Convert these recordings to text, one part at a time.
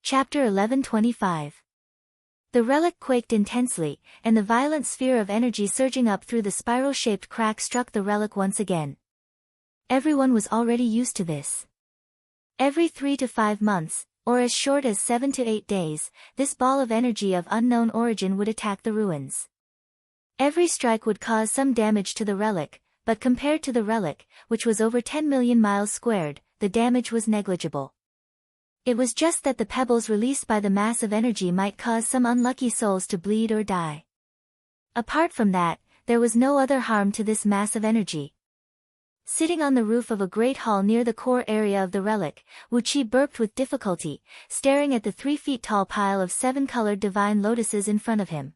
Chapter 1125. The relic quaked intensely, and the violent sphere of energy surging up through the spiral-shaped crack struck the relic once again. Everyone was already used to this. Every 3 to 5 months, or as short as 7 to 8 days, this ball of energy of unknown origin would attack the ruins. Every strike would cause some damage to the relic, but compared to the relic, which was over 10 million miles squared, the damage was negligible. It was just that the pebbles released by the mass of energy might cause some unlucky souls to bleed or die. Apart from that, there was no other harm to this mass of energy. Sitting on the roof of a great hall near the core area of the relic, Wuqi burped with difficulty, staring at the 3 feet tall pile of 7-colored divine lotuses in front of him.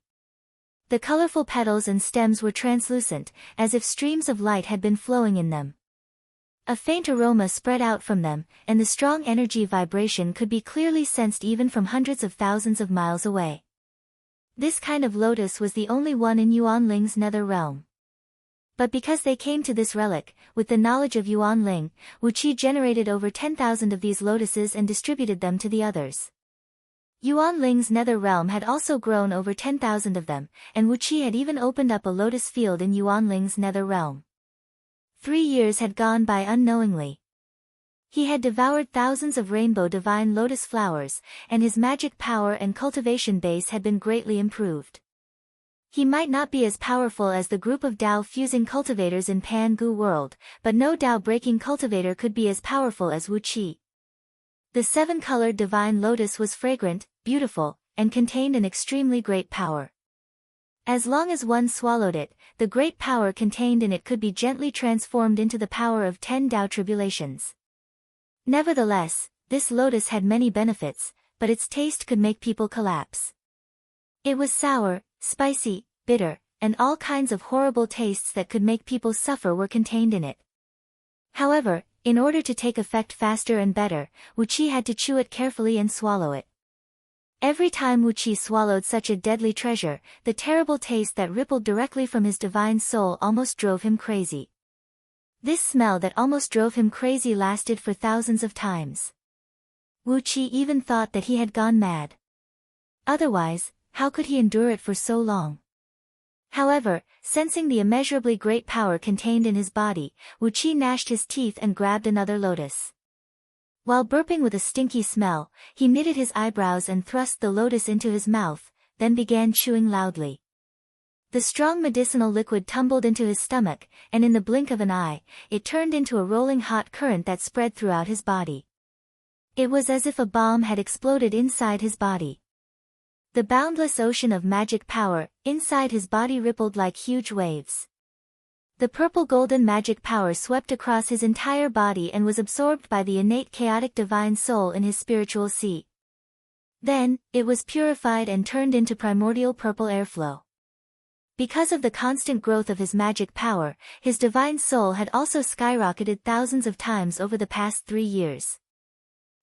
The colorful petals and stems were translucent, as if streams of light had been flowing in them. A faint aroma spread out from them, and the strong energy vibration could be clearly sensed even from hundreds of thousands of miles away. This kind of lotus was the only one in Yuanling's nether realm. But because they came to this relic, with the knowledge of Yuanling, Wuqi generated over 10,000 of these lotuses and distributed them to the others. Yuanling's nether realm had also grown over 10,000 of them, and Wuqi had even opened up a lotus field in Yuanling's nether realm. 3 years had gone by unknowingly. He had devoured thousands of rainbow divine lotus flowers, and his magic power and cultivation base had been greatly improved. He might not be as powerful as the group of Dao-fusing cultivators in Pan-Gu world, but no Dao-breaking cultivator could be as powerful as Wuqi. The 7-colored divine lotus was fragrant, beautiful, and contained an extremely great power. As long as one swallowed it, the great power contained in it could be gently transformed into the power of 10 Tao tribulations. Nevertheless, this lotus had many benefits, but its taste could make people collapse. It was sour, spicy, bitter, and all kinds of horrible tastes that could make people suffer were contained in it. However, in order to take effect faster and better, Wuqi had to chew it carefully and swallow it. Every time Wuqi swallowed such a deadly treasure, the terrible taste that rippled directly from his divine soul almost drove him crazy. This smell that almost drove him crazy lasted for thousands of times. Wuqi even thought that he had gone mad. Otherwise, how could he endure it for so long? However, sensing the immeasurably great power contained in his body, Wuqi gnashed his teeth and grabbed another lotus. While burping with a stinky smell, he knitted his eyebrows and thrust the lotus into his mouth, then began chewing loudly. The strong medicinal liquid tumbled into his stomach, and in the blink of an eye, it turned into a rolling hot current that spread throughout his body. It was as if a bomb had exploded inside his body. The boundless ocean of magic power inside his body rippled like huge waves. The purple-golden magic power swept across his entire body and was absorbed by the innate chaotic divine soul in his spiritual sea. Then, it was purified and turned into primordial purple airflow. Because of the constant growth of his magic power, his divine soul had also skyrocketed thousands of times over the past 3 years.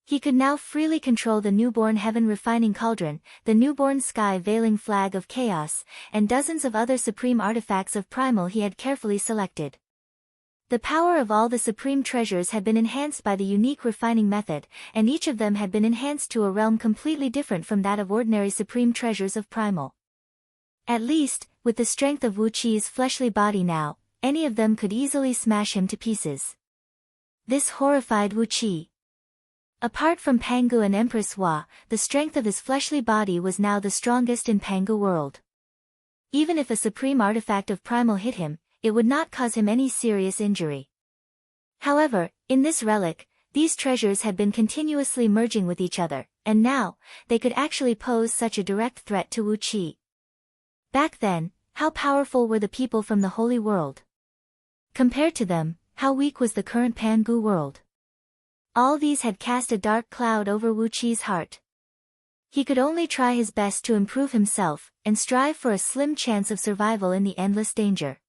He could now freely control the newborn heaven refining cauldron, the newborn sky veiling flag of chaos, and dozens of other supreme artifacts of primal he had carefully selected. The power of all the supreme treasures had been enhanced by the unique refining method, and each of them had been enhanced to a realm completely different from that of ordinary supreme treasures of primal. At least, with the strength of Wuqi's fleshly body now, any of them could easily smash him to pieces. This horrified Wuqi. Apart from Pangu and Empress Hua, the strength of his fleshly body was now the strongest in Pangu world. Even if a supreme artifact of primal hit him, it would not cause him any serious injury. However, in this relic, these treasures had been continuously merging with each other, and now, they could actually pose such a direct threat to Wuqi. Back then, how powerful were the people from the Holy World? Compared to them, how weak was the current Pangu world? All these had cast a dark cloud over Wuqi's heart. He could only try his best to improve himself, and strive for a slim chance of survival in the endless danger.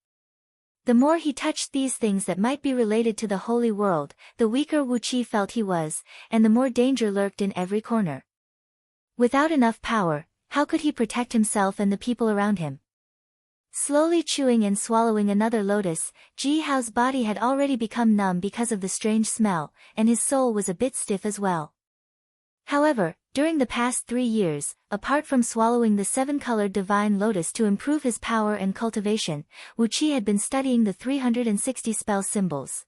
The more he touched these things that might be related to the Holy World, the weaker Wuqi felt he was, and the more danger lurked in every corner. Without enough power, how could he protect himself and the people around him? Slowly chewing and swallowing another lotus, Ji Hao's body had already become numb because of the strange smell, and his soul was a bit stiff as well. However, During the past 3 years, apart from swallowing the 7-colored divine lotus to improve his power and cultivation, Wu Qi had been studying the 360 spell symbols.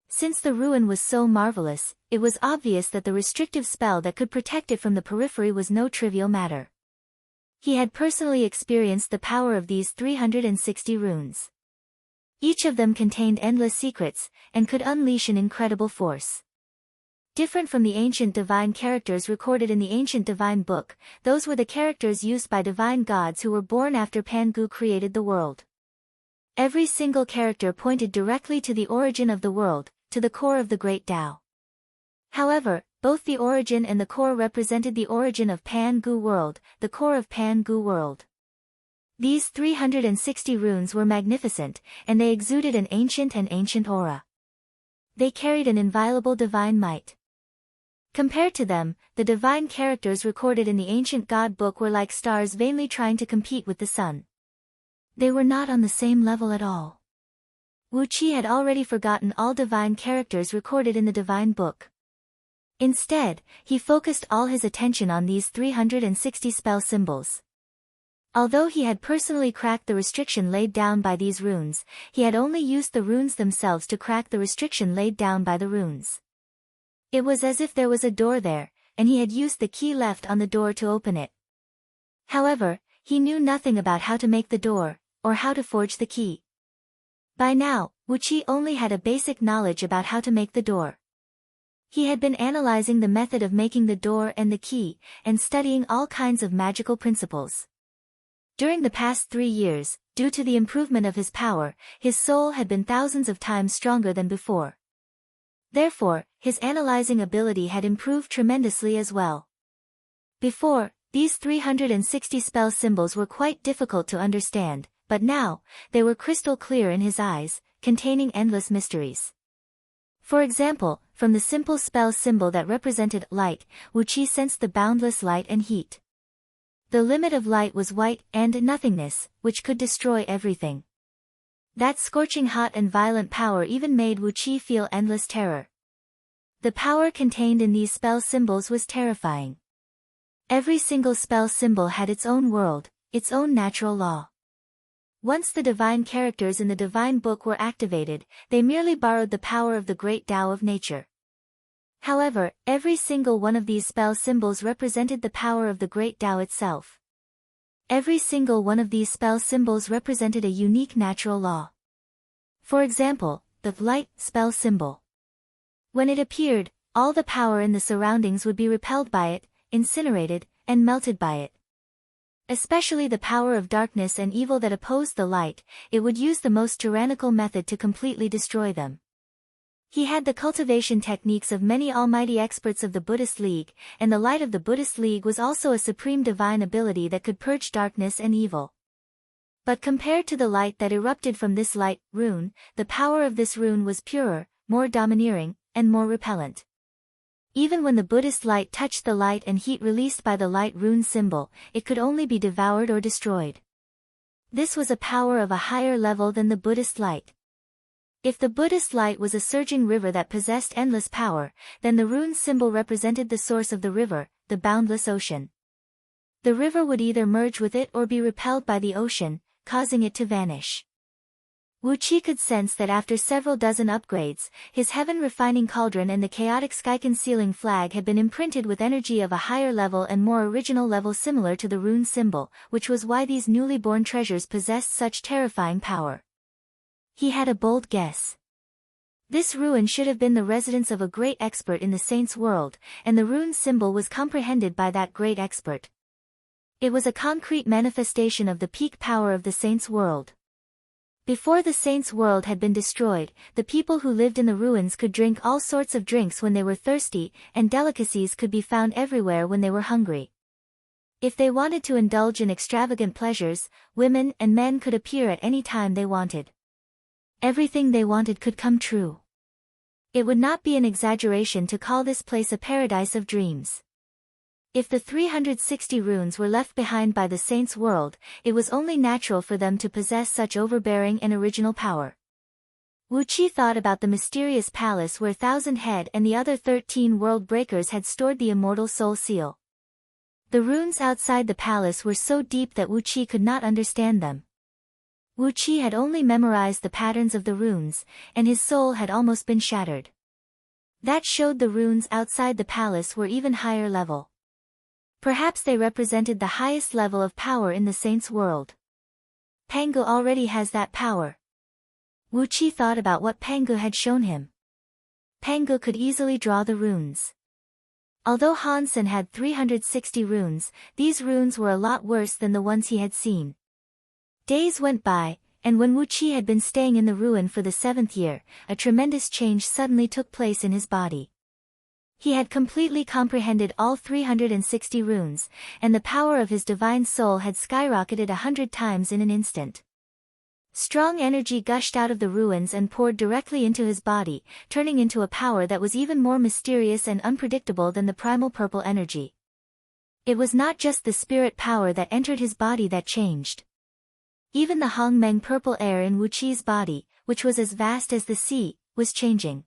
Since the ruin was so marvelous, it was obvious that the restrictive spell that could protect it from the periphery was no trivial matter. He had personally experienced the power of these 360 runes. Each of them contained endless secrets, and could unleash an incredible force. Different from the ancient divine characters recorded in the ancient divine book, those were the characters used by divine gods who were born after Pangu created the world. Every single character pointed directly to the origin of the world, to the core of the great Tao. However, both the origin and the core represented the origin of Pangu world, the core of Pangu world. These 360 runes were magnificent, and they exuded an ancient aura. They carried an inviolable divine might. Compared to them, the divine characters recorded in the ancient god book were like stars vainly trying to compete with the sun. They were not on the same level at all. Wu Qi had already forgotten all divine characters recorded in the divine book. Instead, he focused all his attention on these 360 spell symbols. Although he had personally cracked the restriction laid down by these runes, he had only used the runes themselves to crack the restriction laid down by the runes. It was as if there was a door there, and he had used the key left on the door to open it. However, he knew nothing about how to make the door, or how to forge the key. By now, Wu Qi only had a basic knowledge about how to make the door. He had been analyzing the method of making the door and the key, and studying all kinds of magical principles. During the past 3 years, due to the improvement of his power, his soul had been thousands of times stronger than before. Therefore, his analyzing ability had improved tremendously as well. Before, these 360 spell symbols were quite difficult to understand, but now, they were crystal clear in his eyes, containing endless mysteries. For example, from the simple spell symbol that represented light, Wu Qi sensed the boundless light and heat. The limit of light was white and nothingness, which could destroy everything. That scorching hot and violent power even made Wu Qi feel endless terror. The power contained in these spell symbols was terrifying. Every single spell symbol had its own world, its own natural law. Once the divine characters in the divine book were activated, they merely borrowed the power of the great Tao of nature. However, every single one of these spell symbols represented the power of the great Tao itself. Every single one of these spell symbols represented a unique natural law. For example, the light spell symbol. When it appeared, all the power in the surroundings would be repelled by it, incinerated, and melted by it. Especially the power of darkness and evil that opposed the light, it would use the most tyrannical method to completely destroy them. He had the cultivation techniques of many almighty experts of the Buddhist League, and the light of the Buddhist League was also a supreme divine ability that could purge darkness and evil. But compared to the light that erupted from this light rune, the power of this rune was purer, more domineering, and more repellent. Even when the Buddhist light touched the light and heat released by the light rune symbol, it could only be devoured or destroyed. This was a power of a higher level than the Buddhist light. If the Buddhist light was a surging river that possessed endless power, then the rune symbol represented the source of the river, the boundless ocean. The river would either merge with it or be repelled by the ocean, causing it to vanish. Wu Qi could sense that after several dozen upgrades, his heaven-refining cauldron and the chaotic sky-concealing flag had been imprinted with energy of a higher level and more original level similar to the rune symbol, which was why these newly born treasures possessed such terrifying power. He had a bold guess. This ruin should have been the residence of a great expert in the saint's world, and the rune symbol was comprehended by that great expert. It was a concrete manifestation of the peak power of the saint's world. Before the saint's world had been destroyed, the people who lived in the ruins could drink all sorts of drinks when they were thirsty, and delicacies could be found everywhere when they were hungry. If they wanted to indulge in extravagant pleasures, women and men could appear at any time they wanted. Everything they wanted could come true. It would not be an exaggeration to call this place a paradise of dreams. If the 360 runes were left behind by the saint's world, it was only natural for them to possess such overbearing and original power. Wu Qi thought about the mysterious palace where Thousand Head and the other 13 world breakers had stored the immortal soul seal. The runes outside the palace were so deep that Wu Qi could not understand them. Wu Qi had only memorized the patterns of the runes, and his soul had almost been shattered. That showed the runes outside the palace were even higher level. Perhaps they represented the highest level of power in the saint's world. Pangu already has that power. Wu Qi thought about what Pangu had shown him. Pangu could easily draw the runes. Although Hansen had 360 runes, these runes were a lot worse than the ones he had seen. Days went by, and when Wu Qi had been staying in the ruin for the 7th year, a tremendous change suddenly took place in his body. He had completely comprehended all 360 runes, and the power of his divine soul had skyrocketed 100 times in an instant. Strong energy gushed out of the ruins and poured directly into his body, turning into a power that was even more mysterious and unpredictable than the primal purple energy. It was not just the spirit power that entered his body that changed. Even the Hongmeng purple air in Wu Qi's body, which was as vast as the sea, was changing.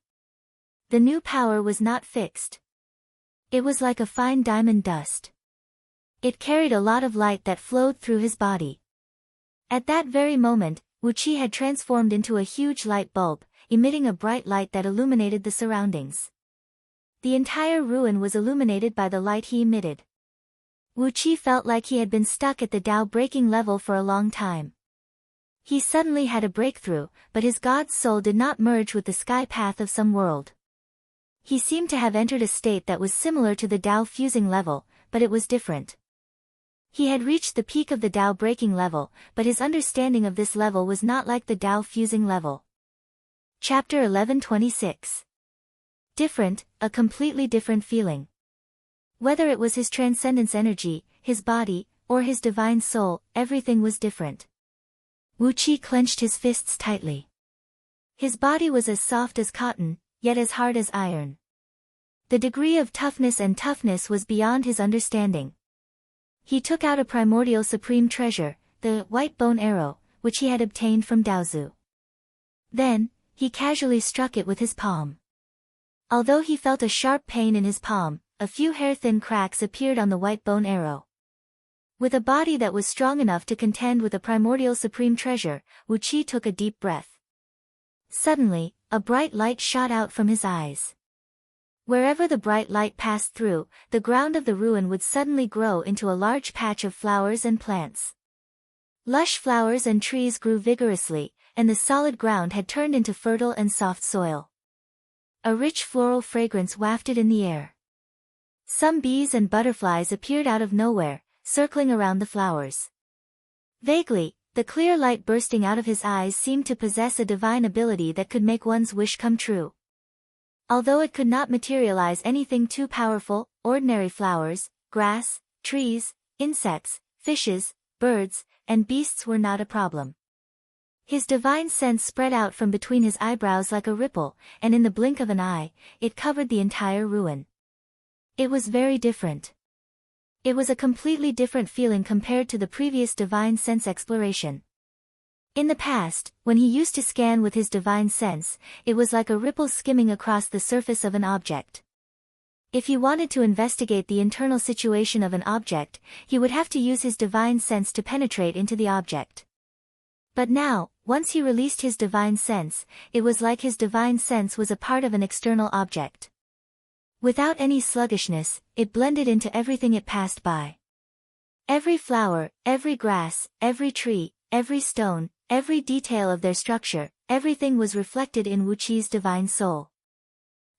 The new power was not fixed. It was like a fine diamond dust. It carried a lot of light that flowed through his body. At that very moment, Wu Qi had transformed into a huge light bulb, emitting a bright light that illuminated the surroundings. The entire ruin was illuminated by the light he emitted. Wu Qi felt like he had been stuck at the Tao breaking level for a long time. He suddenly had a breakthrough, but his god's soul did not merge with the sky path of some world. He seemed to have entered a state that was similar to the Tao fusing level, but it was different. He had reached the peak of the Tao breaking level, but his understanding of this level was not like the Tao fusing level. Chapter 11:26. Different, a completely different feeling. Whether it was his transcendence energy, his body, or his divine soul, everything was different. Wu Qi clenched his fists tightly. His body was as soft as cotton, yet as hard as iron. The degree of toughness was beyond his understanding. He took out a primordial supreme treasure, the white bone arrow, which he had obtained from Daozu. Then, he casually struck it with his palm. Although he felt a sharp pain in his palm, a few hair-thin cracks appeared on the white bone arrow. With a body that was strong enough to contend with a primordial supreme treasure, Wu Qi took a deep breath. Suddenly, a bright light shot out from his eyes. Wherever the bright light passed through, the ground of the ruin would suddenly grow into a large patch of flowers and plants. Lush flowers and trees grew vigorously, and the solid ground had turned into fertile and soft soil. A rich floral fragrance wafted in the air. Some bees and butterflies appeared out of nowhere, circling around the flowers. Vaguely, the clear light bursting out of his eyes seemed to possess a divine ability that could make one's wish come true. Although it could not materialize anything too powerful, ordinary flowers, grass, trees, insects, fishes, birds, and beasts were not a problem. His divine sense spread out from between his eyebrows like a ripple, and in the blink of an eye, it covered the entire ruin. It was very different. It was a completely different feeling compared to the previous divine sense exploration. In the past, when he used to scan with his divine sense, it was like a ripple skimming across the surface of an object. If he wanted to investigate the internal situation of an object, he would have to use his divine sense to penetrate into the object. But now, once he released his divine sense, it was like his divine sense was a part of an external object. Without any sluggishness, it blended into everything it passed by. Every flower, every grass, every tree, every stone, every detail of their structure, everything was reflected in Wu Qi's divine soul.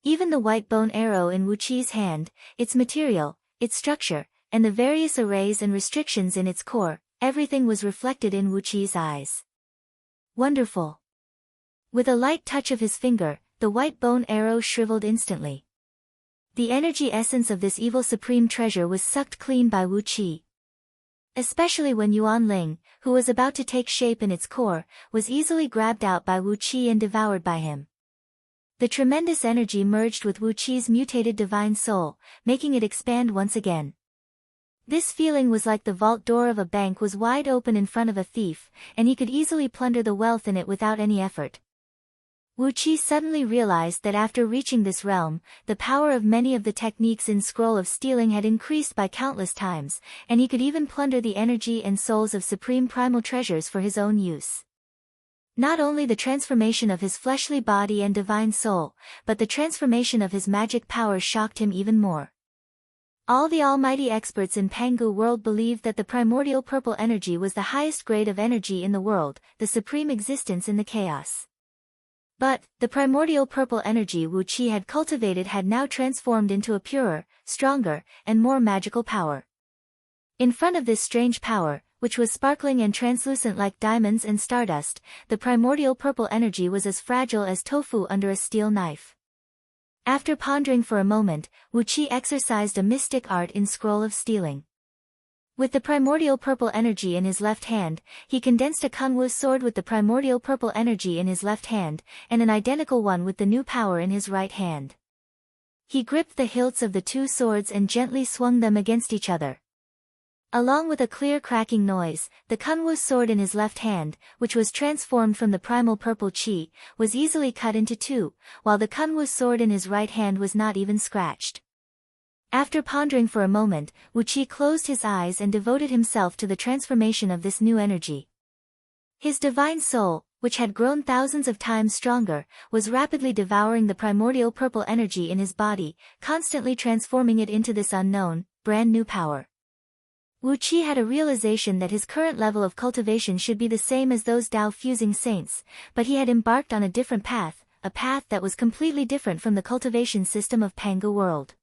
Even the white bone arrow in Wu Qi's hand, its material, its structure, and the various arrays and restrictions in its core, everything was reflected in Wu Qi's eyes. Wonderful! With a light touch of his finger, the white bone arrow shriveled instantly. The energy essence of this evil supreme treasure was sucked clean by Wu Qi. Especially when Yuan Ling, who was about to take shape in its core, was easily grabbed out by Wu Qi and devoured by him. The tremendous energy merged with Wu Qi's mutated divine soul, making it expand once again. This feeling was like the vault door of a bank was wide open in front of a thief, and he could easily plunder the wealth in it without any effort. Wu Qi suddenly realized that after reaching this realm, the power of many of the techniques in Scroll of Stealing had increased by countless times, and he could even plunder the energy and souls of supreme primal treasures for his own use. Not only the transformation of his fleshly body and divine soul, but the transformation of his magic power shocked him even more. All the almighty experts in Pangu world believed that the primordial purple energy was the highest grade of energy in the world, the supreme existence in the chaos. But, the primordial purple energy Wu Qi had cultivated had now transformed into a purer, stronger, and more magical power. In front of this strange power, which was sparkling and translucent like diamonds and stardust, the primordial purple energy was as fragile as tofu under a steel knife. After pondering for a moment, Wu Qi exercised a mystic art in Scroll of Stealing. With the primordial purple energy in his left hand, he condensed a Kunwu sword with the primordial purple energy in his left hand, and an identical one with the new power in his right hand. He gripped the hilts of the two swords and gently swung them against each other. Along with a clear cracking noise, the Kunwu sword in his left hand, which was transformed from the primal purple qi, was easily cut into two, while the Kunwu sword in his right hand was not even scratched. After pondering for a moment, Wu Qi closed his eyes and devoted himself to the transformation of this new energy. His divine soul, which had grown thousands of times stronger, was rapidly devouring the primordial purple energy in his body, constantly transforming it into this unknown, brand new power. Wu Qi had a realization that his current level of cultivation should be the same as those Tao-fusing saints, but he had embarked on a different path, a path that was completely different from the cultivation system of Pangu world.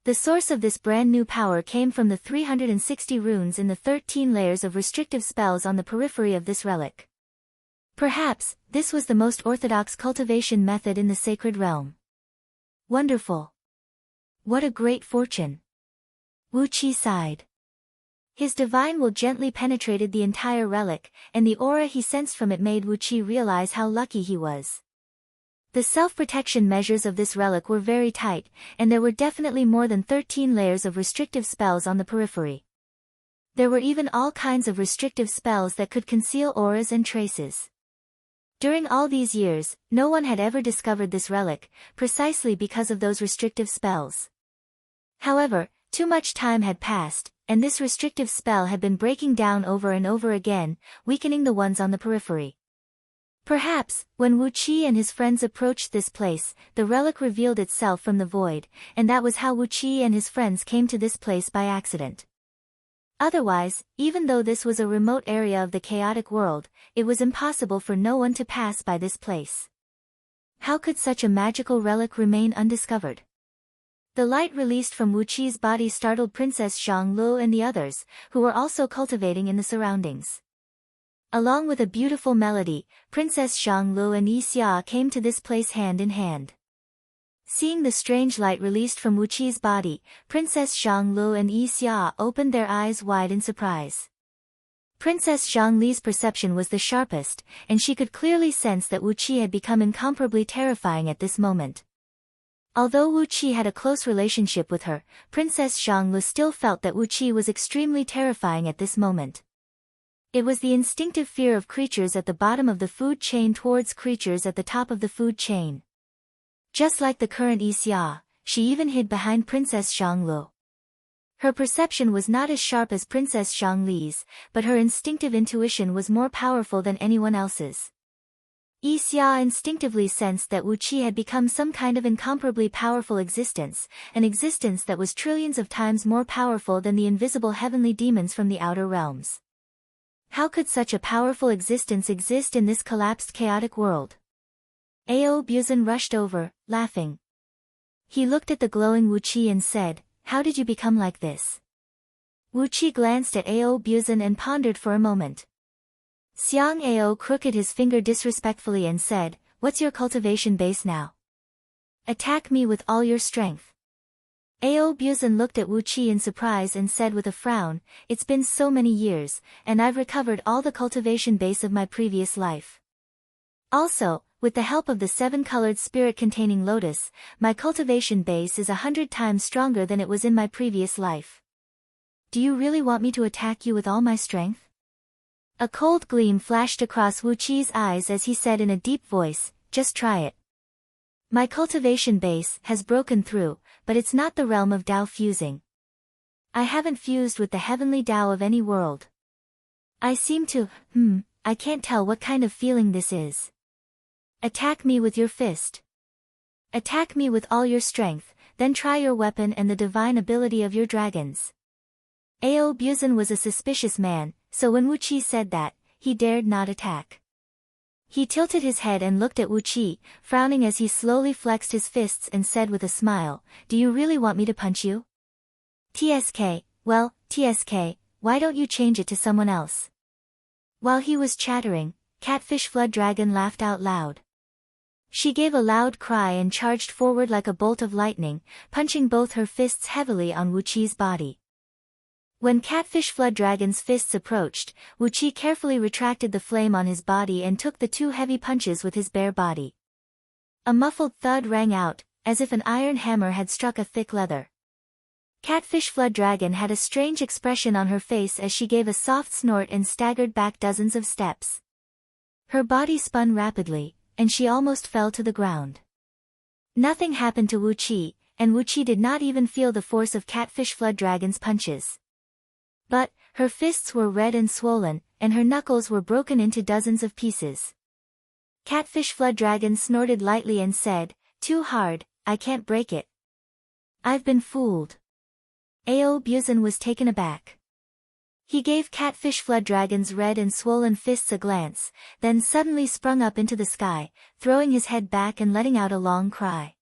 The source of this brand new power came from the 360 runes in the 13 layers of restrictive spells on the periphery of this relic. Perhaps, this was the most orthodox cultivation method in the sacred realm. Wonderful! What a great fortune! Wu Qi sighed. His divine will gently penetrated the entire relic, and the aura he sensed from it made Wu Qi realize how lucky he was. The self-protection measures of this relic were very tight, and there were definitely more than 13 layers of restrictive spells on the periphery. There were even all kinds of restrictive spells that could conceal auras and traces. During all these years, no one had ever discovered this relic, precisely because of those restrictive spells. However, too much time had passed, and this restrictive spell had been breaking down over and over again, weakening the ones on the periphery. Perhaps, when Wu Qi and his friends approached this place, the relic revealed itself from the void, and that was how Wu Qi and his friends came to this place by accident. Otherwise, even though this was a remote area of the chaotic world, it was impossible for no one to pass by this place. How could such a magical relic remain undiscovered? The light released from Wu Qi's body startled Princess Zhanglu and the others, who were also cultivating in the surroundings. Along with a beautiful melody, Princess Zhanglu and Yi Xia came to this place hand in hand. Seeing the strange light released from Wu Qi's body, Princess Zhanglu and Yi Xia opened their eyes wide in surprise. Princess Zhongli's perception was the sharpest, and she could clearly sense that Wu Qi had become incomparably terrifying at this moment. Although Wu Qi had a close relationship with her, Princess Zhonglu still felt that Wu Qi was extremely terrifying at this moment. It was the instinctive fear of creatures at the bottom of the food chain towards creatures at the top of the food chain. Just like the current Yi Xia, she even hid behind Princess Zhonglu. Her perception was not as sharp as Princess Zhongli's, but her instinctive intuition was more powerful than anyone else's. Yi Xia instinctively sensed that Wu Qi had become some kind of incomparably powerful existence, an existence that was trillions of times more powerful than the invisible heavenly demons from the outer realms. How could such a powerful existence exist in this collapsed chaotic world? Ao Buzan rushed over, laughing. He looked at the glowing Wu Qi and said, "How did you become like this?" Wu Qi glanced at Ao Buzan and pondered for a moment. Xiang Ao crooked his finger disrespectfully and said, "What's your cultivation base now? Attack me with all your strength." Ao Buzan looked at Wu Qi in surprise and said with a frown, "It's been so many years, and I've recovered all the cultivation base of my previous life. Also, with the help of the 7-colored spirit-containing lotus, my cultivation base is 100 times stronger than it was in my previous life. Do you really want me to attack you with all my strength?" A cold gleam flashed across Wu Qi's eyes as he said in a deep voice, just try it. My cultivation base has broken through, but it's not the realm of Tao fusing. I haven't fused with the heavenly Tao of any world. I seem to, I can't tell what kind of feeling this is. Attack me with your fist. Attack me with all your strength, then try your weapon and the divine ability of your dragons. Ao Buzan was a suspicious man, so when Wu Qi said that, he dared not attack. He tilted his head and looked at Wu Qi, frowning as he slowly flexed his fists and said with a smile, "Do you really want me to punch you? TSK, well, TSK, why don't you change it to someone else?" While he was chattering, Catfish Flood Dragon laughed out loud. She gave a loud cry and charged forward like a bolt of lightning, punching both her fists heavily on Wu Qi's body. When Catfish Flood Dragon's fists approached, Wu Qi carefully retracted the flame on his body and took the two heavy punches with his bare body. A muffled thud rang out, as if an iron hammer had struck a thick leather. Catfish Flood Dragon had a strange expression on her face as she gave a soft snort and staggered back dozens of steps. Her body spun rapidly, and she almost fell to the ground. Nothing happened to Wu Qi, and Wu Qi did not even feel the force of Catfish Flood Dragon's punches. But, her fists were red and swollen, and her knuckles were broken into dozens of pieces. Catfish Flood Dragon snorted lightly and said, "Too hard, I can't break it. I've been fooled." Ao Buzan was taken aback. He gave Catfish Flood Dragon's red and swollen fists a glance, then suddenly sprung up into the sky, throwing his head back and letting out a long cry.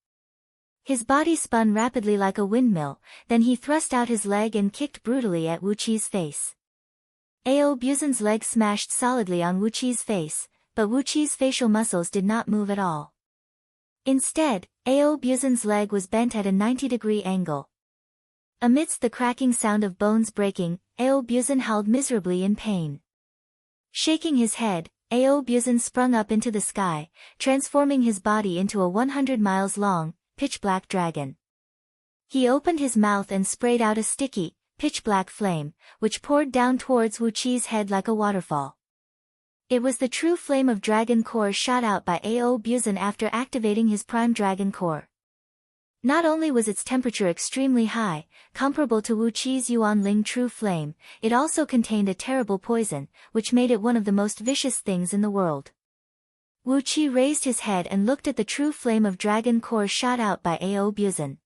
His body spun rapidly like a windmill, then he thrust out his leg and kicked brutally at Wu Qi's face. Ao Buzan's leg smashed solidly on Wu Qi's face, but Wu Qi's facial muscles did not move at all. Instead, Ao Buzan's leg was bent at a 90-degree angle. Amidst the cracking sound of bones breaking, Ao Buzan howled miserably in pain. Shaking his head, Ao Buzan sprung up into the sky, transforming his body into a 100 miles long, pitch-black dragon. He opened his mouth and sprayed out a sticky, pitch-black flame, which poured down towards Wu Qi's head like a waterfall. It was the true flame of Dragon Core shot out by Ao Buzan after activating his Prime Dragon Core. Not only was its temperature extremely high, comparable to Wu Qi's Yuan Ling True Flame, it also contained a terrible poison, which made it one of the most vicious things in the world. Wu Qi raised his head and looked at the true flame of Dragon Core shot out by Ao Buzan.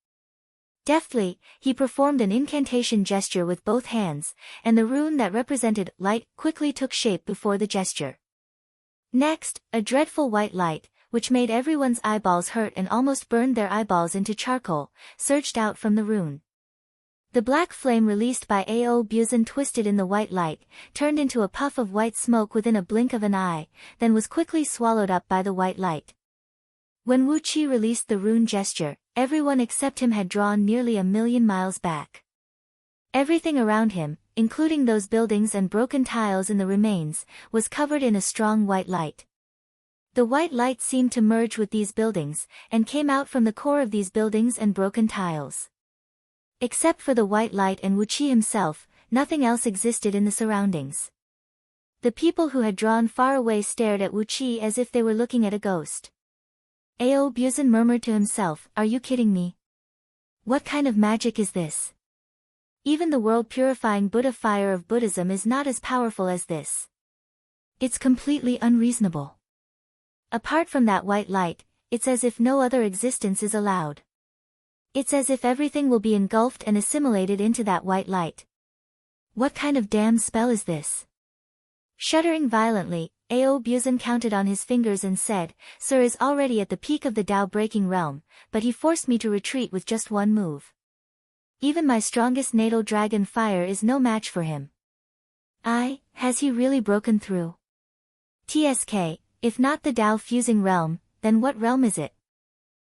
Deftly, he performed an incantation gesture with both hands, and the rune that represented light quickly took shape before the gesture. Next, a dreadful white light, which made everyone's eyeballs hurt and almost burned their eyeballs into charcoal, surged out from the rune. The black flame released by Ao Buzan twisted in the white light, turned into a puff of white smoke within a blink of an eye, then was quickly swallowed up by the white light. When Wu Qi released the rune gesture, everyone except him had drawn nearly 1,000,000 miles back. Everything around him, including those buildings and broken tiles in the remains, was covered in a strong white light. The white light seemed to merge with these buildings, and came out from the core of these buildings and broken tiles. Except for the white light and Wu Qi himself, nothing else existed in the surroundings. The people who had drawn far away stared at Wu Qi as if they were looking at a ghost. Ao Buzan murmured to himself, "Are you kidding me? What kind of magic is this? Even the world-purifying Buddha fire of Buddhism is not as powerful as this. It's completely unreasonable. Apart from that white light, it's as if no other existence is allowed. It's as if everything will be engulfed and assimilated into that white light. What kind of damn spell is this?" Shuddering violently, Ao Buzan counted on his fingers and said, "Sir is already at the peak of the Tao-breaking realm, but he forced me to retreat with just one move. Even my strongest natal dragon fire is no match for him." Has he really broken through? TSK, if not the Tao-fusing realm, then what realm is it?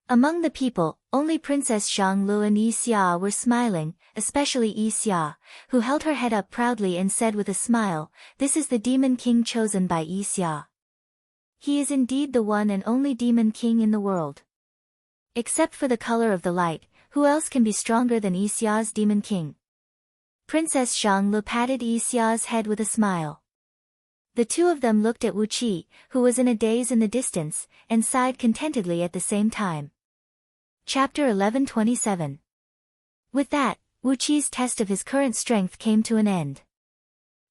Among the people, only Princess Xianglu and Yi Xia were smiling, especially Yi Xia, who held her head up proudly and said with a smile, "This is the demon king chosen by Yi Xia. He is indeed the one and only demon king in the world. Except for the color of the light, who else can be stronger than Yi Xia's demon king?" Princess Xianglu patted Yi Xia's head with a smile. The two of them looked at Wu Qi, who was in a daze in the distance, and sighed contentedly at the same time. Chapter 1127. With that, Wu Qi's test of his current strength came to an end.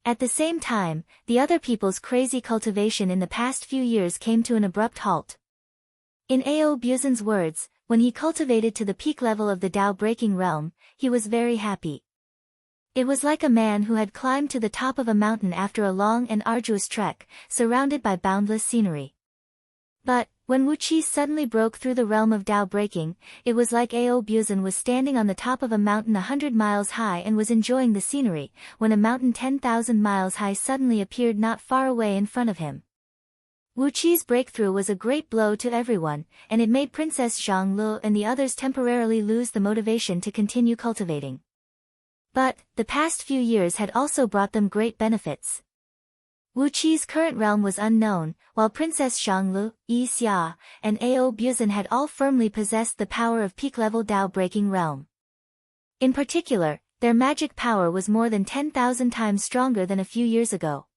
At the same time, the other people's crazy cultivation in the past few years came to an abrupt halt. In Ao Buzan's words, when he cultivated to the peak level of the Tao-breaking realm, he was very happy. It was like a man who had climbed to the top of a mountain after a long and arduous trek, surrounded by boundless scenery. But, when Wu Qi suddenly broke through the realm of Tao breaking, it was like Ao Buzan was standing on the top of a mountain 100 miles high and was enjoying the scenery, when a mountain 10,000 miles high suddenly appeared not far away in front of him. Wu Qi's breakthrough was a great blow to everyone, and it made Princess Zhang and the others temporarily lose the motivation to continue cultivating. But, the past few years had also brought them great benefits. Wu Qi's current realm was unknown, while Princess Zhang, Yi Xia, and Ao Buzan had all firmly possessed the power of peak-level Tao-breaking realm. In particular, their magic power was more than 10,000 times stronger than a few years ago.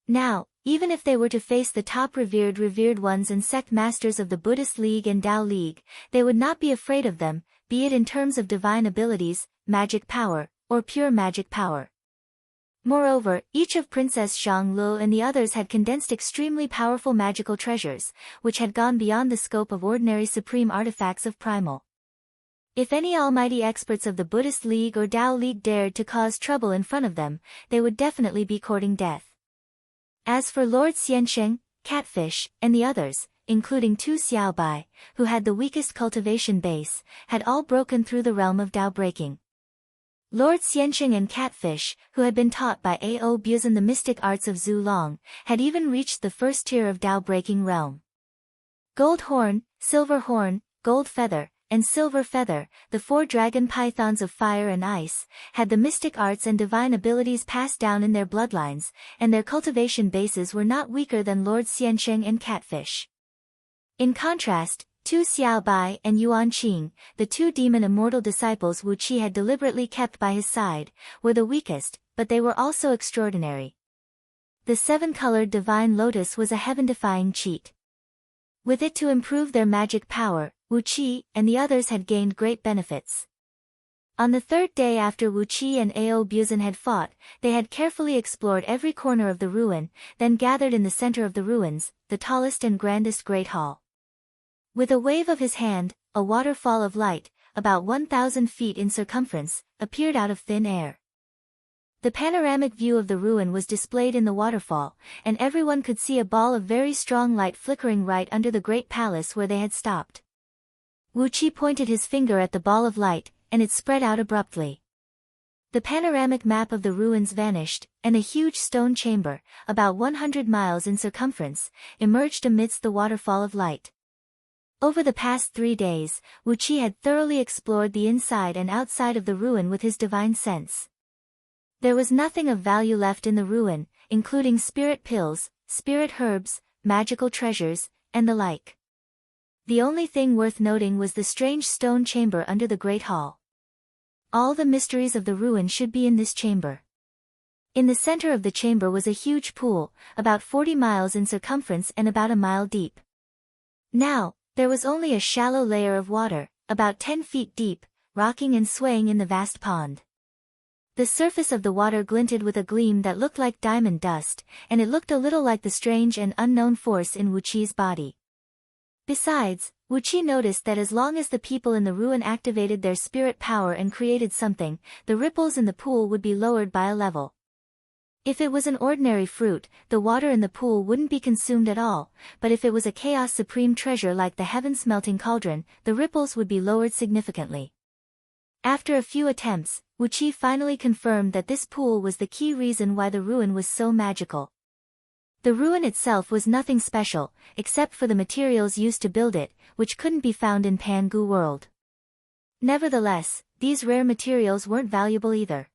Now, even if they were to face the top revered ones and sect masters of the Buddhist League and Tao League, they would not be afraid of them, be it in terms of divine abilities, magic power, or pure magic power. Moreover, each of Princess Zhang and the others had condensed extremely powerful magical treasures, which had gone beyond the scope of ordinary supreme artifacts of primal. If any almighty experts of the Buddhist League or Tao League dared to cause trouble in front of them, they would definitely be courting death. As for Lord Xiansheng, Catfish, and the others, including Tu Xiaobai, who had the weakest cultivation base, had all broken through the realm of Tao breaking. Lord Xiansheng and Catfish, who had been taught by Ao Buzan the mystic arts of Zhu Long, had even reached the first tier of Tao-breaking realm. Gold Horn, Silver Horn, Gold Feather, and Silver Feather, the four dragon pythons of fire and ice, had the mystic arts and divine abilities passed down in their bloodlines, and their cultivation bases were not weaker than Lord Xiansheng and Catfish. In contrast, Tu Xiaobai and Yuan Qing, the two demon immortal disciples Wu Qi had deliberately kept by his side, were the weakest, but they were also extraordinary. The seven-colored divine lotus was a heaven-defying cheat. With it to improve their magic power, Wu Qi and the others had gained great benefits. On the third day after Wu Qi and Ao Buzan had fought, they had carefully explored every corner of the ruin, then gathered in the center of the ruins, the tallest and grandest great hall. With a wave of his hand, a waterfall of light, about 1,000 feet in circumference, appeared out of thin air. The panoramic view of the ruin was displayed in the waterfall, and everyone could see a ball of very strong light flickering right under the great palace where they had stopped. Wu Qi pointed his finger at the ball of light, and it spread out abruptly. The panoramic map of the ruins vanished, and a huge stone chamber, about 100 miles in circumference, emerged amidst the waterfall of light. Over the past 3 days, Wu Qi had thoroughly explored the inside and outside of the ruin with his divine sense. There was nothing of value left in the ruin, including spirit pills, spirit herbs, magical treasures, and the like. The only thing worth noting was the strange stone chamber under the great hall. All the mysteries of the ruin should be in this chamber. In the center of the chamber was a huge pool, about 40 miles in circumference and about a mile deep. Now, there was only a shallow layer of water, about 10 feet deep, rocking and swaying in the vast pond. The surface of the water glinted with a gleam that looked like diamond dust, and it looked a little like the strange and unknown force in Wu Qi's body. Besides, Wu Qi noticed that as long as the people in the ruin activated their spirit power and created something, the ripples in the pool would be lowered by a level. If it was an ordinary fruit, the water in the pool wouldn't be consumed at all, but if it was a chaos supreme treasure like the heaven-smelting cauldron, the ripples would be lowered significantly. After a few attempts, Wu Qi finally confirmed that this pool was the key reason why the ruin was so magical. The ruin itself was nothing special, except for the materials used to build it, which couldn't be found in Pangu world. Nevertheless, these rare materials weren't valuable either.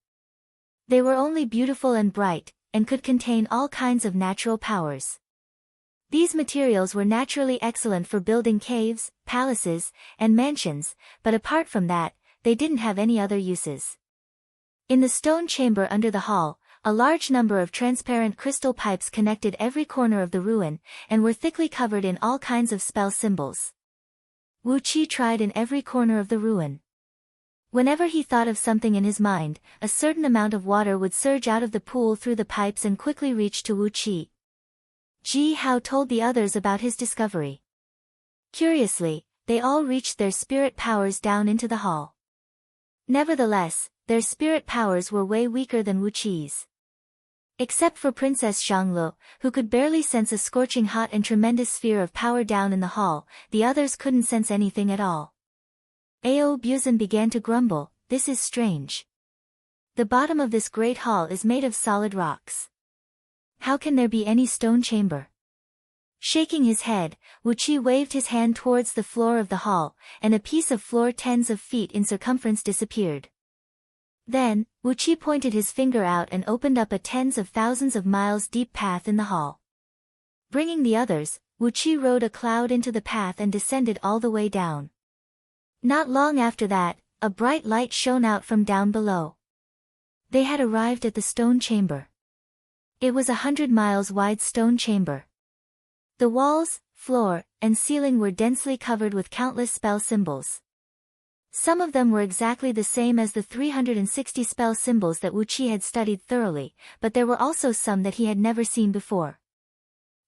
They were only beautiful and bright, and could contain all kinds of natural powers. These materials were naturally excellent for building caves, palaces, and mansions, but apart from that, they didn't have any other uses. In the stone chamber under the hall, a large number of transparent crystal pipes connected every corner of the ruin, and were thickly covered in all kinds of spell symbols. Wu Qi tried in every corner of the ruin. Whenever he thought of something in his mind, a certain amount of water would surge out of the pool through the pipes and quickly reach to Wu Qi. Ji Hao told the others about his discovery. Curiously, they all reached their spirit powers down into the hall. Nevertheless, their spirit powers were way weaker than Wu Qi's. Except for Princess Zhanglu, who could barely sense a scorching hot and tremendous sphere of power down in the hall, the others couldn't sense anything at all. Ao Buzan began to grumble, "This is strange. The bottom of this great hall is made of solid rocks. How can there be any stone chamber?" Shaking his head, Wu Qi waved his hand towards the floor of the hall, and a piece of floor tens of feet in circumference disappeared. Then, Wu Qi pointed his finger out and opened up a tens of thousands of miles deep path in the hall. Bringing the others, Wu Qi rode a cloud into the path and descended all the way down. Not long after that, a bright light shone out from down below. They had arrived at the stone chamber. It was 100 miles wide stone chamber. The walls, floor, and ceiling were densely covered with countless spell symbols. Some of them were exactly the same as the 360 spell symbols that Wu Qi had studied thoroughly, but there were also some that he had never seen before.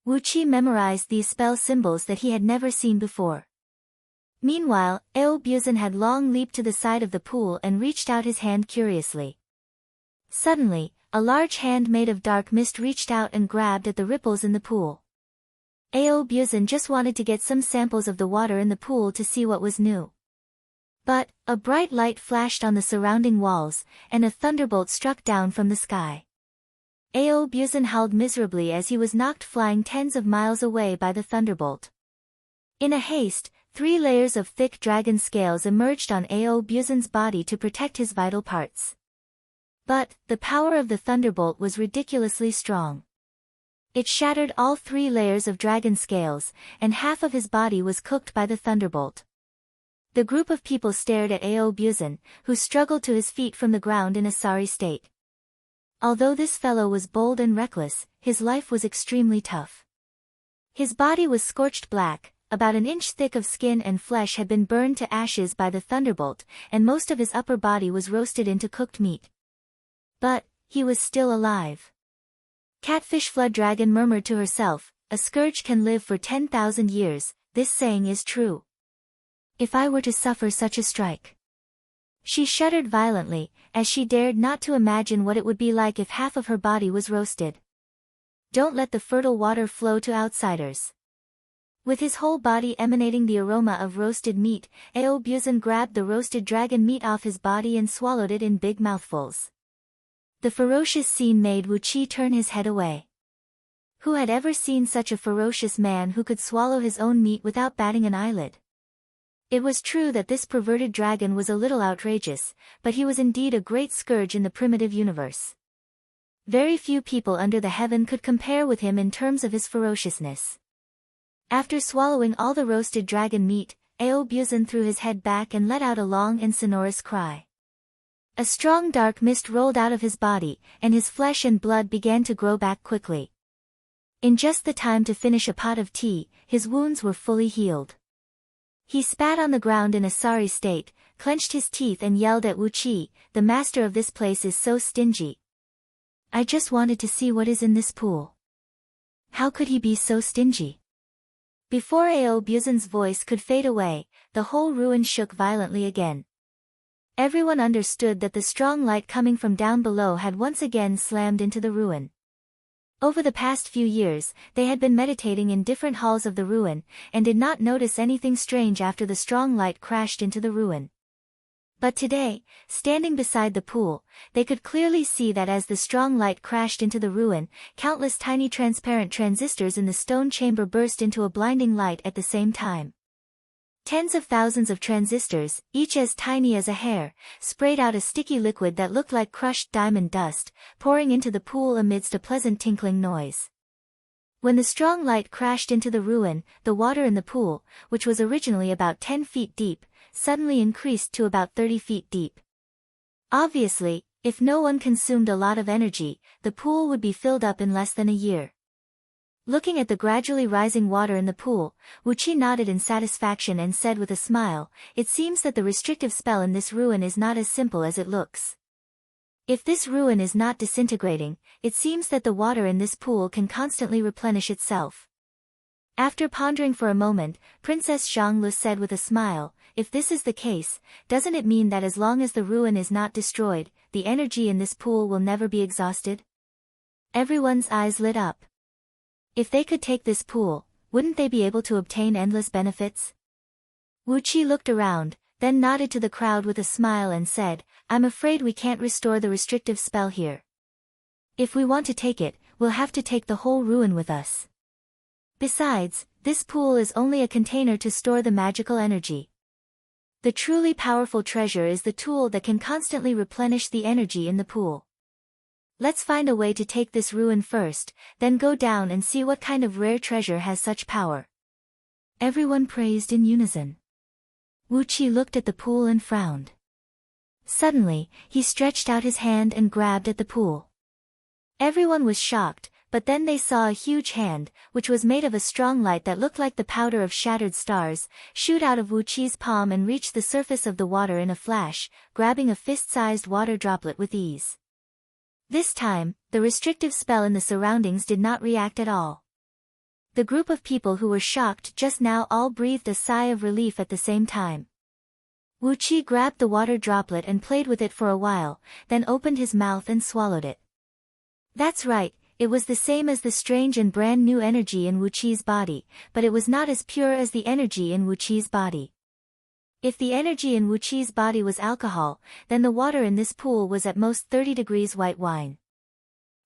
Wu Qi memorized these spell symbols that he had never seen before. Meanwhile, Ao Buzan had long leaped to the side of the pool and reached out his hand curiously. Suddenly, a large hand made of dark mist reached out and grabbed at the ripples in the pool. Ao Buzan just wanted to get some samples of the water in the pool to see what was new. But, a bright light flashed on the surrounding walls, and a thunderbolt struck down from the sky. Ao Buzan howled miserably as he was knocked flying tens of miles away by the thunderbolt. In a haste, 3 layers of thick dragon scales emerged on Ao Buzan's body to protect his vital parts. But, the power of the thunderbolt was ridiculously strong. It shattered all 3 layers of dragon scales, and half of his body was cooked by the thunderbolt. The group of people stared at Ao Buzan, who struggled to his feet from the ground in a sorry state. Although this fellow was bold and reckless, his life was extremely tough. His body was scorched black, about an inch thick of skin and flesh had been burned to ashes by the thunderbolt, and most of his upper body was roasted into cooked meat. But, he was still alive. Catfish Flood Dragon murmured to herself, "A scourge can live for 10,000 years, this saying is true. If I were to suffer such a strike." She shuddered violently, as she dared not to imagine what it would be like if half of her body was roasted. Don't let the fertile water flow to outsiders. With his whole body emanating the aroma of roasted meat, Ao Buzan grabbed the roasted dragon meat off his body and swallowed it in big mouthfuls. The ferocious scene made Wu Qi turn his head away. Who had ever seen such a ferocious man who could swallow his own meat without batting an eyelid? It was true that this perverted dragon was a little outrageous, but he was indeed a great scourge in the primitive universe. Very few people under the heaven could compare with him in terms of his ferociousness. After swallowing all the roasted dragon meat, Ao Buzan threw his head back and let out a long and sonorous cry. A strong dark mist rolled out of his body, and his flesh and blood began to grow back quickly. In just the time to finish a pot of tea, his wounds were fully healed. He spat on the ground in a sorry state, clenched his teeth and yelled at Wu Qi, "The master of this place is so stingy. I just wanted to see what is in this pool. How could he be so stingy?" Before Ao Buzan's voice could fade away, the whole ruin shook violently again. Everyone understood that the strong light coming from down below had once again slammed into the ruin. Over the past few years, they had been meditating in different halls of the ruin, and did not notice anything strange after the strong light crashed into the ruin. But today, standing beside the pool, they could clearly see that as the strong light crashed into the ruin, countless tiny transparent transistors in the stone chamber burst into a blinding light at the same time. Tens of thousands of transistors, each as tiny as a hair, sprayed out a sticky liquid that looked like crushed diamond dust, pouring into the pool amidst a pleasant tinkling noise. When the strong light crashed into the ruin, the water in the pool, which was originally about 10 feet deep, suddenly increased to about 30 feet deep. Obviously, If no one consumed a lot of energy, the pool would be filled up in less than a year. Looking at the gradually rising water in the pool, Wuqi nodded in satisfaction and said with a smile, "It seems that the restrictive spell in this ruin is not as simple as it looks. If this ruin is not disintegrating, it seems that the water in this pool can constantly replenish itself." After pondering for a moment, Princess Zhanglu said with a smile, "If this is the case, doesn't it mean that as long as the ruin is not destroyed, the energy in this pool will never be exhausted?" Everyone's eyes lit up. If they could take this pool, wouldn't they be able to obtain endless benefits? Wuqi looked around, then nodded to the crowd with a smile and said, "I'm afraid we can't restore the restrictive spell here. If we want to take it, we'll have to take the whole ruin with us. Besides, this pool is only a container to store the magical energy. The truly powerful treasure is the tool that can constantly replenish the energy in the pool. Let's find a way to take this ruin first, then go down and see what kind of rare treasure has such power." Everyone praised in unison. Wuqi looked at the pool and frowned. Suddenly, he stretched out his hand and grabbed at the pool. Everyone was shocked, but then they saw a huge hand, which was made of a strong light that looked like the powder of shattered stars, shoot out of Wuqi's palm and reach the surface of the water in a flash, grabbing a fist-sized water droplet with ease. This time, the restrictive spell in the surroundings did not react at all. The group of people who were shocked just now all breathed a sigh of relief at the same time. Wuqi grabbed the water droplet and played with it for a while, then opened his mouth and swallowed it. That's right. It was the same as the strange and brand new energy in Wuqi's body, but it was not as pure as the energy in Wuqi's body. If the energy in Wuqi's body was alcohol, then the water in this pool was at most 30 degrees white wine.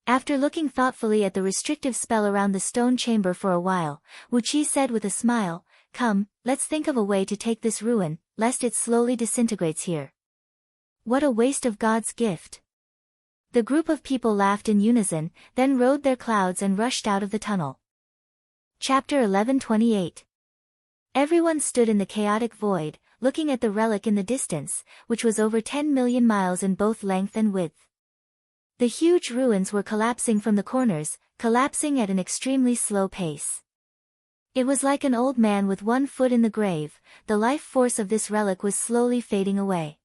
After looking thoughtfully at the restrictive spell around the stone chamber for a while, Wuqi said with a smile, "Come, let's think of a way to take this ruin, lest it slowly disintegrates here." What a waste of God's gift. The group of people laughed in unison, then rode their clouds and rushed out of the tunnel. Chapter 11:28. Everyone stood in the chaotic void, looking at the relic in the distance, which was over 10 million miles in both length and width. The huge ruins were collapsing from the corners, collapsing at an extremely slow pace. It was like an old man with one foot in the grave. The life force of this relic was slowly fading away.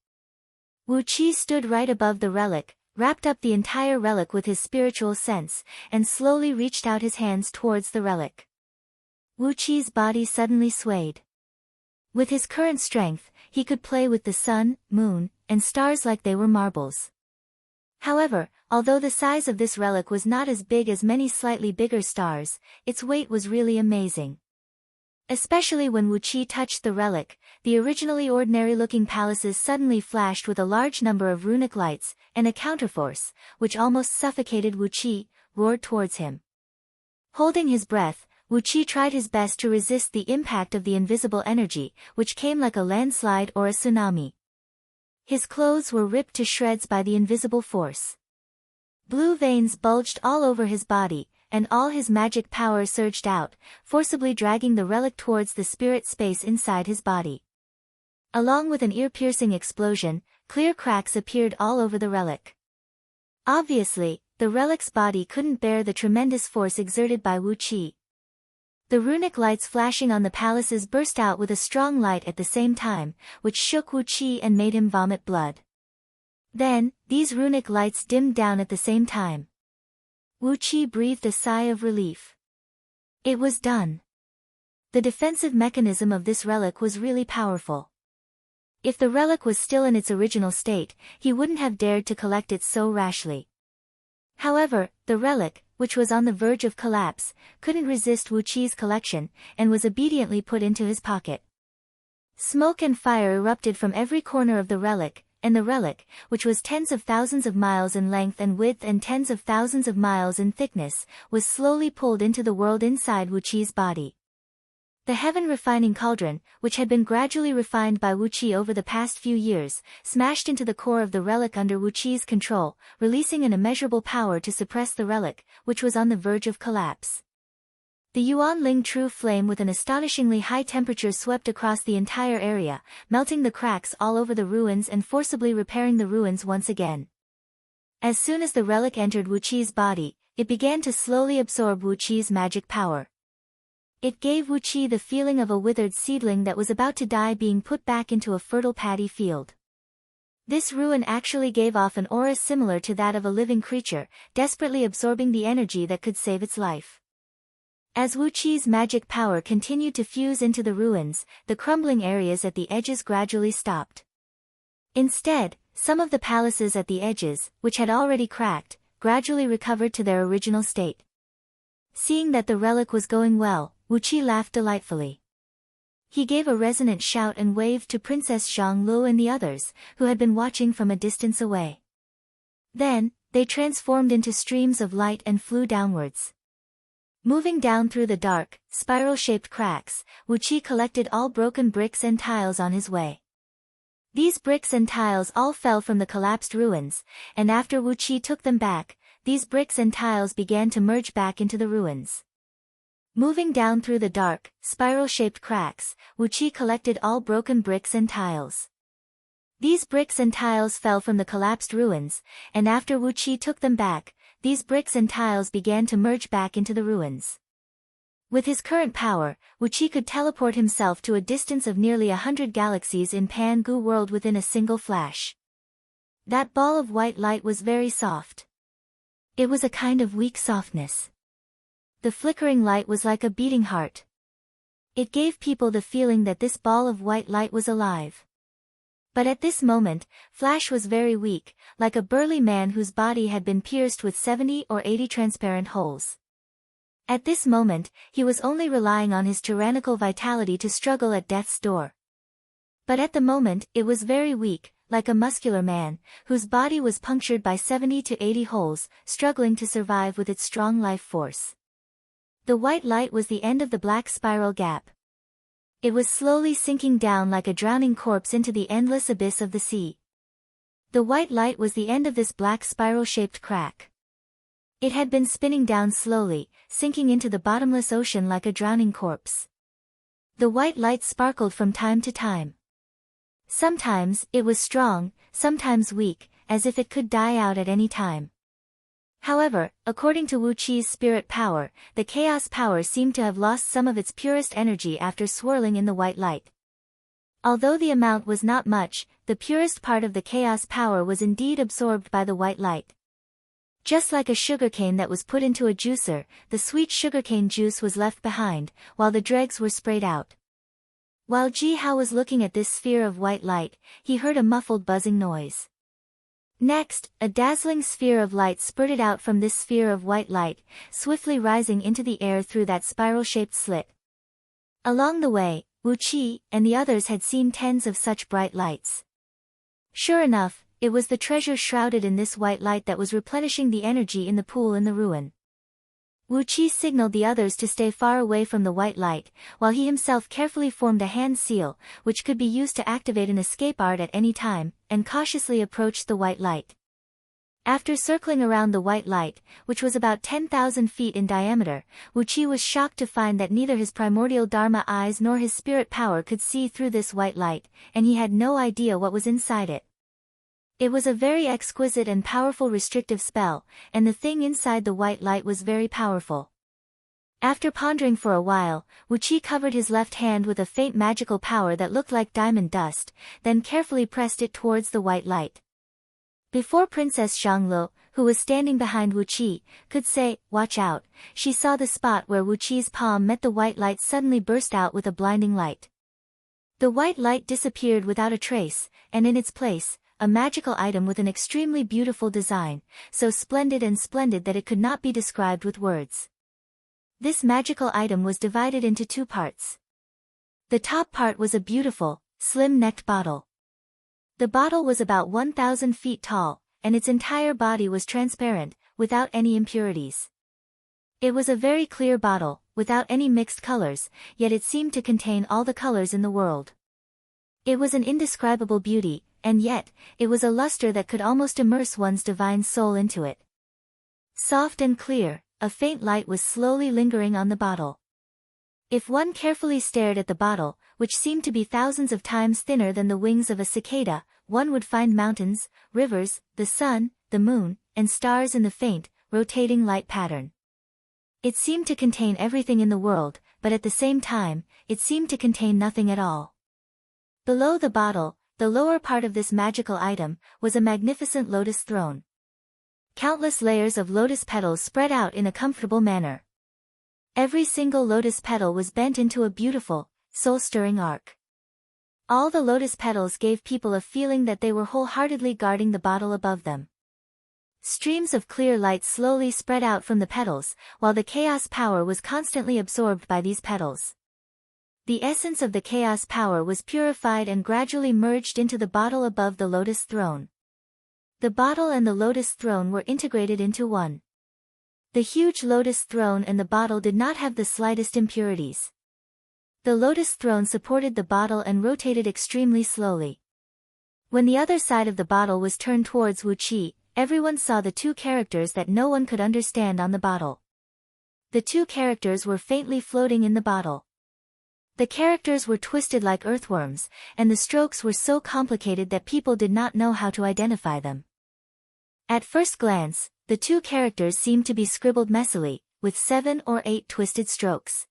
Wuqi stood right above the relic, wrapped up the entire relic with his spiritual sense, and slowly reached out his hands towards the relic. Wuqi's body suddenly swayed. With his current strength, he could play with the sun, moon, and stars like they were marbles. However, although the size of this relic was not as big as many slightly bigger stars, its weight was really amazing. Especially when Wuqi touched the relic, the originally ordinary-looking palaces suddenly flashed with a large number of runic lights, and a counterforce, which almost suffocated Wuqi, roared towards him. Holding his breath, Wuqi tried his best to resist the impact of the invisible energy, which came like a landslide or a tsunami. His clothes were ripped to shreds by the invisible force. Blue veins bulged all over his body, and all his magic power surged out, forcibly dragging the relic towards the spirit space inside his body. Along with an ear-piercing explosion, clear cracks appeared all over the relic. Obviously, the relic's body couldn't bear the tremendous force exerted by Wuqi. The runic lights flashing on the palaces burst out with a strong light at the same time, which shook Wuqi and made him vomit blood. Then, these runic lights dimmed down at the same time. Wuqi breathed a sigh of relief. It was done. The defensive mechanism of this relic was really powerful. If the relic was still in its original state, he wouldn't have dared to collect it so rashly. However, the relic, which was on the verge of collapse, couldn't resist Wuqi's collection, and was obediently put into his pocket. Smoke and fire erupted from every corner of the relic, and the relic, which was tens of thousands of miles in length and width and tens of thousands of miles in thickness, was slowly pulled into the world inside Wuqi's body. The heaven-refining cauldron, which had been gradually refined by Wuqi over the past few years, smashed into the core of the relic under Wuqi's control, releasing an immeasurable power to suppress the relic, which was on the verge of collapse. The Yuanling true flame with an astonishingly high temperature swept across the entire area, melting the cracks all over the ruins and forcibly repairing the ruins once again. As soon as the relic entered Wu Qi's body, it began to slowly absorb Wu Qi's magic power. It gave Wu Qi the feeling of a withered seedling that was about to die being put back into a fertile paddy field. This ruin actually gave off an aura similar to that of a living creature, desperately absorbing the energy that could save its life. As Wu Qi's magic power continued to fuse into the ruins, the crumbling areas at the edges gradually stopped. Instead, some of the palaces at the edges, which had already cracked, gradually recovered to their original state. Seeing that the relic was going well, Wu Qi laughed delightfully. He gave a resonant shout and waved to Princess Zhanglu and the others, who had been watching from a distance away. Then, they transformed into streams of light and flew downwards. Moving down through the dark, spiral-shaped cracks, Wu Qi collected all broken bricks and tiles on his way. These bricks and tiles all fell from the collapsed ruins, and after Wu Qi took them back, these bricks and tiles began to merge back into the ruins. Moving down through the dark, spiral-shaped cracks, Wu Qi collected all broken bricks and tiles. These bricks and tiles fell from the collapsed ruins, and after Wu Qi took them back, these bricks and tiles began to merge back into the ruins. With his current power, Wu Qi could teleport himself to a distance of nearly 100 galaxies in Pan Gu world within a single flash. That ball of white light was very soft. It was a kind of weak softness. The flickering light was like a beating heart. It gave people the feeling that this ball of white light was alive. But at this moment, Flash was very weak, like a burly man whose body had been pierced with 70 or 80 transparent holes. At this moment, he was only relying on his tyrannical vitality to struggle at death's door. But at the moment, it was very weak, like a muscular man, whose body was punctured by 70 to 80 holes, struggling to survive with its strong life force. The white light was the end of the black spiral gap. It was slowly sinking down like a drowning corpse into the endless abyss of the sea. The white light was the end of this black spiral-shaped crack. It had been spinning down slowly, sinking into the bottomless ocean like a drowning corpse. The white light sparkled from time to time. Sometimes it was strong, sometimes weak, as if it could die out at any time. However, according to Wu Qi's spirit power, the chaos power seemed to have lost some of its purest energy after swirling in the white light. Although the amount was not much, the purest part of the chaos power was indeed absorbed by the white light. Just like a sugarcane that was put into a juicer, the sweet sugarcane juice was left behind, while the dregs were sprayed out. While Ji Hao was looking at this sphere of white light, he heard a muffled buzzing noise. Next, a dazzling sphere of light spurted out from this sphere of white light, swiftly rising into the air through that spiral-shaped slit. Along the way, Wu Qi and the others had seen tens of such bright lights. Sure enough, it was the treasure shrouded in this white light that was replenishing the energy in the pool in the ruin. Wu Qi signaled the others to stay far away from the white light, while he himself carefully formed a hand seal, which could be used to activate an escape art at any time, and cautiously approached the white light. After circling around the white light, which was about 10,000 feet in diameter, Wu Qi was shocked to find that neither his primordial Dharma eyes nor his spirit power could see through this white light, and he had no idea what was inside it. It was a very exquisite and powerful restrictive spell, and the thing inside the white light was very powerful. After pondering for a while, Wu Qi covered his left hand with a faint magical power that looked like diamond dust, then carefully pressed it towards the white light. Before Princess Zhanglu, who was standing behind Wu Qi, could say, "Watch out," she saw the spot where Wu Qi's palm met the white light suddenly burst out with a blinding light. The white light disappeared without a trace, and in its place, a magical item with an extremely beautiful design, so splendid that it could not be described with words. This magical item was divided into two parts. The top part was a beautiful, slim-necked bottle. The bottle was about 1,000 feet tall, and its entire body was transparent, without any impurities. It was a very clear bottle, without any mixed colors, yet it seemed to contain all the colors in the world. It was an indescribable beauty, and yet, it was a luster that could almost immerse one's divine soul into it. Soft and clear, a faint light was slowly lingering on the bottle. If one carefully stared at the bottle, which seemed to be thousands of times thinner than the wings of a cicada, one would find mountains, rivers, the sun, the moon, and stars in the faint, rotating light pattern. It seemed to contain everything in the world, but at the same time, it seemed to contain nothing at all. Below the bottle, the lower part of this magical item, was a magnificent lotus throne. Countless layers of lotus petals spread out in a comfortable manner. Every single lotus petal was bent into a beautiful, soul-stirring arc. All the lotus petals gave people a feeling that they were wholeheartedly guarding the bottle above them. Streams of clear light slowly spread out from the petals, while the chaos power was constantly absorbed by these petals. The essence of the chaos power was purified and gradually merged into the bottle above the lotus throne. The bottle and the lotus throne were integrated into one. The huge lotus throne and the bottle did not have the slightest impurities. The lotus throne supported the bottle and rotated extremely slowly. When the other side of the bottle was turned towards Wu Qi, everyone saw the two characters that no one could understand on the bottle. The two characters were faintly floating in the bottle. The characters were twisted like earthworms, and the strokes were so complicated that people did not know how to identify them. At first glance, the two characters seemed to be scribbled messily, with 7 or 8 twisted strokes.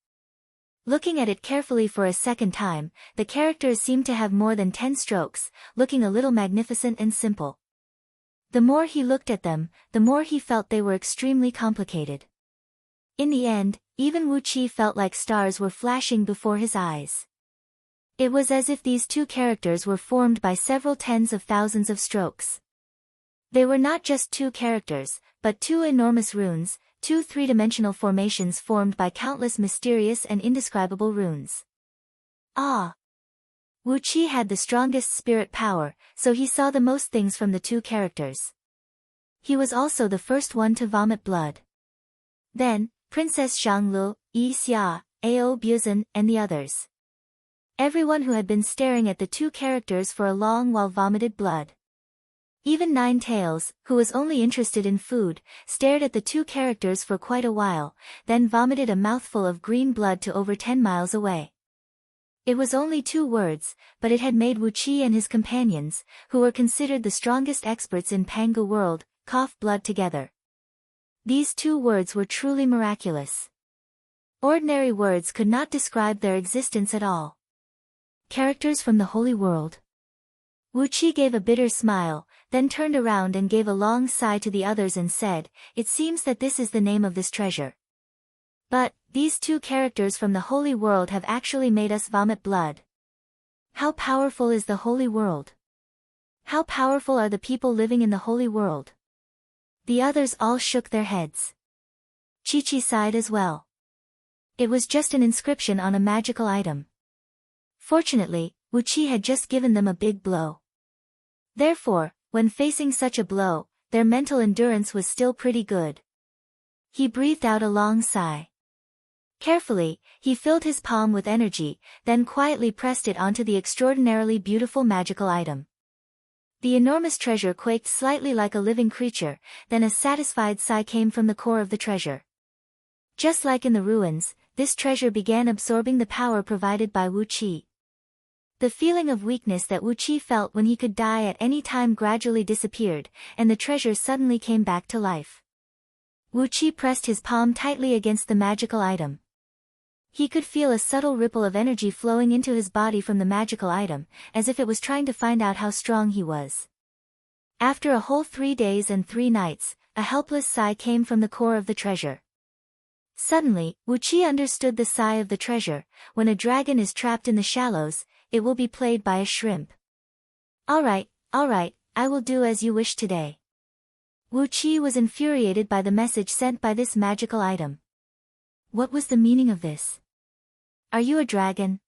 Looking at it carefully for a second time, the characters seemed to have more than 10 strokes, looking a little magnificent and simple. The more he looked at them, the more he felt they were extremely complicated. In the end, even Wu Qi felt like stars were flashing before his eyes. It was as if these two characters were formed by several tens of thousands of strokes. They were not just two characters, but two enormous runes, two three-dimensional formations formed by countless mysterious and indescribable runes. Ah! Wu Qi had the strongest spirit power, so he saw the most things from the two characters. He was also the first one to vomit blood. Then, Princess Zhanglu, Yi Xia, Ao Buzan, and the others. Everyone who had been staring at the two characters for a long while vomited blood. Even Nine Tails, who was only interested in food, stared at the two characters for quite a while, then vomited a mouthful of green blood to over 10 miles away. It was only 2 words, but it had made Wu Qi and his companions, who were considered the strongest experts in Panga world, cough blood together. These 2 words were truly miraculous. Ordinary words could not describe their existence at all. Characters from the Holy World. Wu Qi gave a bitter smile, then turned around and gave a long sigh to the others and said, "It seems that this is the name of this treasure. But, these 2 characters from the Holy World have actually made us vomit blood. How powerful is the Holy World? How powerful are the people living in the Holy World?" The others all shook their heads. Chi-Chi sighed as well. It was just an inscription on a magical item. Fortunately, Wu Qi had just given them a big blow. Therefore, when facing such a blow, their mental endurance was still pretty good. He breathed out a long sigh. Carefully, he filled his palm with energy, then quietly pressed it onto the extraordinarily beautiful magical item. The enormous treasure quaked slightly like a living creature, then a satisfied sigh came from the core of the treasure. Just like in the ruins, this treasure began absorbing the power provided by Wu Qi. The feeling of weakness that Wu Qi felt when he could die at any time gradually disappeared, and the treasure suddenly came back to life. Wu Qi pressed his palm tightly against the magical item. He could feel a subtle ripple of energy flowing into his body from the magical item, as if it was trying to find out how strong he was. After a whole 3 days and 3 nights, a helpless sigh came from the core of the treasure. Suddenly, Wu Qi understood the sigh of the treasure. When a dragon is trapped in the shallows, it will be played by a shrimp. All right, I will do as you wish today. Wu Qi was infuriated by the message sent by this magical item. What was the meaning of this? Are you a dragon?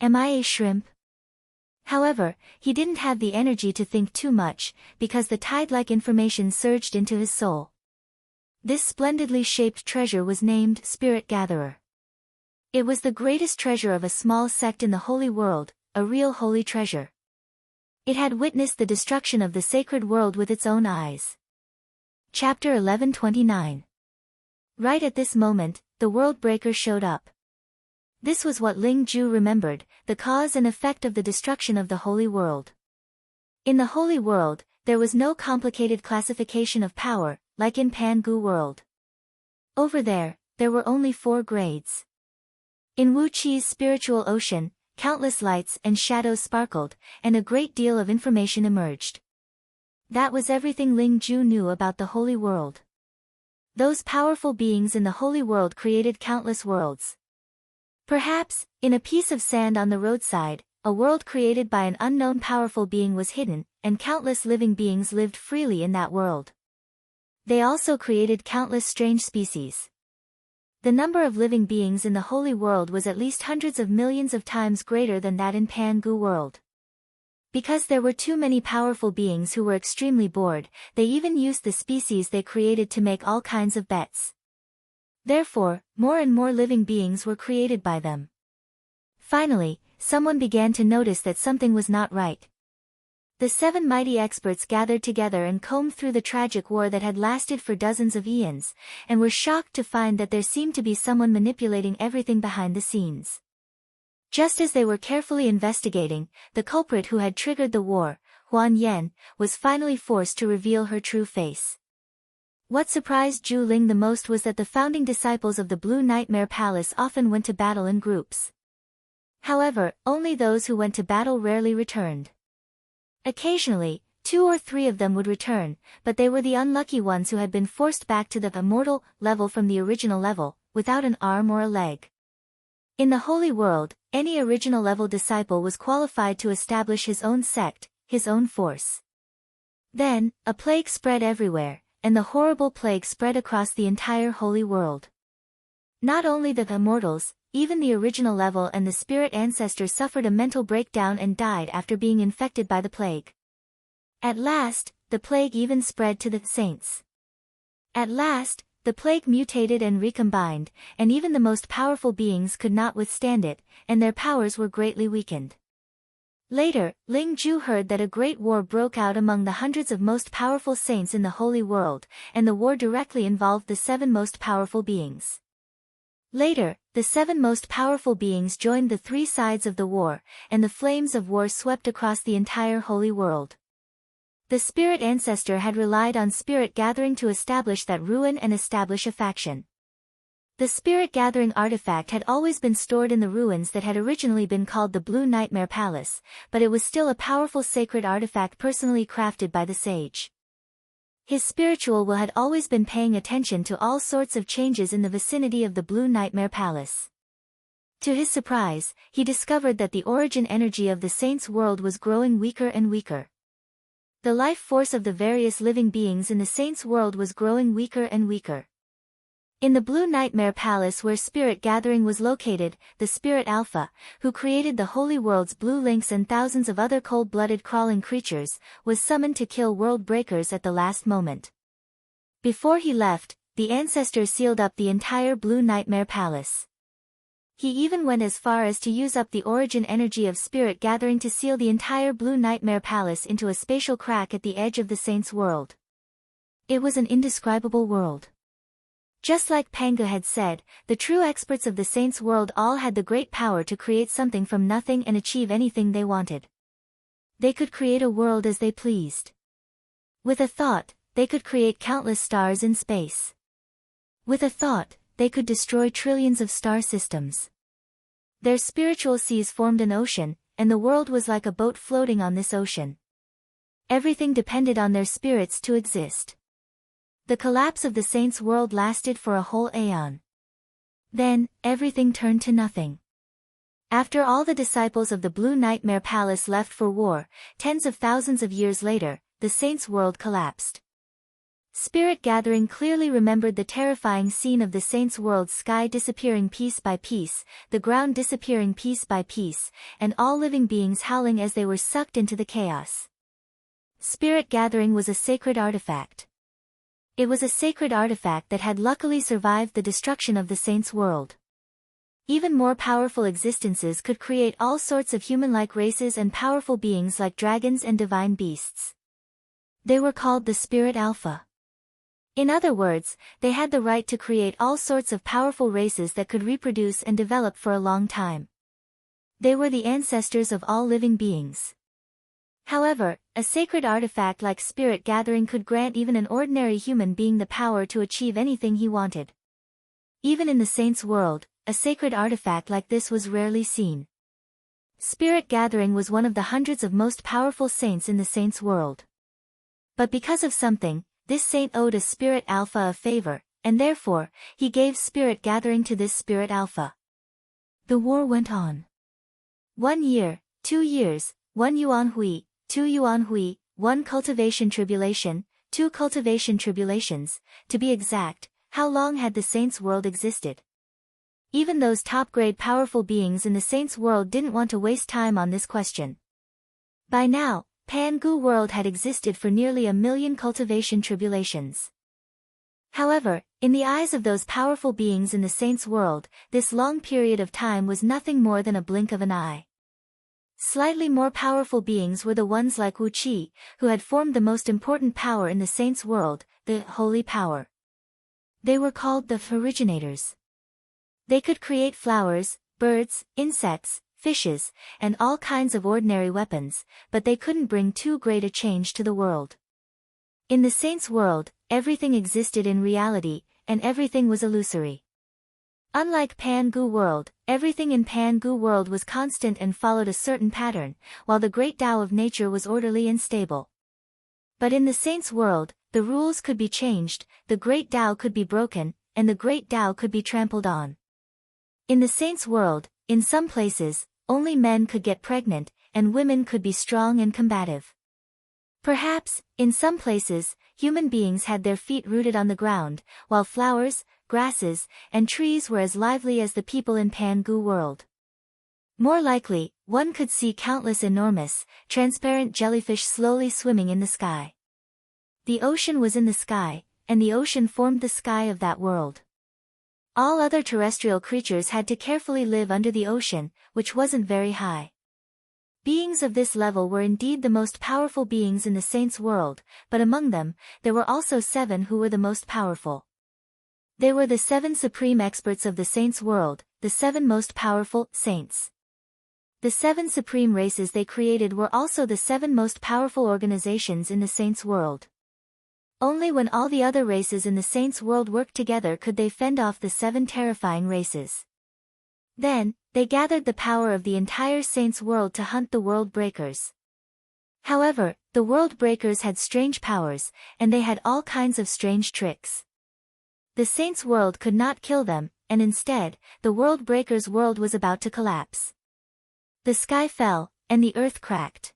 Am I a shrimp? However, he didn't have the energy to think too much, because the tide-like information surged into his soul. This splendidly shaped treasure was named Spirit Gatherer. It was the greatest treasure of a small sect in the Holy World, a real holy treasure. It had witnessed the destruction of the sacred world with its own eyes. Chapter 1129. Right at this moment, the World Breaker showed up. This was what Ling Ju remembered, the cause and effect of the destruction of the Holy World. In the Holy World, there was no complicated classification of power, like in Pan-Gu world. Over there were only 4 grades. In Wu Chi's spiritual ocean, countless lights and shadows sparkled, and a great deal of information emerged. That was everything Ling Ju knew about the holy world. Those powerful beings in the holy world created countless worlds. Perhaps, in a piece of sand on the roadside, a world created by an unknown powerful being was hidden, and countless living beings lived freely in that world. They also created countless strange species. The number of living beings in the holy world was at least hundreds of millions of times greater than that in Pan-Gu world. Because there were too many powerful beings who were extremely bored, they even used the species they created to make all kinds of bets. Therefore, more and more living beings were created by them. Finally, someone began to notice that something was not right. The 7 mighty experts gathered together and combed through the tragic war that had lasted for dozens of eons, and were shocked to find that there seemed to be someone manipulating everything behind the scenes. Just as they were carefully investigating, the culprit who had triggered the war, Huan Yan, was finally forced to reveal her true face. What surprised Zhu Ling the most was that the founding disciples of the Blue Nightmare Palace often went to battle in groups. However, only those who went to battle rarely returned. Occasionally, 2 or 3 of them would return, but they were the unlucky ones who had been forced back to the immortal level from the original level, without an arm or a leg. In the holy world, any original level disciple was qualified to establish his own sect, his own force. Then, a plague spread everywhere, and the horrible plague spread across the entire holy world. Not only the immortals, even the original level and the spirit ancestors suffered a mental breakdown and died after being infected by the plague. At last, the plague even spread to the saints. At last, the plague mutated and recombined, and even the most powerful beings could not withstand it, and their powers were greatly weakened. Later, Ling Ju heard that a great war broke out among the hundreds of most powerful saints in the holy world, and the war directly involved the 7 most powerful beings. Later, the 7 most powerful beings joined the 3 sides of the war, and the flames of war swept across the entire holy world. The spirit ancestor had relied on spirit gathering to establish that ruin and establish a faction. The spirit gathering artifact had always been stored in the ruins that had originally been called the Blue Nightmare Palace, but it was still a powerful sacred artifact personally crafted by the sage. His spiritual will had always been paying attention to all sorts of changes in the vicinity of the Blue Nightmare Palace. To his surprise, he discovered that the origin energy of the saints' world was growing weaker and weaker. The life force of the various living beings in the saints' world was growing weaker and weaker. In the Blue Nightmare Palace where spirit gathering was located, the Spirit Alpha, who created the holy world's blue lynx and thousands of other cold-blooded crawling creatures, was summoned to kill world breakers at the last moment. Before he left, the ancestor sealed up the entire Blue Nightmare Palace. He even went as far as to use up the origin energy of spirit gathering to seal the entire Blue Nightmare Palace into a spatial crack at the edge of the saints' world. It was an indescribable world. Just like Panga had said, the true experts of the saints' world all had the great power to create something from nothing and achieve anything they wanted. They could create a world as they pleased. With a thought, they could create countless stars in space. With a thought, they could destroy trillions of star systems. Their spiritual seas formed an ocean, and the world was like a boat floating on this ocean. Everything depended on their spirits to exist. The collapse of the saints' world lasted for a whole aeon. Then, everything turned to nothing. After all the disciples of the Blue Nightmare Palace left for war, tens of thousands of years later, the saints' world collapsed. Spirit gathering clearly remembered the terrifying scene of the saints' world's sky disappearing piece by piece, the ground disappearing piece by piece, and all living beings howling as they were sucked into the chaos. Spirit gathering was a sacred artifact. It was a sacred artifact that had luckily survived the destruction of the saints' world. Even more powerful existences could create all sorts of human-like races and powerful beings like dragons and divine beasts. They were called the Spirit Alpha. In other words, they had the right to create all sorts of powerful races that could reproduce and develop for a long time. They were the ancestors of all living beings. However, a sacred artifact like spirit gathering could grant even an ordinary human being the power to achieve anything he wanted. Even in the saints' world, a sacred artifact like this was rarely seen. Spirit gathering was one of the hundreds of most powerful saints in the saints' world. But because of something, this saint owed a spirit alpha a favor, and therefore, he gave spirit gathering to this spirit alpha. The war went on. 1 year, 2 years, 1 yuan hui, 2 yuan hui, 1 cultivation tribulation, 2 cultivation tribulations, to be exact. How long had the saints' world existed? Even those top-grade powerful beings in the saints' world didn't want to waste time on this question. By now, Pangu world had existed for nearly 1 million cultivation tribulations. However, in the eyes of those powerful beings in the saints' world, this long period of time was nothing more than a blink of an eye. Slightly more powerful beings were the ones like Wu Qi, who had formed the most important power in the saints' world, the holy power. They were called the originators. They could create flowers, birds, insects, fishes, and all kinds of ordinary weapons, but they couldn't bring too great a change to the world. In the saints' world, everything existed in reality, and everything was illusory. Unlike Pangu world, everything in Pangu world was constant and followed a certain pattern, while the great Tao of nature was orderly and stable. But in the saints' world, the rules could be changed, the great Tao could be broken, and the great Tao could be trampled on. In the saints' world, in some places, only men could get pregnant, and women could be strong and combative. Perhaps, in some places, human beings had their feet rooted on the ground, while flowers, grasses, and trees were as lively as the people in Pangu world. More likely, one could see countless enormous, transparent jellyfish slowly swimming in the sky. The ocean was in the sky, and the ocean formed the sky of that world. All other terrestrial creatures had to carefully live under the ocean, which wasn't very high. Beings of this level were indeed the most powerful beings in the saints' world, but among them, there were also 7 who were the most powerful. They were the 7 supreme experts of the saints' world, the 7 most powerful saints. The 7 supreme races they created were also the 7 most powerful organizations in the saints' world. Only when all the other races in the saints' world worked together could they fend off the 7 terrifying races. Then, they gathered the power of the entire saints' world to hunt the world breakers. However, the world breakers had strange powers, and they had all kinds of strange tricks. The saints' world could not kill them, and instead, the world breakers' world was about to collapse. The sky fell, and the earth cracked.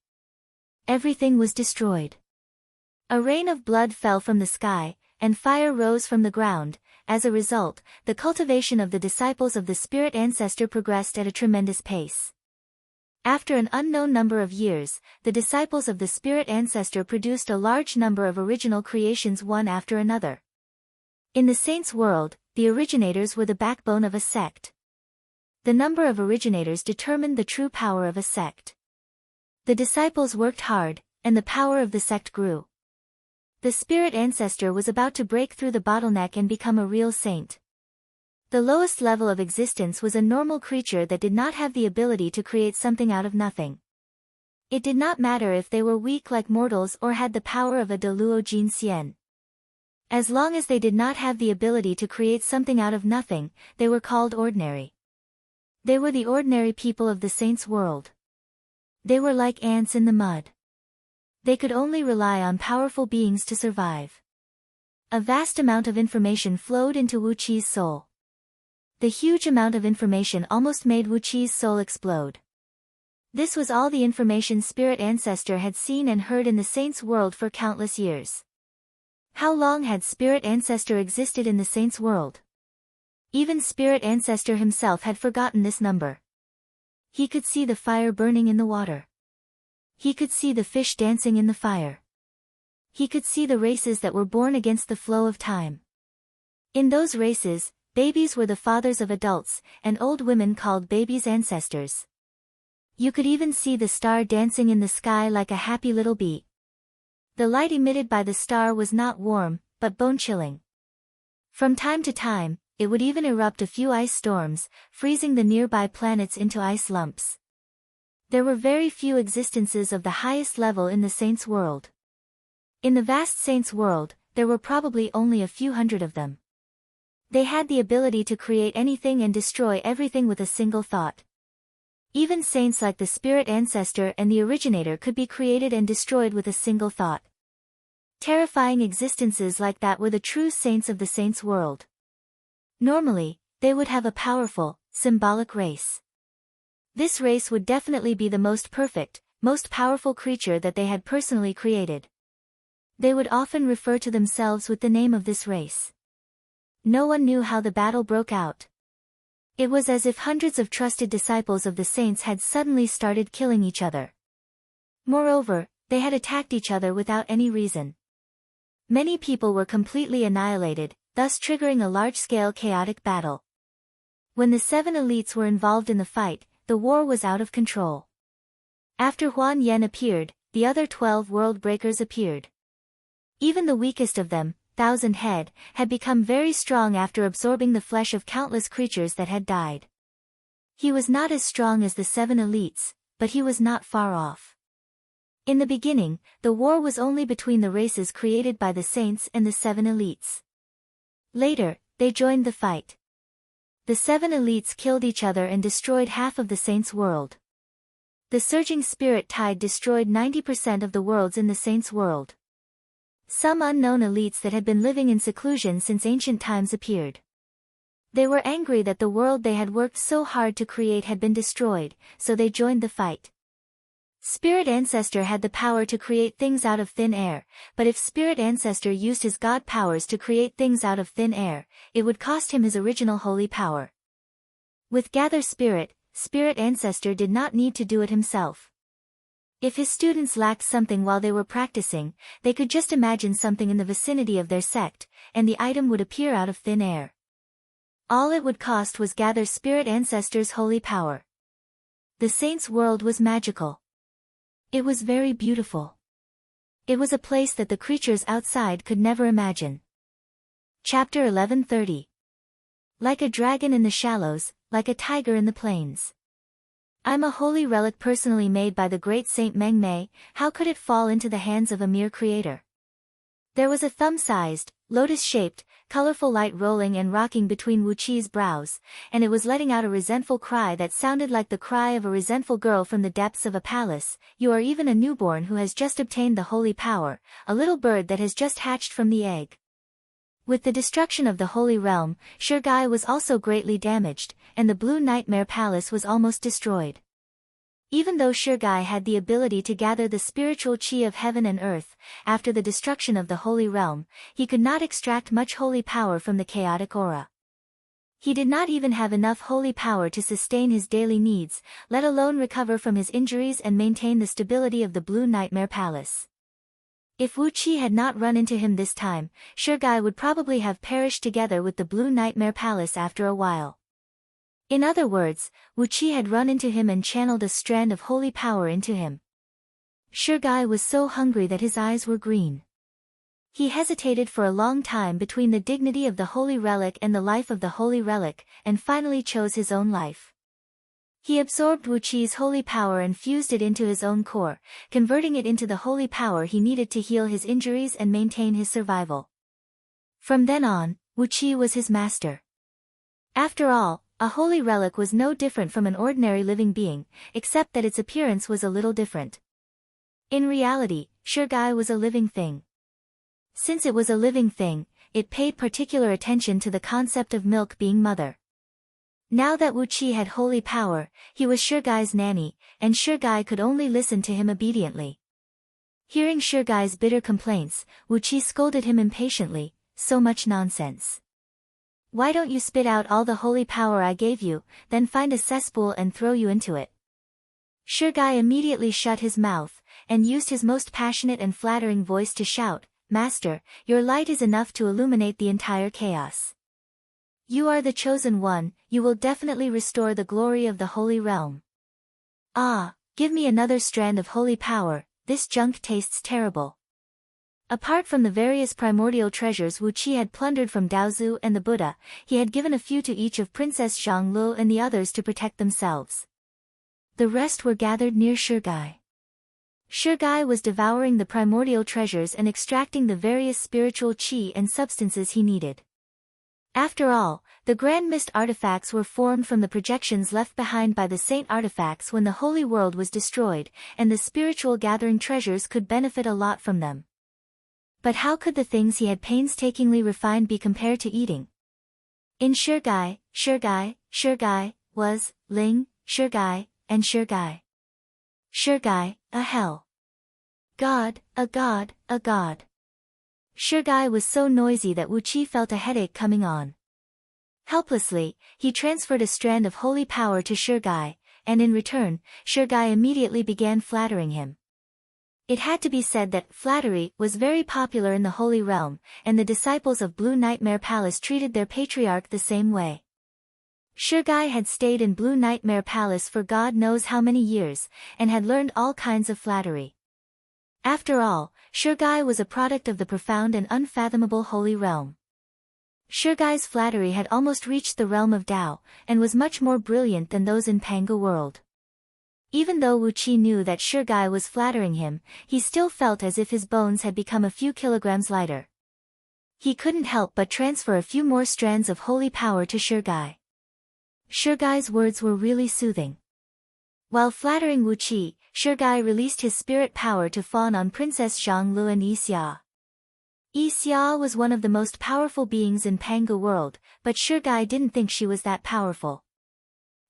Everything was destroyed. A rain of blood fell from the sky, and fire rose from the ground. As a result, the cultivation of the disciples of the spirit ancestor progressed at a tremendous pace. After an unknown number of years, the disciples of the spirit ancestor produced a large number of original creations one after another. In the saints' world, the originators were the backbone of a sect. The number of originators determined the true power of a sect. The disciples worked hard, and the power of the sect grew. The spirit ancestor was about to break through the bottleneck and become a real saint. The lowest level of existence was a normal creature that did not have the ability to create something out of nothing. It did not matter if they were weak like mortals or had the power of a Deluo Jin Xian. As long as they did not have the ability to create something out of nothing, they were called ordinary. They were the ordinary people of the saints' world. They were like ants in the mud. They could only rely on powerful beings to survive. A vast amount of information flowed into Wu Qi's soul. The huge amount of information almost made Wu Qi's soul explode. This was all the information Spirit Ancestor had seen and heard in the saints' world for countless years. How long had Spirit Ancestor existed in the saints' world? Even Spirit Ancestor himself had forgotten this number. He could see the fire burning in the water. He could see the fish dancing in the fire. He could see the races that were born against the flow of time. In those races, babies were the fathers of adults, and old women called babies ancestors. You could even see the star dancing in the sky like a happy little bee. The light emitted by the star was not warm, but bone-chilling. From time to time, it would even erupt a few ice storms, freezing the nearby planets into ice lumps. There were very few existences of the highest level in the saints' world. In the vast saints' world, there were probably only a few hundred of them. They had the ability to create anything and destroy everything with a single thought. Even saints like the spirit ancestor and the originator could be created and destroyed with a single thought. Terrifying existences like that were the true saints of the saints' world. Normally, they would have a powerful, symbolic race. This race would definitely be the most perfect, most powerful creature that they had personally created. They would often refer to themselves with the name of this race. No one knew how the battle broke out. It was as if hundreds of trusted disciples of the saints had suddenly started killing each other. Moreover, they had attacked each other without any reason. Many people were completely annihilated, thus triggering a large-scale chaotic battle. When the 7 elites were involved in the fight, the war was out of control. After Huan Yen appeared, the other 12 world breakers appeared. Even the weakest of them, Thousand Head, had become very strong after absorbing the flesh of countless creatures that had died. He was not as strong as the 7 elites, but he was not far off. In the beginning, the war was only between the races created by the saints and the 7 elites. Later, they joined the fight. The 7 elites killed each other and destroyed half of the saints' world. The surging spirit tide destroyed 90% of the worlds in the saints' world. Some unknown elites that had been living in seclusion since ancient times appeared. They were angry that the world they had worked so hard to create had been destroyed, so they joined the fight. Spirit Ancestor had the power to create things out of thin air, but if Spirit Ancestor used his god powers to create things out of thin air, it would cost him his original holy power. With Gather Spirit, Spirit Ancestor did not need to do it himself. If his students lacked something while they were practicing, they could just imagine something in the vicinity of their sect, and the item would appear out of thin air. All it would cost was Gather Spirit Ancestor's holy power. The saints' world was magical. It was very beautiful. It was a place that the creatures outside could never imagine. Chapter 1130. Like a dragon in the shallows, like a tiger in the plains. I'm a holy relic personally made by the great Saint Meng Mei, how could it fall into the hands of a mere creator? There was a thumb-sized, lotus-shaped, colorful light rolling and rocking between Wu Qi's brows, and it was letting out a resentful cry that sounded like the cry of a resentful girl from the depths of a palace. You are even a newborn who has just obtained the holy power, a little bird that has just hatched from the egg. With the destruction of the Holy Realm, Shirgai was also greatly damaged, and the Blue Nightmare Palace was almost destroyed. Even though Shirgai had the ability to gather the spiritual chi of heaven and earth, after the destruction of the Holy Realm, he could not extract much holy power from the chaotic aura. He did not even have enough holy power to sustain his daily needs, let alone recover from his injuries and maintain the stability of the Blue Nightmare Palace. If Wu Qi had not run into him this time, Shirgai would probably have perished together with the Blue Nightmare Palace after a while. In other words, Wu Qi had run into him and channeled a strand of holy power into him. Shirgai was so hungry that his eyes were green. He hesitated for a long time between the dignity of the holy relic and the life of the holy relic, and finally chose his own life. He absorbed Wu Qi's holy power and fused it into his own core, converting it into the holy power he needed to heal his injuries and maintain his survival. From then on, Wu Qi was his master. After all, a holy relic was no different from an ordinary living being, except that its appearance was a little different. In reality, Shirgai was a living thing. Since it was a living thing, it paid particular attention to the concept of milk being mother. Now that Wu Qi had holy power, he was Shirgai's nanny, and Shirgai could only listen to him obediently. Hearing Shirgai's bitter complaints, Wu Qi scolded him impatiently, so much nonsense. Why don't you spit out all the holy power I gave you, then find a cesspool and throw you into it? Shirgai immediately shut his mouth, and used his most passionate and flattering voice to shout, Master, your light is enough to illuminate the entire chaos. You are the chosen one, you will definitely restore the glory of the holy realm. Ah, give me another strand of holy power, this junk tastes terrible. Apart from the various primordial treasures Wu Qi had plundered from Daozu and the Buddha, he had given a few to each of Princess Zhang Lu and the others to protect themselves. The rest were gathered near Shirgai. Shirgai was devouring the primordial treasures and extracting the various spiritual chi and substances he needed. After all, the Grand Mist artifacts were formed from the projections left behind by the Saint artifacts when the Holy World was destroyed, and the spiritual gathering treasures could benefit a lot from them. But how could the things he had painstakingly refined be compared to eating? In Shirgai was Ling, Shirgai, and Shirgai. Shirgai, a hell. God, a god, a god. Shirgai was so noisy that Wu Qi felt a headache coming on. Helplessly, he transferred a strand of holy power to Shirgai, and in return, Shirgai immediately began flattering him. It had to be said that flattery was very popular in the Holy Realm, and the disciples of Blue Nightmare Palace treated their patriarch the same way. Shirgai had stayed in Blue Nightmare Palace for God knows how many years, and had learned all kinds of flattery. After all, Shirgai was a product of the profound and unfathomable Holy Realm. Shirgai's flattery had almost reached the realm of Tao, and was much more brilliant than those in Panga world. Even though Wu Qi knew that Shirgai was flattering him, he still felt as if his bones had become a few kilograms lighter. He couldn't help but transfer a few more strands of holy power to Shirgai. Shirgai's words were really soothing. While flattering Wu Qi, Shirgai released his spirit power to fawn on Princess Zhanglu and Yixia. Yixia was one of the most powerful beings in Panga world, but Shirgai didn't think she was that powerful.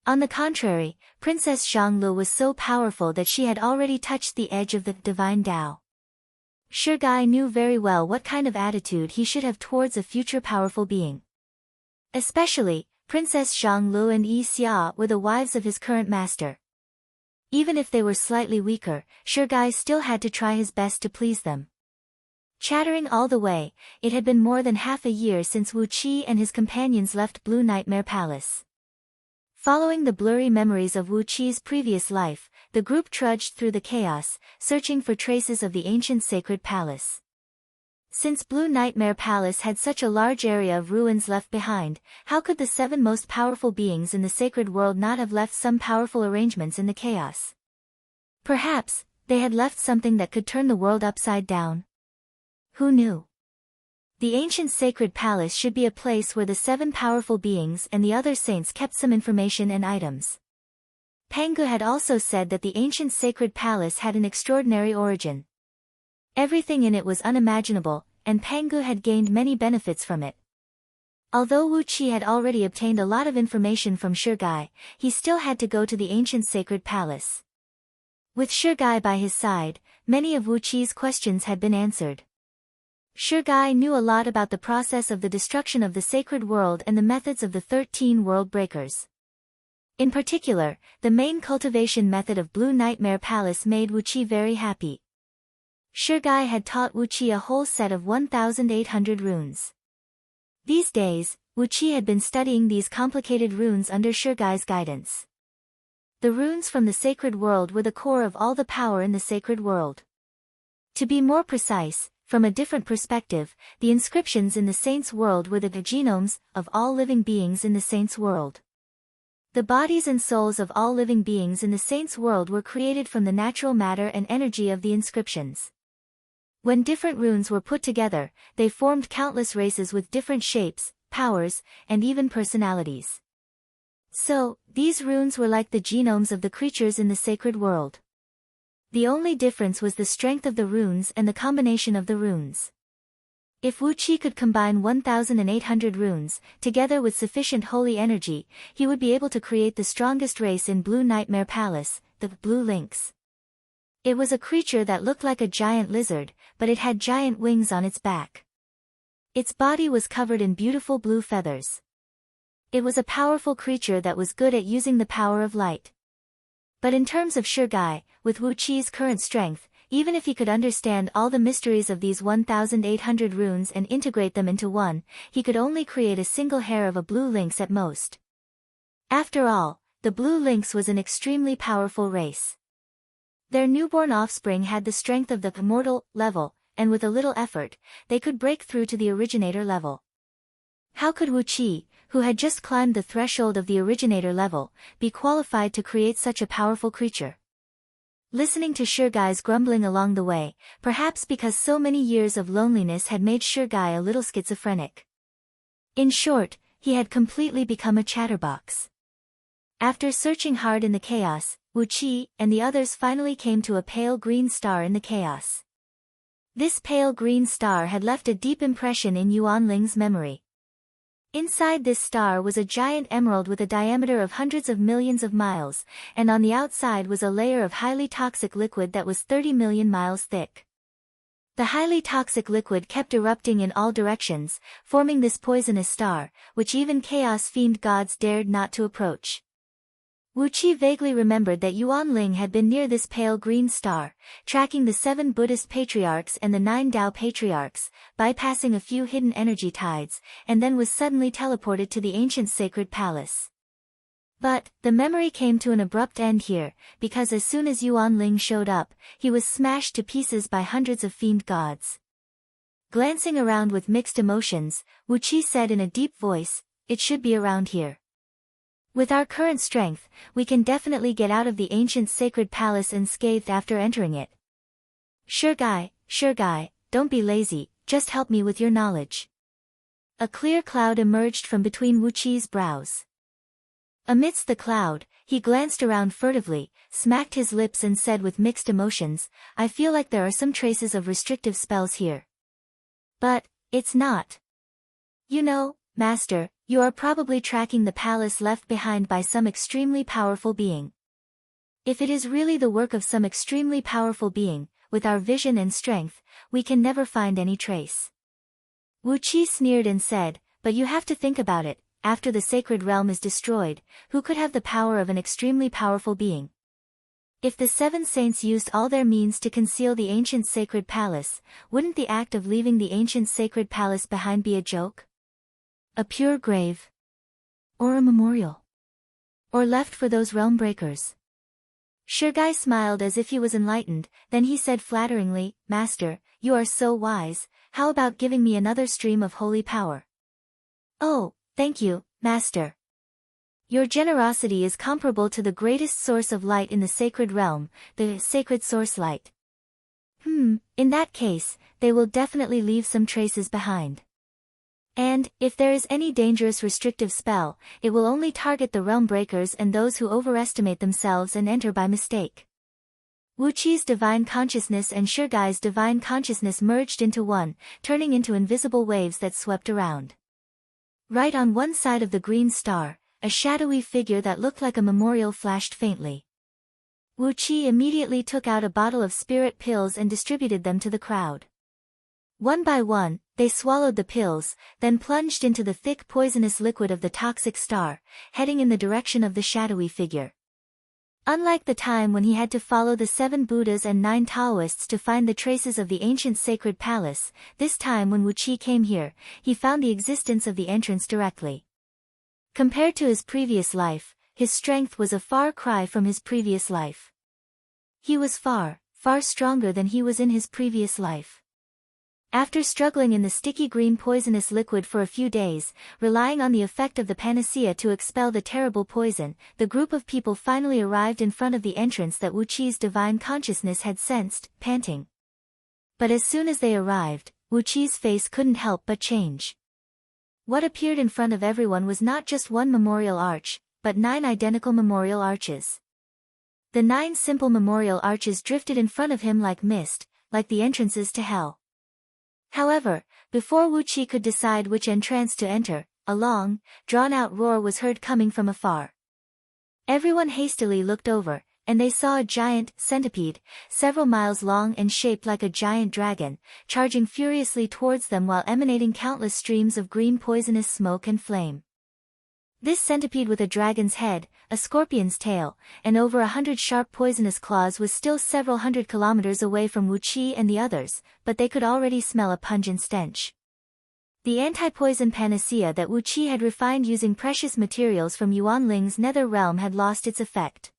On the contrary, Princess Zhanglu was so powerful that she had already touched the edge of the divine Tao. Shirgai knew very well what kind of attitude he should have towards a future powerful being. Especially, Princess Zhanglu and Yixia were the wives of his current master. Even if they were slightly weaker, Shirgai still had to try his best to please them. Chattering all the way, it had been more than half a year since Wu Qi and his companions left Blue Nightmare Palace. Following the blurry memories of Wu Qi's previous life, the group trudged through the chaos, searching for traces of the ancient sacred palace. Since Blue Nightmare Palace had such a large area of ruins left behind, how could the 7 most powerful beings in the sacred world not have left some powerful arrangements in the chaos? Perhaps, they had left something that could turn the world upside down. Who knew? The ancient sacred palace should be a place where the 7 powerful beings and the other saints kept some information and items. Pangu had also said that the ancient sacred palace had an extraordinary origin. Everything in it was unimaginable, and Pangu had gained many benefits from it. Although Wu Qi had already obtained a lot of information from Shirgai, he still had to go to the ancient sacred palace. With Shirgai by his side, many of Wu Qi's questions had been answered. Shirgai knew a lot about the process of the destruction of the sacred world and the methods of the 13 world breakers. In particular, the main cultivation method of Blue Nightmare Palace made Wu Qi very happy. Shirgai had taught Wu Qi a whole set of 1,800 runes. These days, Wu Qi had been studying these complicated runes under Shirgai's guidance. The runes from the sacred world were the core of all the power in the sacred world. To be more precise, from a different perspective, the inscriptions in the saints' world were the genomes of all living beings in the saints' world. The bodies and souls of all living beings in the saints' world were created from the natural matter and energy of the inscriptions. When different runes were put together, they formed countless races with different shapes, powers, and even personalities. So, these runes were like the genomes of the creatures in the sacred world. The only difference was the strength of the runes and the combination of the runes. If Wu Qi could combine 1,800 runes, together with sufficient holy energy, he would be able to create the strongest race in Blue Nightmare Palace, the Blue Lynx. It was a creature that looked like a giant lizard, but it had giant wings on its back. Its body was covered in beautiful blue feathers. It was a powerful creature that was good at using the power of light. But in terms of Shirgai, with Wu Qi's current strength, even if he could understand all the mysteries of these 1,800 runes and integrate them into one, he could only create a single hair of a blue lynx at most. After all, the blue lynx was an extremely powerful race. Their newborn offspring had the strength of the immortal level, and with a little effort, they could break through to the originator level. How could Wu Qi, who had just climbed the threshold of the originator level, be qualified to create such a powerful creature? Listening to Shurgai's grumbling along the way, perhaps because so many years of loneliness had made Shurgai a little schizophrenic. In short, he had completely become a chatterbox. After searching hard in the chaos, Wu Qi and the others finally came to a pale green star in the chaos. This pale green star had left a deep impression in Yuan Ling's memory. Inside this star was a giant emerald with a diameter of hundreds of millions of miles, and on the outside was a layer of highly toxic liquid that was 30 million miles thick. The highly toxic liquid kept erupting in all directions, forming this poisonous star, which even Chaos Fiend gods dared not to approach. Wu Qi vaguely remembered that Yuan Ling had been near this pale green star, tracking the 7 Buddhist patriarchs and the 9 Tao patriarchs, bypassing a few hidden energy tides, and then was suddenly teleported to the ancient sacred palace. But, the memory came to an abrupt end here, because as soon as Yuan Ling showed up, he was smashed to pieces by hundreds of fiend gods. Glancing around with mixed emotions, Wu Qi said in a deep voice, "It should be around here. With our current strength, we can definitely get out of the ancient sacred palace unscathed after entering it. Shurgai, don't be lazy, just help me with your knowledge." A clear cloud emerged from between Wu Qi's brows. Amidst the cloud, he glanced around furtively, smacked his lips and said with mixed emotions, "I feel like there are some traces of restrictive spells here. But, it's not. You know, Master, you are probably tracking the palace left behind by some extremely powerful being. If it is really the work of some extremely powerful being, with our vision and strength, we can never find any trace." Wu Qi sneered and said, "But you have to think about it, after the sacred realm is destroyed, who could have the power of an extremely powerful being? If the 7 saints used all their means to conceal the ancient sacred palace, wouldn't the act of leaving the ancient sacred palace behind be a joke? A pure grave? Or a memorial? Or left for those realm breakers?" Shurgai smiled as if he was enlightened, then he said flatteringly, "Master, you are so wise, how about giving me another stream of holy power?" "Oh, thank you, Master. Your generosity is comparable to the greatest source of light in the sacred realm, the sacred source light." In that case, they will definitely leave some traces behind. And, if there is any dangerous restrictive spell, it will only target the realm breakers and those who overestimate themselves and enter by mistake. Wu Qi's divine consciousness and Shurgai's divine consciousness merged into one, turning into invisible waves that swept around. Right on one side of the green star, a shadowy figure that looked like a memorial flashed faintly. Wu Qi immediately took out a bottle of spirit pills and distributed them to the crowd. One by one, they swallowed the pills, then plunged into the thick poisonous liquid of the toxic star, heading in the direction of the shadowy figure. Unlike the time when he had to follow the 7 Buddhas and 9 Taoists to find the traces of the ancient sacred palace, this time when Wu Qi came here, he found the existence of the entrance directly. Compared to his previous life, his strength was a far cry from his previous life. He was far, far stronger than he was in his previous life. After struggling in the sticky green poisonous liquid for a few days, relying on the effect of the panacea to expel the terrible poison, the group of people finally arrived in front of the entrance that Wu Qi's divine consciousness had sensed, panting. But as soon as they arrived, Wu Qi's face couldn't help but change. What appeared in front of everyone was not just one memorial arch, but 9 identical memorial arches. The 9 simple memorial arches drifted in front of him like mist, like the entrances to hell. However, before Wu Qi could decide which entrance to enter, a long, drawn-out roar was heard coming from afar. Everyone hastily looked over, and they saw a giant centipede, several miles long and shaped like a giant dragon, charging furiously towards them while emanating countless streams of green poisonous smoke and flame. This centipede with a dragon's head, a scorpion's tail, and over 100 sharp poisonous claws was still several hundred kilometers away from Wu Qi and the others, but they could already smell a pungent stench. The anti-poison panacea that Wu Qi had refined using precious materials from Yuan Ling's nether realm had lost its effect.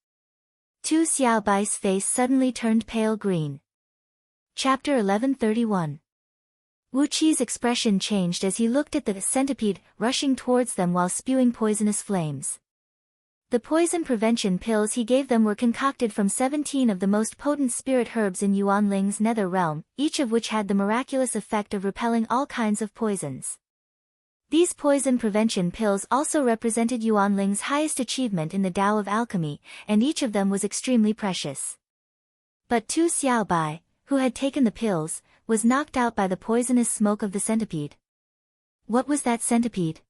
Tu Xiaobai's face suddenly turned pale green. Chapter 1131. Wu Qi's expression changed as he looked at the centipede rushing towards them while spewing poisonous flames. The poison prevention pills he gave them were concocted from 17 of the most potent spirit herbs in Yuan Ling's nether realm, each of which had the miraculous effect of repelling all kinds of poisons. These poison prevention pills also represented Yuan Ling's highest achievement in the Tao of alchemy, and each of them was extremely precious. But Tu Xiaobai, who had taken the pills, was knocked out by the poisonous smoke of the centipede. What was that centipede?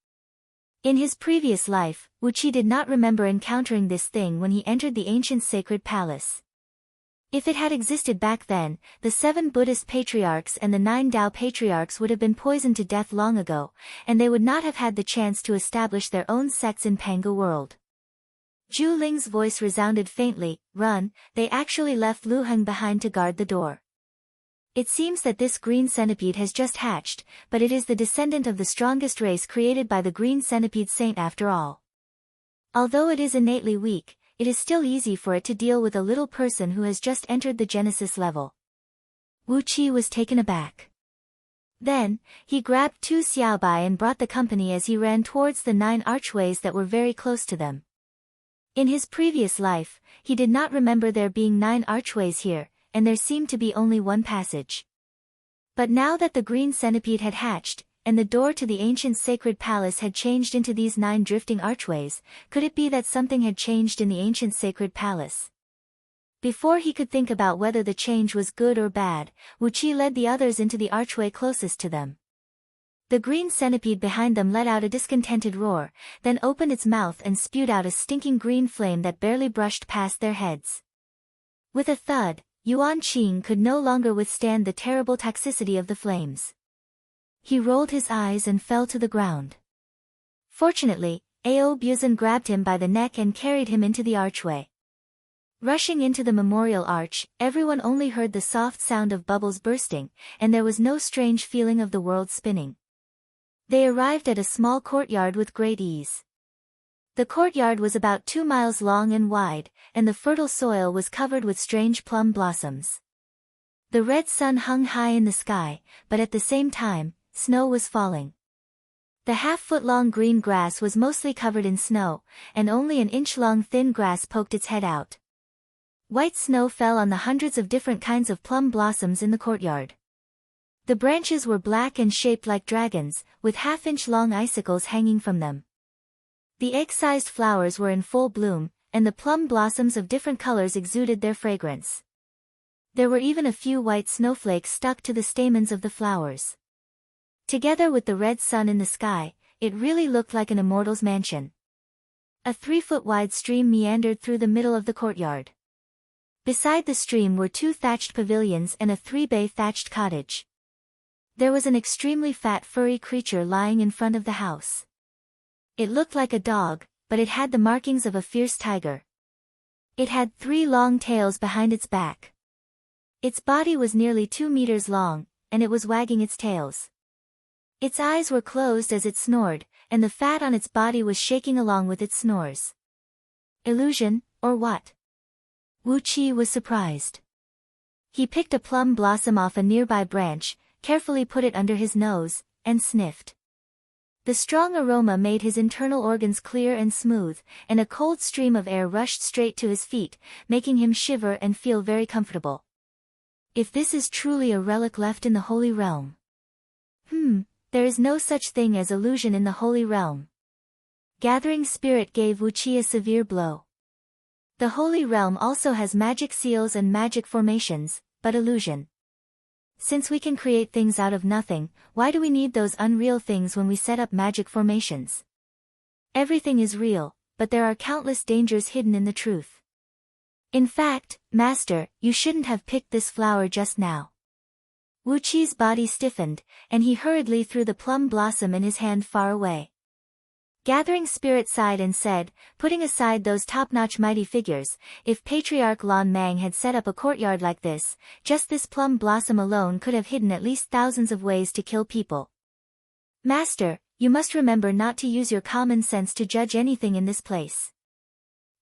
In his previous life, Wu Qi did not remember encountering this thing when he entered the ancient sacred palace. If it had existed back then, the 7 Buddhist patriarchs and the 9 Tao patriarchs would have been poisoned to death long ago, and they would not have had the chance to establish their own sects in Panga world. Zhu Ling's voice resounded faintly, "Run," they actually left Lu Heng behind to guard the door. It seems that this green centipede has just hatched, but it is the descendant of the strongest race created by the green centipede saint after all. Although it is innately weak, it is still easy for it to deal with a little person who has just entered the Genesis level. Wu Qi was taken aback. Then, he grabbed Tu Xiaobai and brought the company as he ran towards the 9 archways that were very close to them. In his previous life, he did not remember there being 9 archways here, and there seemed to be only one passage. But now that the green centipede had hatched, and the door to the ancient sacred palace had changed into these 9 drifting archways, could it be that something had changed in the ancient sacred palace? Before he could think about whether the change was good or bad, Wu Qi led the others into the archway closest to them. The green centipede behind them let out a discontented roar, then opened its mouth and spewed out a stinking green flame that barely brushed past their heads. With a thud, Yuan Qing could no longer withstand the terrible toxicity of the flames. He rolled his eyes and fell to the ground. Fortunately, Ao Buzan grabbed him by the neck and carried him into the archway. Rushing into the memorial arch, everyone only heard the soft sound of bubbles bursting, and there was no strange feeling of the world spinning. They arrived at a small courtyard with great ease. The courtyard was about 2 miles long and wide, and the fertile soil was covered with strange plum blossoms. The red sun hung high in the sky, but at the same time, snow was falling. The half-foot-long green grass was mostly covered in snow, and only an inch-long thin grass poked its head out. White snow fell on the hundreds of different kinds of plum blossoms in the courtyard. The branches were black and shaped like dragons, with half-inch-long icicles hanging from them. The egg-sized flowers were in full bloom, and the plum blossoms of different colors exuded their fragrance. There were even a few white snowflakes stuck to the stamens of the flowers. Together with the red sun in the sky, it really looked like an immortal's mansion. A 3-foot-wide stream meandered through the middle of the courtyard. Beside the stream were 2 thatched pavilions and a 3-bay thatched cottage. There was an extremely fat furry creature lying in front of the house. It looked like a dog, but it had the markings of a fierce tiger. It had 3 long tails behind its back. Its body was nearly 2 meters long, and it was wagging its tails. Its eyes were closed as it snored, and the fat on its body was shaking along with its snores. Illusion, or what? Wu Qi was surprised. He picked a plum blossom off a nearby branch, carefully put it under his nose, and sniffed. The strong aroma made his internal organs clear and smooth, and a cold stream of air rushed straight to his feet, making him shiver and feel very comfortable. If this is truly a relic left in the Holy Realm. There is no such thing as illusion in the Holy Realm. Gathering Spirit gave Wu Qi a severe blow. The Holy Realm also has magic seals and magic formations, but illusion. Since we can create things out of nothing, why do we need those unreal things when we set up magic formations? Everything is real, but there are countless dangers hidden in the truth. In fact, Master, you shouldn't have picked this flower just now. Wu Qi's body stiffened, and he hurriedly threw the plum blossom in his hand far away. Gathering Spirit sighed and said, putting aside those top-notch mighty figures, if Patriarch Lan Mang had set up a courtyard like this, just this plum blossom alone could have hidden at least thousands of ways to kill people. Master, you must remember not to use your common sense to judge anything in this place.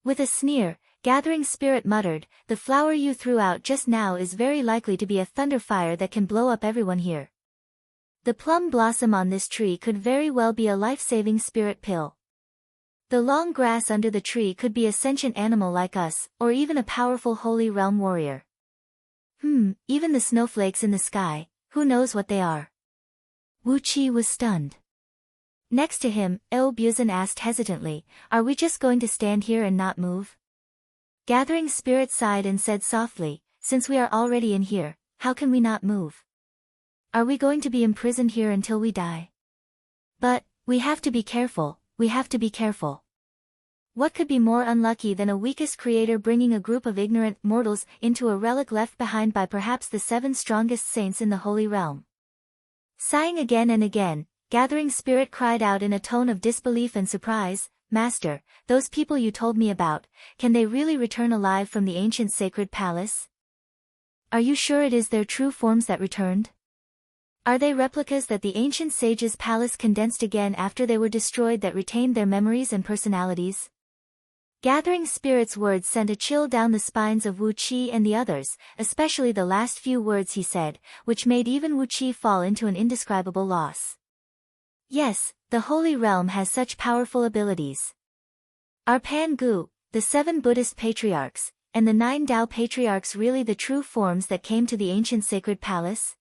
With a sneer, Gathering Spirit muttered, the flower you threw out just now is very likely to be a thunder fire that can blow up everyone here. The plum blossom on this tree could very well be a life-saving spirit pill. The long grass under the tree could be a sentient animal like us, or even a powerful holy realm warrior. Even the snowflakes in the sky, who knows what they are? Wu Qi was stunned. Next to him, Eo Buzan asked hesitantly, are we just going to stand here and not move? Gathering Spirit sighed and said softly, since we are already in here, how can we not move? Are we going to be imprisoned here until we die? But, we have to be careful, we have to be careful. What could be more unlucky than a weakest creator bringing a group of ignorant mortals into a relic left behind by perhaps the 7 strongest saints in the Holy Realm? Sighing again and again, Gathering Spirit cried out in a tone of disbelief and surprise, Master, those people you told me about, can they really return alive from the ancient sacred palace? Are you sure it is their true forms that returned? Are they replicas that the ancient sage's palace condensed again after they were destroyed that retained their memories and personalities? Gathering Spirit's words sent a chill down the spines of Wu Qi and the others, especially the last few words he said, which made even Wu Qi fall into an indescribable loss. Yes, the Holy Realm has such powerful abilities. Are Pan Gu, the 7 Buddhist patriarchs, and the 9 Tao patriarchs really the true forms that came to the ancient sacred palace?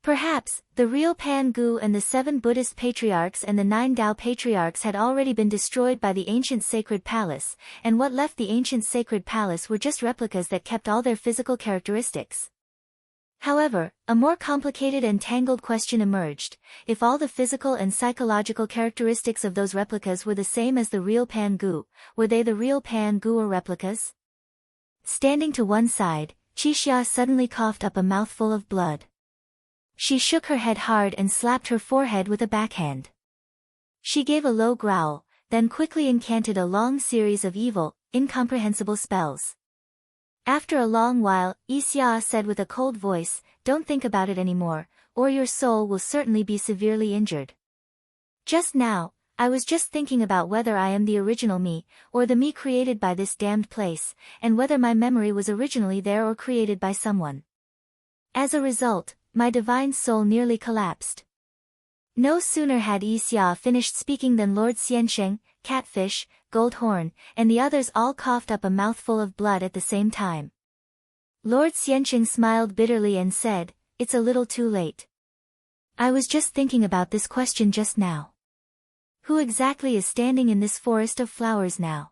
Perhaps, the real Pan Gu and the 7 Buddhist patriarchs and the 9 Tao patriarchs had already been destroyed by the ancient sacred palace, and what left the ancient sacred palace were just replicas that kept all their physical characteristics. However, a more complicated and tangled question emerged. If all the physical and psychological characteristics of those replicas were the same as the real Pan Gu, were they the real Pan Gu or replicas? Standing to one side, Qixia suddenly coughed up a mouthful of blood. She shook her head hard and slapped her forehead with a backhand. She gave a low growl, then quickly incanted a long series of evil, incomprehensible spells. After a long while, Xia said with a cold voice, don't think about it anymore, or your soul will certainly be severely injured. Just now, I was just thinking about whether I am the original me, or the me created by this damned place, and whether my memory was originally there or created by someone. As a result, my divine soul nearly collapsed. No sooner had Xia finished speaking than Lord Xiansheng, Catfish, Goldhorn, and the others all coughed up a mouthful of blood at the same time. Lord Xiansheng smiled bitterly and said, it's a little too late. I was just thinking about this question just now. Who exactly is standing in this forest of flowers now?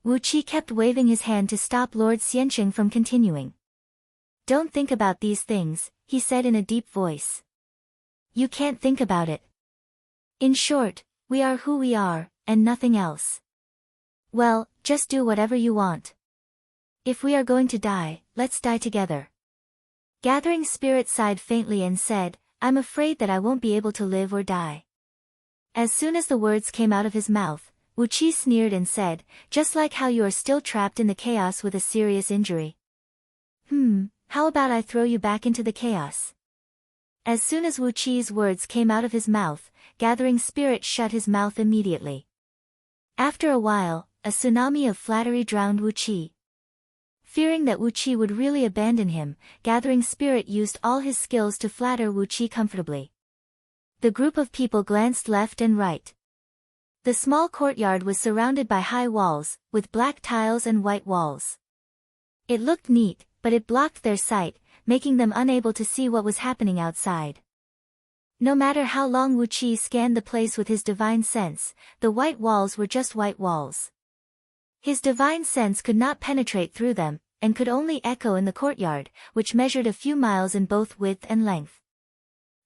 Wu Qi kept waving his hand to stop Lord Xiansheng from continuing. Don't think about these things, he said in a deep voice. You can't think about it. In short, we are who we are, and nothing else. Well, just do whatever you want. If we are going to die, let's die together. Gathering Spirit sighed faintly and said, I'm afraid that I won't be able to live or die. As soon as the words came out of his mouth, Wu Qi sneered and said, just like how you are still trapped in the chaos with a serious injury. How about I throw you back into the chaos? As soon as Wu Qi's words came out of his mouth, Gathering Spirit shut his mouth immediately. After a while, a tsunami of flattery drowned Wu Qi. Fearing that Wu Qi would really abandon him, Gathering Spirit used all his skills to flatter Wu Qi comfortably. The group of people glanced left and right. The small courtyard was surrounded by high walls, with black tiles and white walls. It looked neat, but it blocked their sight, making them unable to see what was happening outside. No matter how long Wu Qi scanned the place with his divine sense, the white walls were just white walls. His divine sense could not penetrate through them, and could only echo in the courtyard, which measured a few miles in both width and length.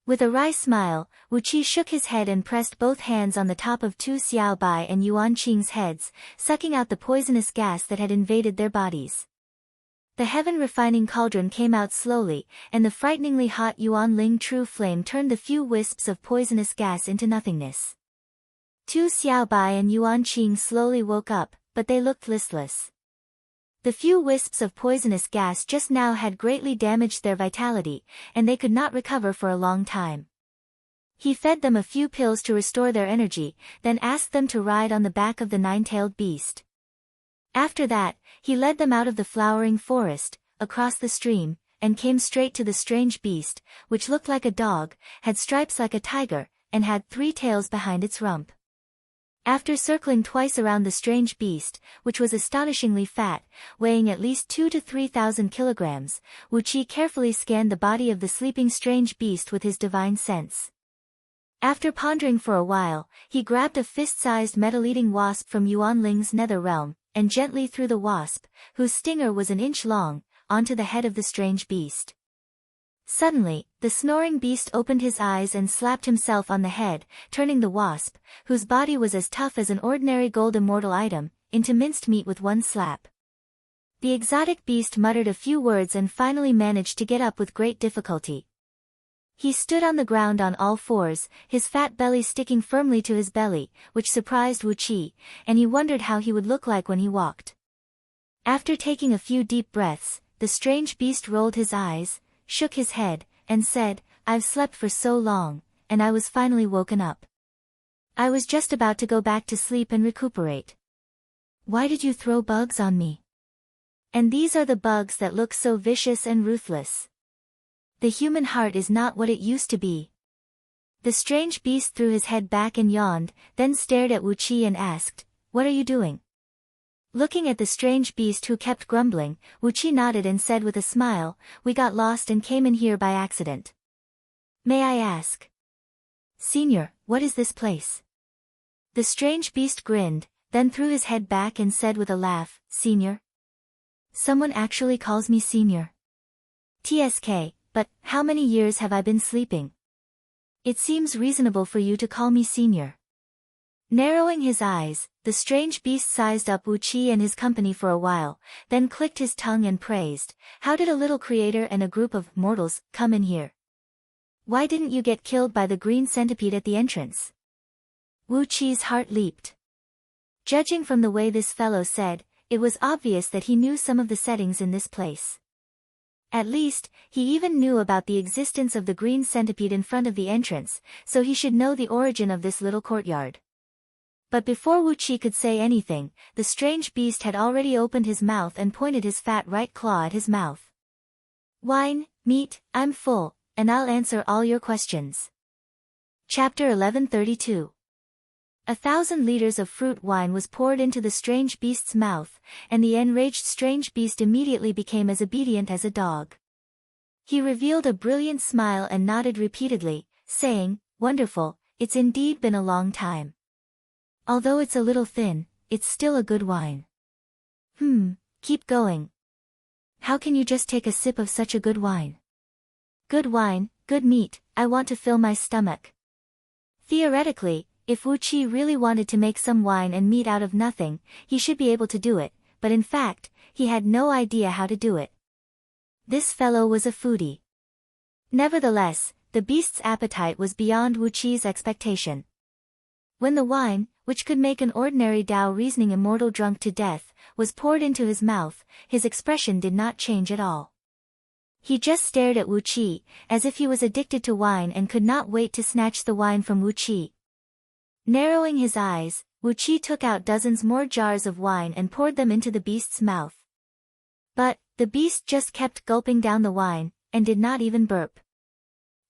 With a wry smile, Wu Qi shook his head and pressed both hands on the top of Tu Xiaobai and Yuan Qing's heads, sucking out the poisonous gas that had invaded their bodies. The heaven-refining cauldron came out slowly, and the frighteningly hot Yuan Ling true flame turned the few wisps of poisonous gas into nothingness. Tu Xiaobai and Yuan Qing slowly woke up, but they looked listless. The few wisps of poisonous gas just now had greatly damaged their vitality, and they could not recover for a long time. He fed them a few pills to restore their energy, then asked them to ride on the back of the 9-tailed beast. After that, he led them out of the flowering forest, across the stream, and came straight to the strange beast, which looked like a dog, had stripes like a tiger, and had 3 tails behind its rump. After circling twice around the strange beast, which was astonishingly fat, weighing at least 2,000 to 3,000 kilograms, Wu Qi carefully scanned the body of the sleeping strange beast with his divine sense. After pondering for a while, he grabbed a fist-sized metal-eating wasp from Yuan Ling's nether realm, and gently threw the wasp, whose stinger was an inch long, onto the head of the strange beast. Suddenly, the snoring beast opened his eyes and slapped himself on the head, turning the wasp, whose body was as tough as an ordinary gold immortal item, into minced meat with one slap. The exotic beast muttered a few words and finally managed to get up with great difficulty. He stood on the ground on all fours, his fat belly sticking firmly to his belly, which surprised Wu Qi, and he wondered how he would look like when he walked. After taking a few deep breaths, the strange beast rolled his eyes, shook his head, and said, "I've slept for so long, and I was finally woken up. I was just about to go back to sleep and recuperate. Why did you throw bugs on me? And these are the bugs that look so vicious and ruthless. The human heart is not what it used to be." The strange beast threw his head back and yawned, then stared at Wu Qi and asked, "What are you doing?" Looking at the strange beast who kept grumbling, Wu Qi nodded and said with a smile, "We got lost and came in here by accident. May I ask? Senior, what is this place?" The strange beast grinned, then threw his head back and said with a laugh, "Senior? Someone actually calls me senior. TSK, but how many years have I been sleeping? It seems reasonable for you to call me senior." Narrowing his eyes, the strange beast sized up Wu Qi and his company for a while, then clicked his tongue and praised, "How did a little creator and a group of mortals come in here? Why didn't you get killed by the green centipede at the entrance?" Wu Qi's heart leaped. Judging from the way this fellow said, it was obvious that he knew some of the settings in this place. At least, he even knew about the existence of the green centipede in front of the entrance, so he should know the origin of this little courtyard. But before Wu Qi could say anything, the strange beast had already opened his mouth and pointed his fat right claw at his mouth. "Wine, meat, I'm full, and I'll answer all your questions." Chapter 1132. 1,000 liters of fruit wine was poured into the strange beast's mouth, and the enraged strange beast immediately became as obedient as a dog. He revealed a brilliant smile and nodded repeatedly, saying, "Wonderful, it's indeed been a long time. Although it's a little thin, it's still a good wine." Keep going. How can you just take a sip of such a good wine? Good wine, good meat, I want to fill my stomach. Theoretically, if Wu Qi really wanted to make some wine and meat out of nothing, he should be able to do it, but in fact, he had no idea how to do it. This fellow was a foodie. Nevertheless, the beast's appetite was beyond Wu Qi's expectation. When the wine, which could make an ordinary Tao reasoning immortal drunk to death, was poured into his mouth, his expression did not change at all. He just stared at Wu Qi, as if he was addicted to wine and could not wait to snatch the wine from Wu Qi. Narrowing his eyes, Wu Qi took out dozens more jars of wine and poured them into the beast's mouth. But, the beast just kept gulping down the wine, and did not even burp.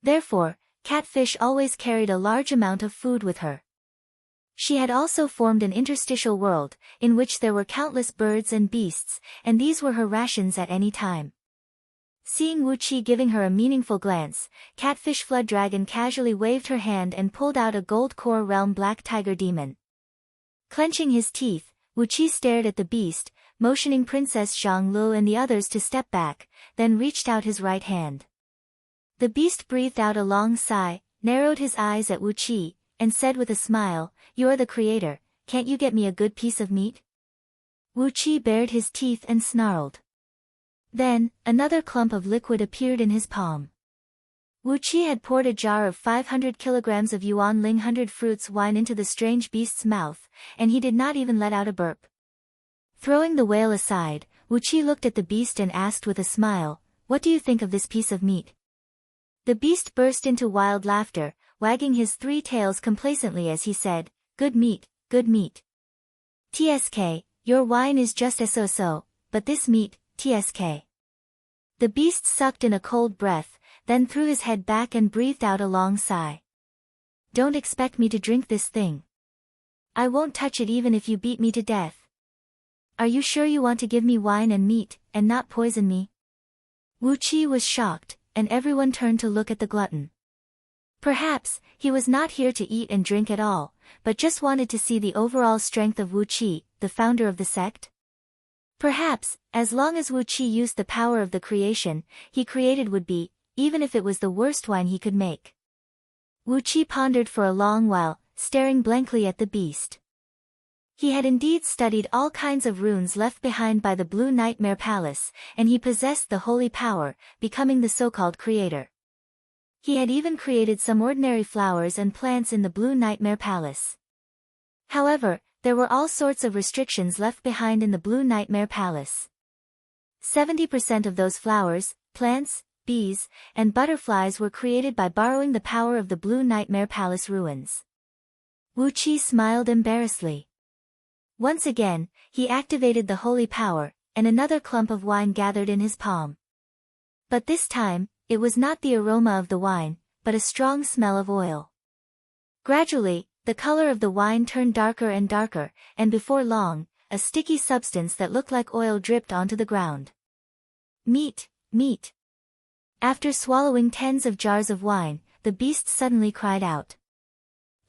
Therefore, Catfish always carried a large amount of food with her. She had also formed an interstitial world, in which there were countless birds and beasts, and these were her rations at any time. Seeing Wu Qi giving her a meaningful glance, Catfish Flood Dragon casually waved her hand and pulled out a gold core realm black tiger demon. Clenching his teeth, Wu Qi stared at the beast, motioning Princess Zhang Lu and the others to step back, then reached out his right hand. The beast breathed out a long sigh, narrowed his eyes at Wu Qi, and said with a smile, "You're the creator, can't you get me a good piece of meat?" Wu Qi bared his teeth and snarled. Then, another clump of liquid appeared in his palm. Wu Qi had poured a jar of 500 kilograms of Yuan Ling 100 fruits wine into the strange beast's mouth, and he did not even let out a burp. Throwing the whale aside, Wu Qi looked at the beast and asked with a smile, "What do you think of this piece of meat?" The beast burst into wild laughter, wagging his 3 tails complacently as he said, good meat, good meat. TSK, your wine is just so-so, but this meat, TSK. The beast sucked in a cold breath, then threw his head back and breathed out a long sigh. Don't expect me to drink this thing. I won't touch it even if you beat me to death. Are you sure you want to give me wine and meat, and not poison me? Wu Qi was shocked, and everyone turned to look at the glutton. Perhaps, he was not here to eat and drink at all, but just wanted to see the overall strength of Wu Qi, the founder of the sect? Perhaps, as long as Wu Qi used the power of the creation he created would be, even if it was the worst wine he could make. Wu Qi pondered for a long while, staring blankly at the beast. He had indeed studied all kinds of runes left behind by the Blue Nightmare Palace, and he possessed the holy power, becoming the so-called creator. He had even created some ordinary flowers and plants in the Blue Nightmare Palace. However, there were all sorts of restrictions left behind in the Blue Nightmare Palace. 70% of those flowers, plants, bees, and butterflies were created by borrowing the power of the Blue Nightmare Palace ruins. Wu Qi smiled embarrassedly. Once again, he activated the holy power, and another clump of wine gathered in his palm. But this time, it was not the aroma of the wine, but a strong smell of oil. Gradually, the color of the wine turned darker and darker, and before long, a sticky substance that looked like oil dripped onto the ground. Meat, meat. After swallowing tens of jars of wine, the beast suddenly cried out.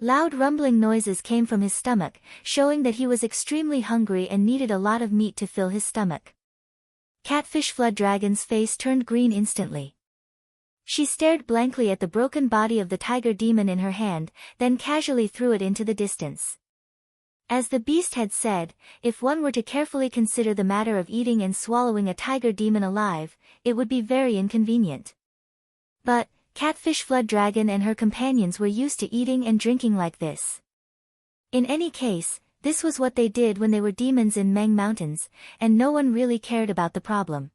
Loud rumbling noises came from his stomach, showing that he was extremely hungry and needed a lot of meat to fill his stomach. Catfish Flood Dragon's face turned green instantly. She stared blankly at the broken body of the tiger demon in her hand, then casually threw it into the distance. As the beast had said, if one were to carefully consider the matter of eating and swallowing a tiger demon alive, it would be very inconvenient. But, Catfish Flood Dragon and her companions were used to eating and drinking like this. In any case, this was what they did when they were demons in Meng Mountains, and no one really cared about the problem.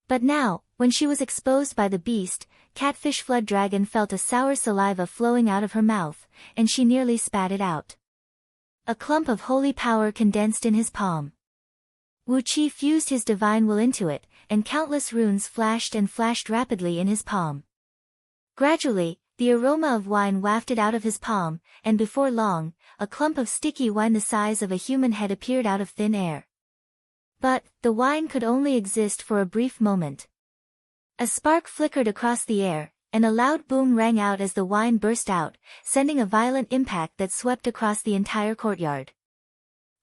But now, when she was exposed by the beast, Catfish Flood Dragon felt a sour saliva flowing out of her mouth, and she nearly spat it out. A clump of holy power condensed in his palm. Wu Qi fused his divine will into it, and countless runes flashed and flashed rapidly in his palm. Gradually, the aroma of wine wafted out of his palm, and before long, a clump of sticky wine the size of a human head appeared out of thin air. But, the wine could only exist for a brief moment. A spark flickered across the air, and a loud boom rang out as the wine burst out, sending a violent impact that swept across the entire courtyard.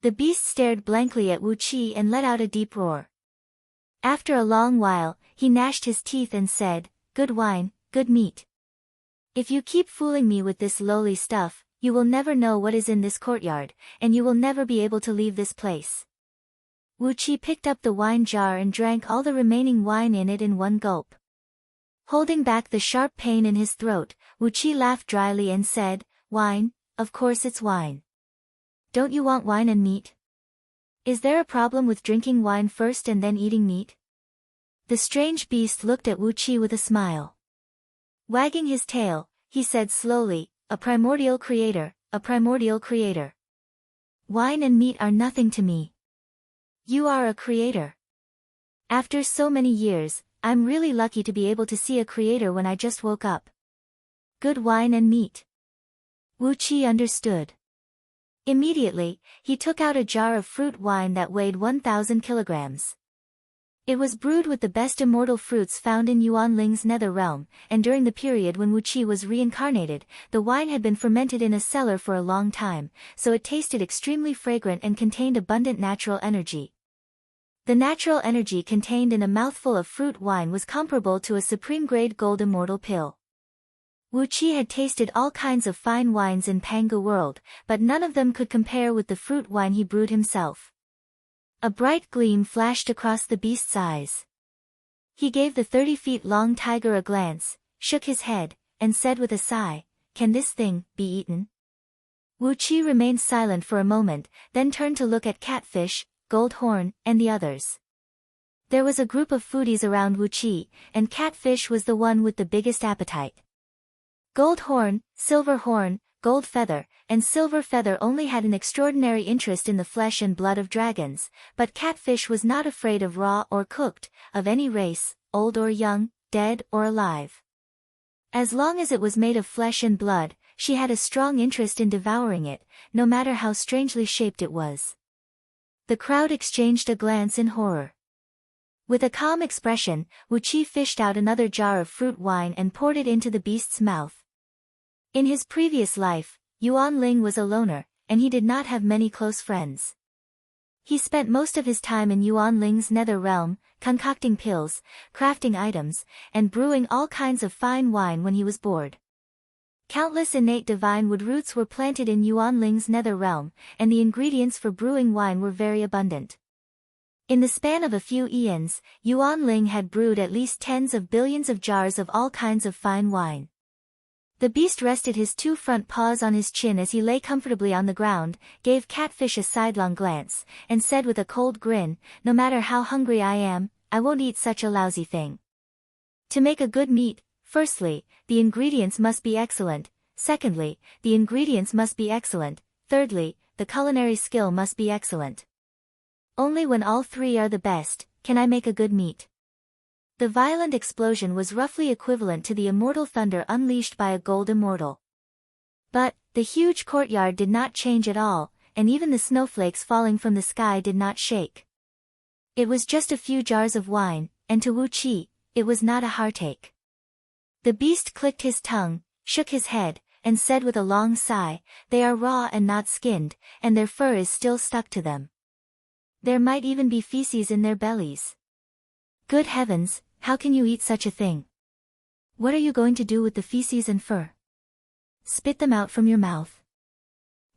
The beast stared blankly at Wu Qi and let out a deep roar. After a long while, he gnashed his teeth and said, "Good wine, good meat. If you keep fooling me with this lowly stuff, you will never know what is in this courtyard, and you will never be able to leave this place." Wu Qi picked up the wine jar and drank all the remaining wine in it in one gulp. Holding back the sharp pain in his throat, Wu Qi laughed dryly and said, "Wine, of course it's wine. Don't you want wine and meat? Is there a problem with drinking wine first and then eating meat?" The strange beast looked at Wu Qi with a smile. Wagging his tail, he said slowly, "A primordial creator, a primordial creator. Wine and meat are nothing to me. You are a creator. After so many years, I'm really lucky to be able to see a creator when I just woke up. Good wine and meat." Wu Qi understood. Immediately, he took out a jar of fruit wine that weighed 1,000 kilograms. It was brewed with the best immortal fruits found in Yuan Ling's nether realm, and during the period when Wu Qi was reincarnated, the wine had been fermented in a cellar for a long time, so it tasted extremely fragrant and contained abundant natural energy. The natural energy contained in a mouthful of fruit wine was comparable to a supreme-grade gold immortal pill. Wu Qi had tasted all kinds of fine wines in Pangu world, but none of them could compare with the fruit wine he brewed himself. A bright gleam flashed across the beast's eyes. He gave the 30-feet-long tiger a glance, shook his head, and said with a sigh, "Can this thing be eaten?" Wu Qi remained silent for a moment, then turned to look at Catfish, Gold Horn, and the others. There was a group of foodies around Wu Qi, and Catfish was the one with the biggest appetite. Gold Horn, Silver Horn, Gold Feather, and Silver Feather only had an extraordinary interest in the flesh and blood of dragons, but Catfish was not afraid of raw or cooked, of any race, old or young, dead or alive. As long as it was made of flesh and blood, she had a strong interest in devouring it, no matter how strangely shaped it was. The crowd exchanged a glance in horror. With a calm expression, Wu Qi fished out another jar of fruit wine and poured it into the beast's mouth. In his previous life, Yuan Ling was a loner, and he did not have many close friends. He spent most of his time in Yuan Ling's nether realm, concocting pills, crafting items, and brewing all kinds of fine wine when he was bored. Countless innate divine wood roots were planted in Yuan Ling's nether realm, and the ingredients for brewing wine were very abundant. In the span of a few eons, Yuan Ling had brewed at least tens of billions of jars of all kinds of fine wine. The beast rested his two front paws on his chin as he lay comfortably on the ground, gave Catfish a sidelong glance, and said with a cold grin, "No matter how hungry I am, I won't eat such a lousy thing. To make a good meat, firstly, the ingredients must be excellent, secondly, the ingredients must be excellent, thirdly, the culinary skill must be excellent. Only when all three are the best, can I make a good meat." The violent explosion was roughly equivalent to the immortal thunder unleashed by a gold immortal. But, the huge courtyard did not change at all, and even the snowflakes falling from the sky did not shake. It was just a few jars of wine, and to Wu Qi, it was not a heartache. The beast clicked his tongue, shook his head, and said with a long sigh, "They are raw and not skinned, and their fur is still stuck to them. There might even be feces in their bellies. Good heavens, how can you eat such a thing? What are you going to do with the feces and fur? Spit them out from your mouth."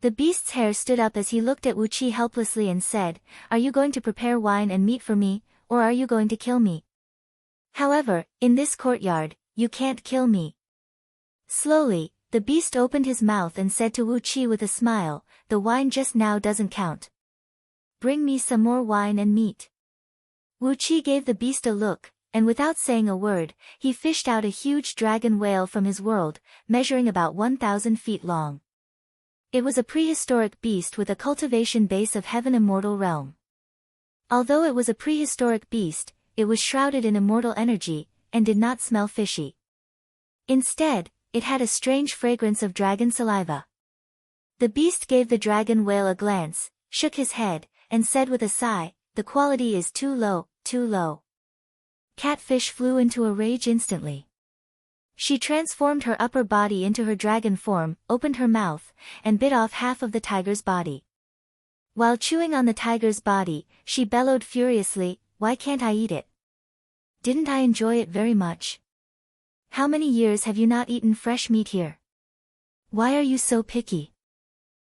The beast's hair stood up as he looked at Wu Qi helplessly and said, "Are you going to prepare wine and meat for me, or are you going to kill me? However, in this courtyard, you can't kill me." Slowly, the beast opened his mouth and said to Wu Qi with a smile, "The wine just now doesn't count. Bring me some more wine and meat." Wu Qi gave the beast a look, and without saying a word, he fished out a huge dragon whale from his world, measuring about 1,000 feet long. It was a prehistoric beast with a cultivation base of heaven immortal realm. Although it was a prehistoric beast, it was shrouded in immortal energy, and did not smell fishy. Instead, it had a strange fragrance of dragon saliva. The beast gave the dragon whale a glance, shook his head, and said with a sigh, "The quality is too low, too low." Catfish flew into a rage instantly. She transformed her upper body into her dragon form, opened her mouth, and bit off half of the tiger's body. While chewing on the tiger's body, she bellowed furiously, "Why can't I eat it? Didn't I enjoy it very much? How many years have you not eaten fresh meat here? Why are you so picky?"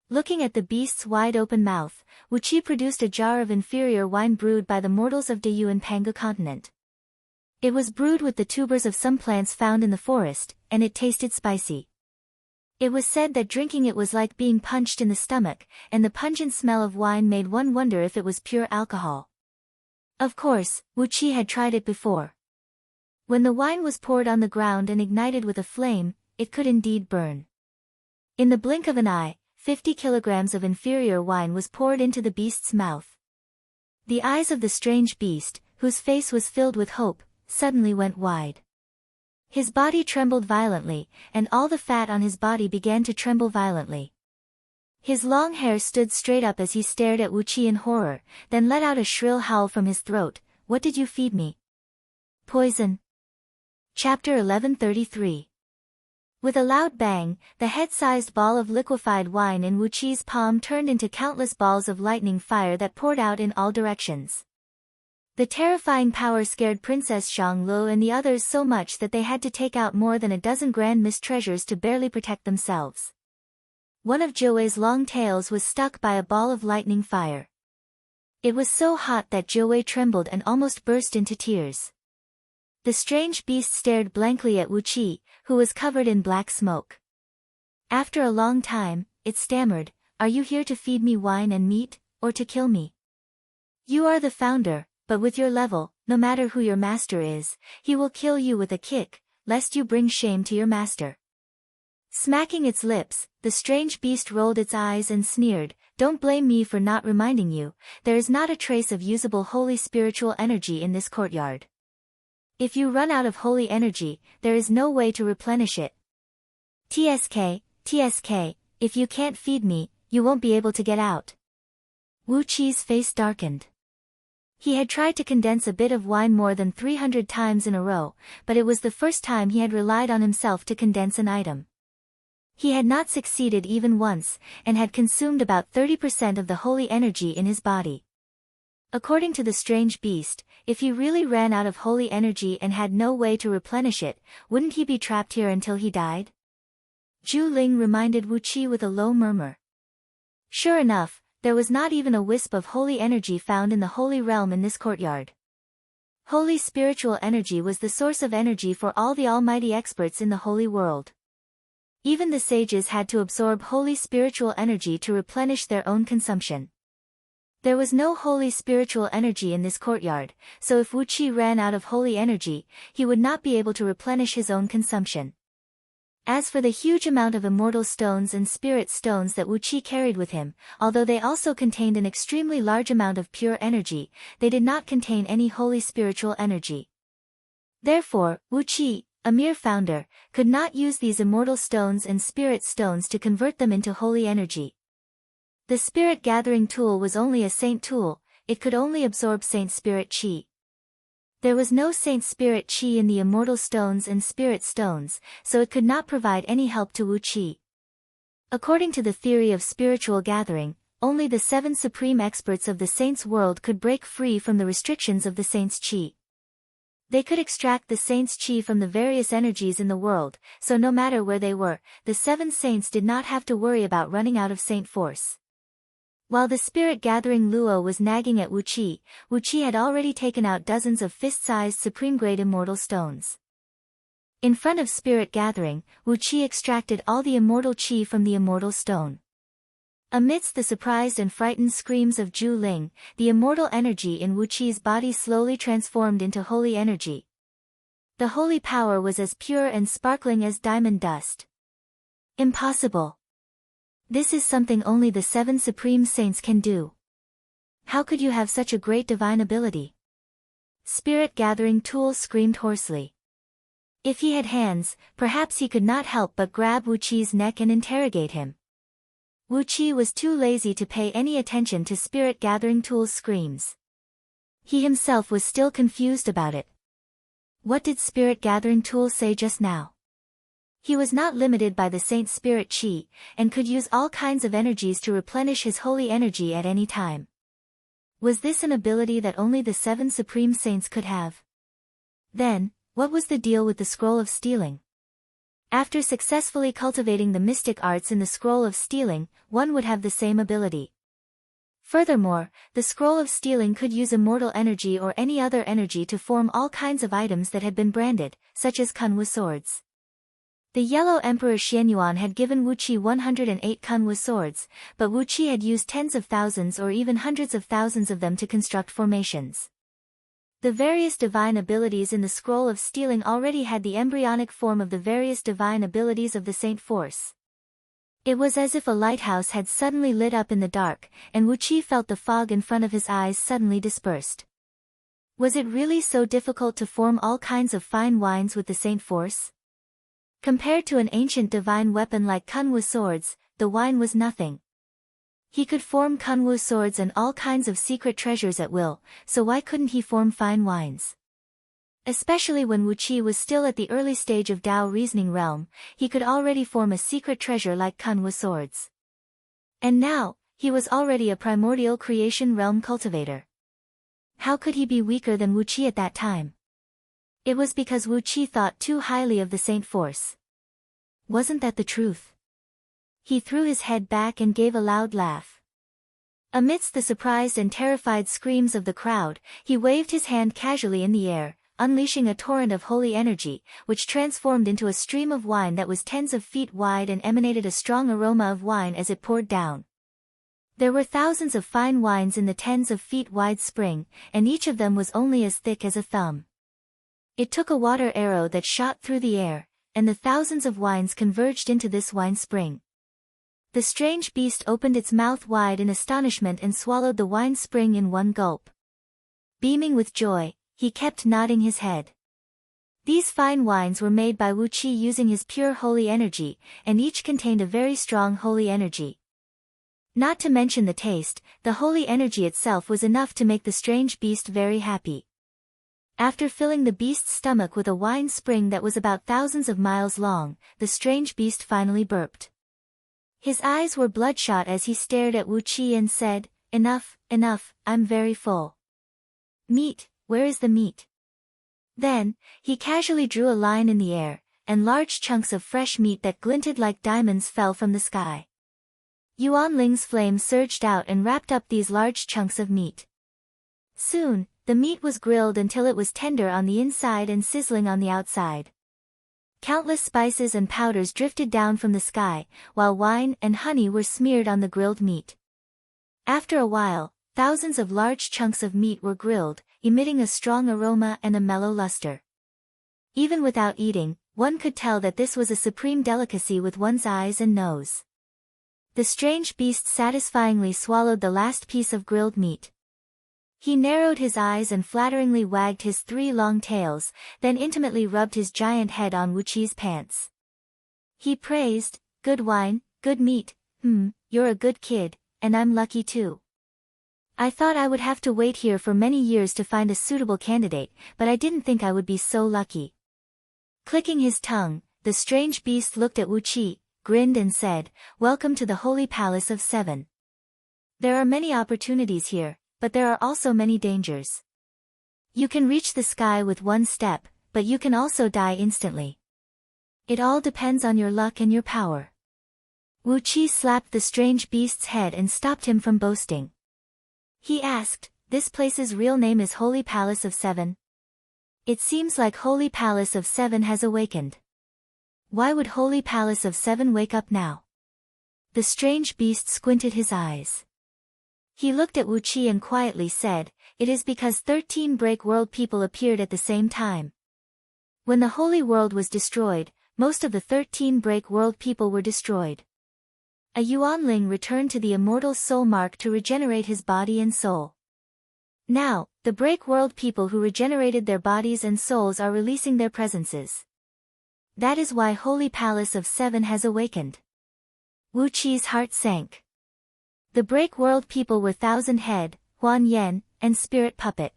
Looking at the beast's wide-open mouth, Wu Qi produced a jar of inferior wine brewed by the mortals of Dayu and Pangu continent. It was brewed with the tubers of some plants found in the forest, and it tasted spicy. It was said that drinking it was like being punched in the stomach, and the pungent smell of wine made one wonder if it was pure alcohol. Of course, Wu Qi had tried it before. When the wine was poured on the ground and ignited with a flame, it could indeed burn. In the blink of an eye, 50 kilograms of inferior wine was poured into the beast's mouth. The eyes of the strange beast, whose face was filled with hope, suddenly went wide. His body trembled violently, and all the fat on his body began to tremble violently. His long hair stood straight up as he stared at Wu Qi in horror, then let out a shrill howl from his throat, "What did you feed me? Poison." Chapter 1133. With a loud bang, the head-sized ball of liquefied wine in Wu Qi's palm turned into countless balls of lightning fire that poured out in all directions. The terrifying power scared Princess Xianglu and the others so much that they had to take out more than a dozen grand mistreasures to barely protect themselves. One of Jiuwei's long tails was stuck by a ball of lightning fire. It was so hot that Jiuwei trembled and almost burst into tears. The strange beast stared blankly at Wu Qi, who was covered in black smoke. After a long time, it stammered, "Are you here to feed me wine and meat, or to kill me? You are the founder, but with your level, no matter who your master is, he will kill you with a kick, lest you bring shame to your master." Smacking its lips, the strange beast rolled its eyes and sneered, "Don't blame me for not reminding you, there is not a trace of usable holy spiritual energy in this courtyard. If you run out of holy energy, there is no way to replenish it. TSK, if you can't feed me, you won't be able to get out. Wu Qi's face darkened. He had tried to condense a bit of wine more than 300 times in a row, but it was the first time he had relied on himself to condense an item. He had not succeeded even once, and had consumed about 30% of the holy energy in his body. According to the strange beast, if he really ran out of holy energy and had no way to replenish it, wouldn't he be trapped here until he died? Zhu Ling reminded Wu Qi with a low murmur. Sure enough, there was not even a wisp of holy energy found in the holy realm in this courtyard. Holy spiritual energy was the source of energy for all the almighty experts in the holy world. Even the sages had to absorb holy spiritual energy to replenish their own consumption. There was no holy spiritual energy in this courtyard, so if Wu Qi ran out of holy energy, he would not be able to replenish his own consumption. As for the huge amount of immortal stones and spirit stones that Wu Qi carried with him, although they also contained an extremely large amount of pure energy, they did not contain any holy spiritual energy. Therefore, Wu Qi, a mere founder, could not use these immortal stones and spirit stones to convert them into holy energy. The spirit gathering tool was only a saint tool, it could only absorb saint spirit chi. There was no saint spirit chi in the immortal stones and spirit stones, so it could not provide any help to Wu Qi. According to the theory of spiritual gathering, only the 7 supreme experts of the saints' world could break free from the restrictions of the saints' chi. They could extract the saints' chi from the various energies in the world, so no matter where they were, the 7 saints did not have to worry about running out of saint force. While the spirit-gathering Luo was nagging at Wu Qi had already taken out dozens of fist-sized supreme-grade immortal stones. In front of spirit-gathering, Wu Qi extracted all the immortal chi from the immortal stone. Amidst the surprised and frightened screams of Zhu Ling, the immortal energy in Wu Qi's body slowly transformed into holy energy. The holy power was as pure and sparkling as diamond dust. Impossible. This is something only the 7 supreme saints can do. How could you have such a great divine ability? Spirit-gathering tool screamed hoarsely. If he had hands, perhaps he could not help but grab Wu Qi's neck and interrogate him. Wu Qi was too lazy to pay any attention to spirit-gathering tool's screams. He himself was still confused about it. What did spirit-gathering tool say just now? He was not limited by the saint spirit chi, and could use all kinds of energies to replenish his holy energy at any time. Was this an ability that only the 7 supreme saints could have? Then, what was the deal with the scroll of stealing? After successfully cultivating the mystic arts in the scroll of stealing, one would have the same ability. Furthermore, the scroll of stealing could use immortal energy or any other energy to form all kinds of items that had been branded, such as Kunwu swords. The Yellow Emperor Xianyuan had given Wu Qi 108 Kunwu swords, but Wu Qi had used tens of thousands or even hundreds of thousands of them to construct formations. The various divine abilities in the scroll of stealing already had the embryonic form of the various divine abilities of the saint force. It was as if a lighthouse had suddenly lit up in the dark, and Wu Qi felt the fog in front of his eyes suddenly dispersed. Was it really so difficult to form all kinds of fine wines with the saint force? Compared to an ancient divine weapon like Kunwu swords, the wine was nothing. He could form Kunwu swords and all kinds of secret treasures at will, so why couldn't he form fine wines? Especially when Wu Qi was still at the early stage of Tao reasoning realm, he could already form a secret treasure like Kunwu swords. And now, he was already a primordial creation realm cultivator. How could he be weaker than Wu Qi at that time? It was because Wu Qi thought too highly of the saint force. Wasn't that the truth? He threw his head back and gave a loud laugh. Amidst the surprised and terrified screams of the crowd, he waved his hand casually in the air, unleashing a torrent of holy energy, which transformed into a stream of wine that was tens of feet wide and emanated a strong aroma of wine as it poured down. There were thousands of fine wines in the tens of feet wide spring, and each of them was only as thick as a thumb. It took a water arrow that shot through the air, and the thousands of wines converged into this wine spring. The strange beast opened its mouth wide in astonishment and swallowed the wine spring in one gulp. Beaming with joy, he kept nodding his head. These fine wines were made by Wu Qi using his pure holy energy, and each contained a very strong holy energy. Not to mention the taste, the holy energy itself was enough to make the strange beast very happy. After filling the beast's stomach with a wine spring that was about thousands of miles long, the strange beast finally burped. His eyes were bloodshot as he stared at Wu Qi and said, "Enough, enough, I'm very full. Meat, where is the meat?" Then, he casually drew a line in the air, and large chunks of fresh meat that glinted like diamonds fell from the sky. Yuan Ling's flame surged out and wrapped up these large chunks of meat. Soon, the meat was grilled until it was tender on the inside and sizzling on the outside. Countless spices and powders drifted down from the sky, while wine and honey were smeared on the grilled meat. After a while, thousands of large chunks of meat were grilled, emitting a strong aroma and a mellow luster. Even without eating, one could tell that this was a supreme delicacy with one's eyes and nose. The strange beast satisfyingly swallowed the last piece of grilled meat. He narrowed his eyes and flatteringly wagged his 3 long tails, then intimately rubbed his giant head on Wu Qi's pants. He praised, "Good wine, good meat, you're a good kid, and I'm lucky too. I thought I would have to wait here for many years to find a suitable candidate, but I didn't think I would be so lucky." Clicking his tongue, the strange beast looked at Wu Qi, grinned and said, "Welcome to the Holy Palace of 7. There are many opportunities here, but there are also many dangers. You can reach the sky with one step, but you can also die instantly. It all depends on your luck and your power." Wu Qi slapped the strange beast's head and stopped him from boasting. He asked, "This place's real name is Holy Palace of 7? It seems like Holy Palace of 7 has awakened. Why would Holy Palace of 7 wake up now?" The strange beast squinted his eyes. He looked at Wu Qi and quietly said, "It is because 13 break world people appeared at the same time. When the holy world was destroyed, most of the 13 break world people were destroyed. A Yuanling returned to the immortal soul mark to regenerate his body and soul. Now, the break world people who regenerated their bodies and souls are releasing their presences. That is why Holy Palace of 7 has awakened." Wu Qi's heart sank. The break world people were Thousand Head, Huan Yen, and Spirit Puppet.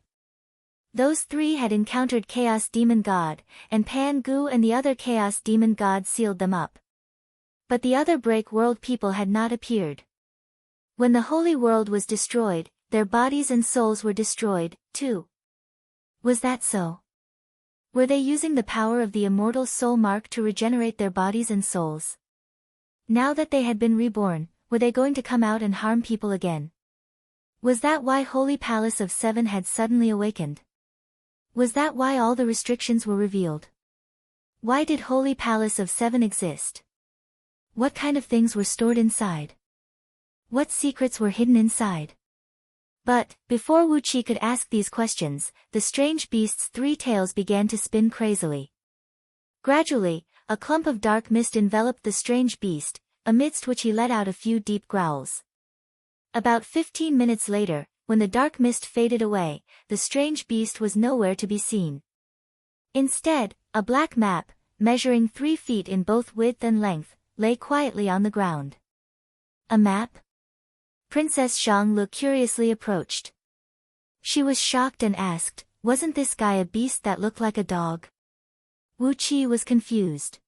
Those 3 had encountered Chaos Demon God, and Pan Gu and the other Chaos Demon God sealed them up. But the other break world people had not appeared. When the holy world was destroyed, their bodies and souls were destroyed, too. Was that so? Were they using the power of the immortal soul mark to regenerate their bodies and souls? Now that they had been reborn, were they going to come out and harm people again? Was that why Holy Palace of 7 had suddenly awakened? Was that why all the restrictions were revealed? Why did Holy Palace of 7 exist? What kind of things were stored inside? What secrets were hidden inside? But, before Wu Qi could ask these questions, the strange beast's 3 tails began to spin crazily. Gradually, a clump of dark mist enveloped the strange beast, amidst which he let out a few deep growls. About 15 minutes later, when the dark mist faded away, the strange beast was nowhere to be seen. Instead, a black map, measuring 3 feet in both width and length, lay quietly on the ground. A map? Princess Xianglu curiously approached. She was shocked and asked, "Wasn't this guy a beast that looked like a dog?" Wu Qi was confused.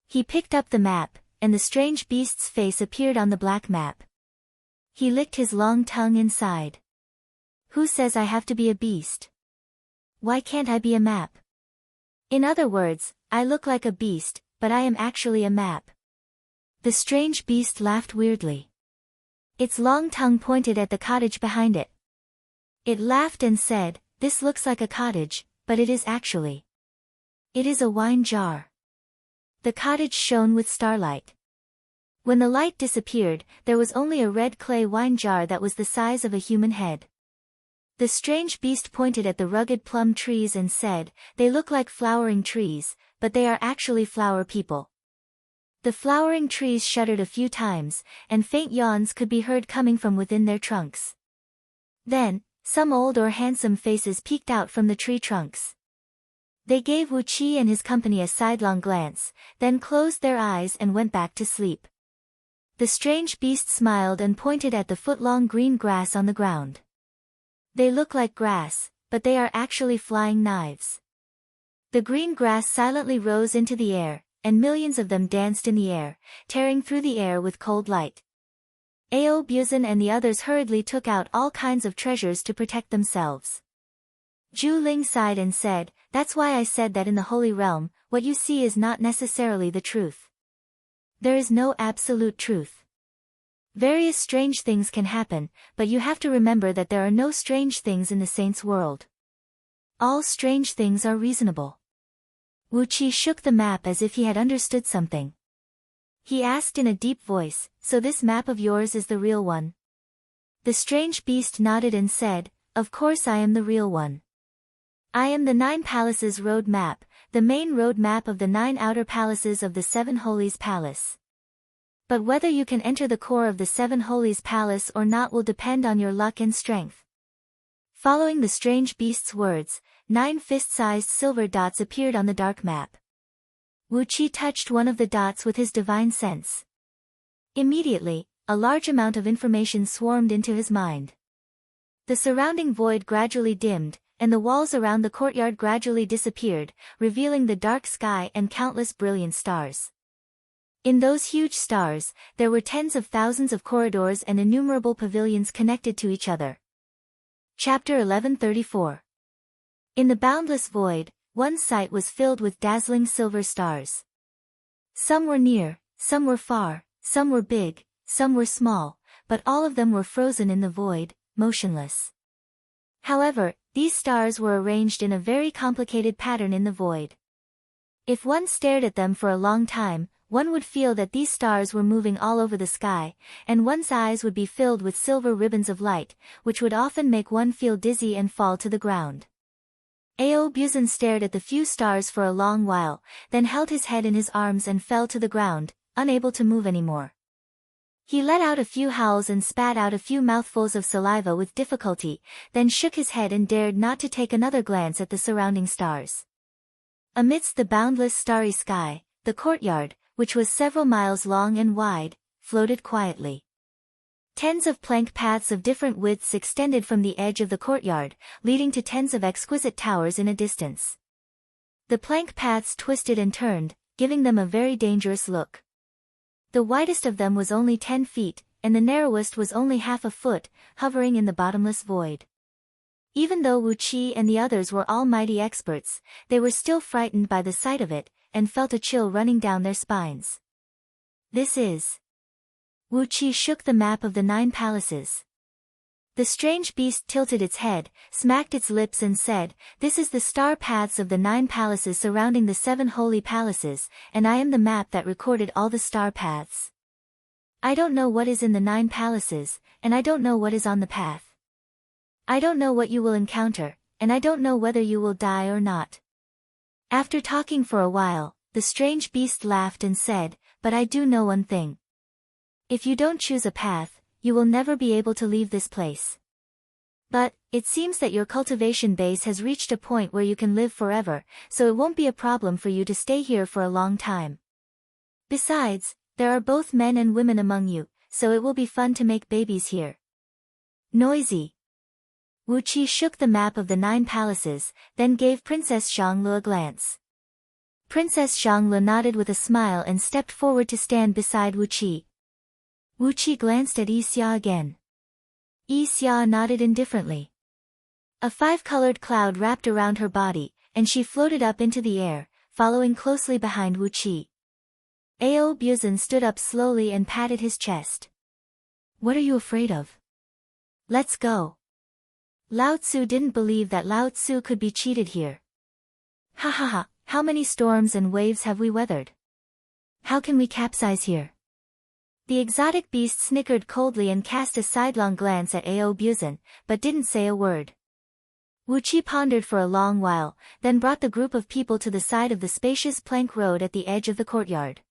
He picked up the map, and the strange beast's face appeared on the black map. He licked his long tongue inside. "Who says I have to be a beast? Why can't I be a map? In other words, I look like a beast, but I am actually a map." The strange beast laughed weirdly. Its long tongue pointed at the cottage behind it. It laughed and said, "This looks like a cottage, but it is actually. It is a wine jar." The cottage shone with starlight. When the light disappeared, there was only a red clay wine jar that was the size of a human head. The strange beast pointed at the rugged plum trees and said, "They look like flowering trees, but they are actually flower people." The flowering trees shuddered a few times, and faint yawns could be heard coming from within their trunks. Then, some old or handsome faces peeked out from the tree trunks. They gave Wu Qi and his company a sidelong glance, then closed their eyes and went back to sleep. The strange beast smiled and pointed at the foot-long green grass on the ground. They look like grass, but they are actually flying knives. The green grass silently rose into the air, and millions of them danced in the air, tearing through the air with cold light. Ao Buzan and the others hurriedly took out all kinds of treasures to protect themselves. Zhu Ling sighed and said, "That's why I said that in the Holy Realm, what you see is not necessarily the truth. There is no absolute truth. Various strange things can happen, but you have to remember that there are no strange things in the saints' world. All strange things are reasonable." Wu Qi shook the map as if he had understood something. He asked in a deep voice, "So this map of yours is the real one?" The strange beast nodded and said, "Of course I am the real one. I am the 9 Palaces road map, the main road map of the 9 outer palaces of the 7 Holies Palace. But whether you can enter the core of the 7 Holies Palace or not will depend on your luck and strength." Following the strange beast's words, 9 fist-sized silver dots appeared on the dark map. Wu Qi touched one of the dots with his divine sense. Immediately, a large amount of information swarmed into his mind. The surrounding void gradually dimmed, and the walls around the courtyard gradually disappeared, revealing the dark sky and countless brilliant stars. In those huge stars, there were tens of thousands of corridors and innumerable pavilions connected to each other. Chapter 1134. In the boundless void, one sight was filled with dazzling silver stars. Some were near, some were far, some were big, some were small, but all of them were frozen in the void, motionless. However, these stars were arranged in a very complicated pattern in the void. If one stared at them for a long time, one would feel that these stars were moving all over the sky, and one's eyes would be filled with silver ribbons of light, which would often make one feel dizzy and fall to the ground. Ao Buzan stared at the few stars for a long while, then held his head in his arms and fell to the ground, unable to move anymore. He let out a few howls and spat out a few mouthfuls of saliva with difficulty, then shook his head and dared not to take another glance at the surrounding stars. Amidst the boundless starry sky, the courtyard, which was several miles long and wide, floated quietly. Tens of plank paths of different widths extended from the edge of the courtyard, leading to tens of exquisite towers in a distance. The plank paths twisted and turned, giving them a very dangerous look. The widest of them was only 10 feet, and the narrowest was only half a foot, hovering in the bottomless void. Even though Wu Qi and the others were almighty experts, they were still frightened by the sight of it, and felt a chill running down their spines. "This is..." Wu Qi shook the map of the 9 palaces. The strange beast tilted its head, smacked its lips and said, "This is the star paths of the 9 palaces surrounding the 7 holy palaces, and I am the map that recorded all the star paths. I don't know what is in the 9 palaces, and I don't know what is on the path. I don't know what you will encounter, and I don't know whether you will die or not." After talking for a while, the strange beast laughed and said, "But I do know one thing. If you don't choose a path, you will never be able to leave this place. But, it seems that your cultivation base has reached a point where you can live forever, so it won't be a problem for you to stay here for a long time. Besides, there are both men and women among you, so it will be fun to make babies here." Noisy. Wu Qi shook the map of the 9 palaces, then gave Princess Xianglu a glance. Princess Xianglu nodded with a smile and stepped forward to stand beside Wu Qi. Wu Qi glanced at Yi Xia again. Yi Xia nodded indifferently. A 5-colored cloud wrapped around her body, and she floated up into the air, following closely behind Wu Qi. Ao Buzan stood up slowly and patted his chest. "What are you afraid of? Let's go." Lao Tzu didn't believe that Lao Tzu could be cheated here. "Ha ha ha, how many storms and waves have we weathered? How can we capsize here?" The exotic beast snickered coldly and cast a sidelong glance at Ao Buzan, but didn't say a word. Wu Qi pondered for a long while, then brought the group of people to the side of the spacious plank road at the edge of the courtyard.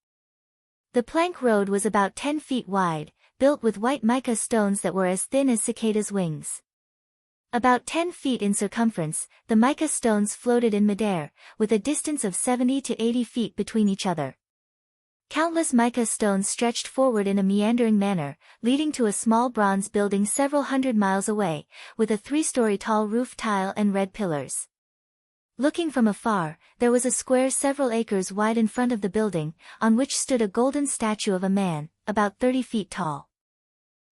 The plank road was about 10 feet wide, built with white mica stones that were as thin as cicadas' wings. About 10 feet in circumference, the mica stones floated in midair, with a distance of 70 to 80 feet between each other. Countless mica stones stretched forward in a meandering manner, leading to a small bronze building several hundred miles away, with a 3-story tall roof tile and red pillars. Looking from afar, there was a square several acres wide in front of the building, on which stood a golden statue of a man, about 30 feet tall.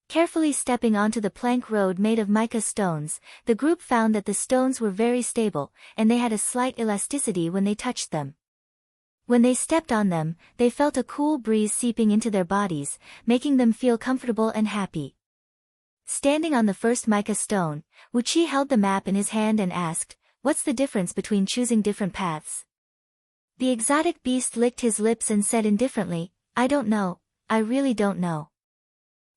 Carefully stepping onto the plank road made of mica stones, the group found that the stones were very stable, and they had a slight elasticity when they touched them. When they stepped on them, they felt a cool breeze seeping into their bodies, making them feel comfortable and happy. Standing on the first mica stone, Wuqi held the map in his hand and asked, "What's the difference between choosing different paths?" The exotic beast licked his lips and said indifferently, "I don't know, I really don't know."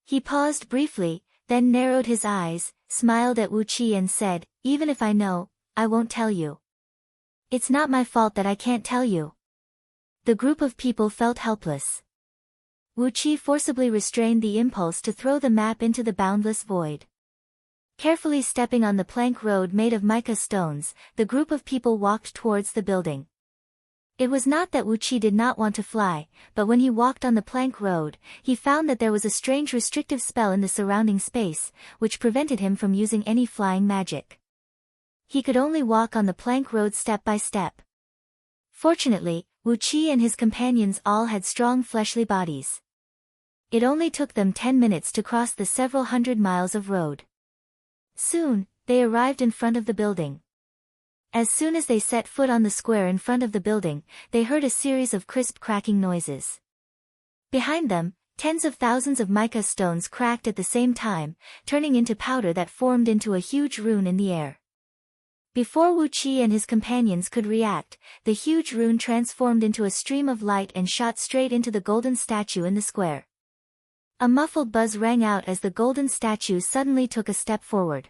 He paused briefly, then narrowed his eyes, smiled at Wuqi and said, "Even if I know, I won't tell you. It's not my fault that I can't tell you." The group of people felt helpless. Wuqi forcibly restrained the impulse to throw the map into the boundless void. Carefully stepping on the plank road made of mica stones, the group of people walked towards the building. It was not that Wuqi did not want to fly, but when he walked on the plank road, he found that there was a strange restrictive spell in the surrounding space, which prevented him from using any flying magic. He could only walk on the plank road step by step. Fortunately, Wuqi and his companions all had strong fleshly bodies. It only took them 10 minutes to cross the several hundred miles of road. Soon, they arrived in front of the building. As soon as they set foot on the square in front of the building, they heard a series of crisp cracking noises. Behind them, tens of thousands of mica stones cracked at the same time, turning into powder that formed into a huge rune in the air. Before Wuqi and his companions could react, the huge rune transformed into a stream of light and shot straight into the golden statue in the square. A muffled buzz rang out as the golden statue suddenly took a step forward.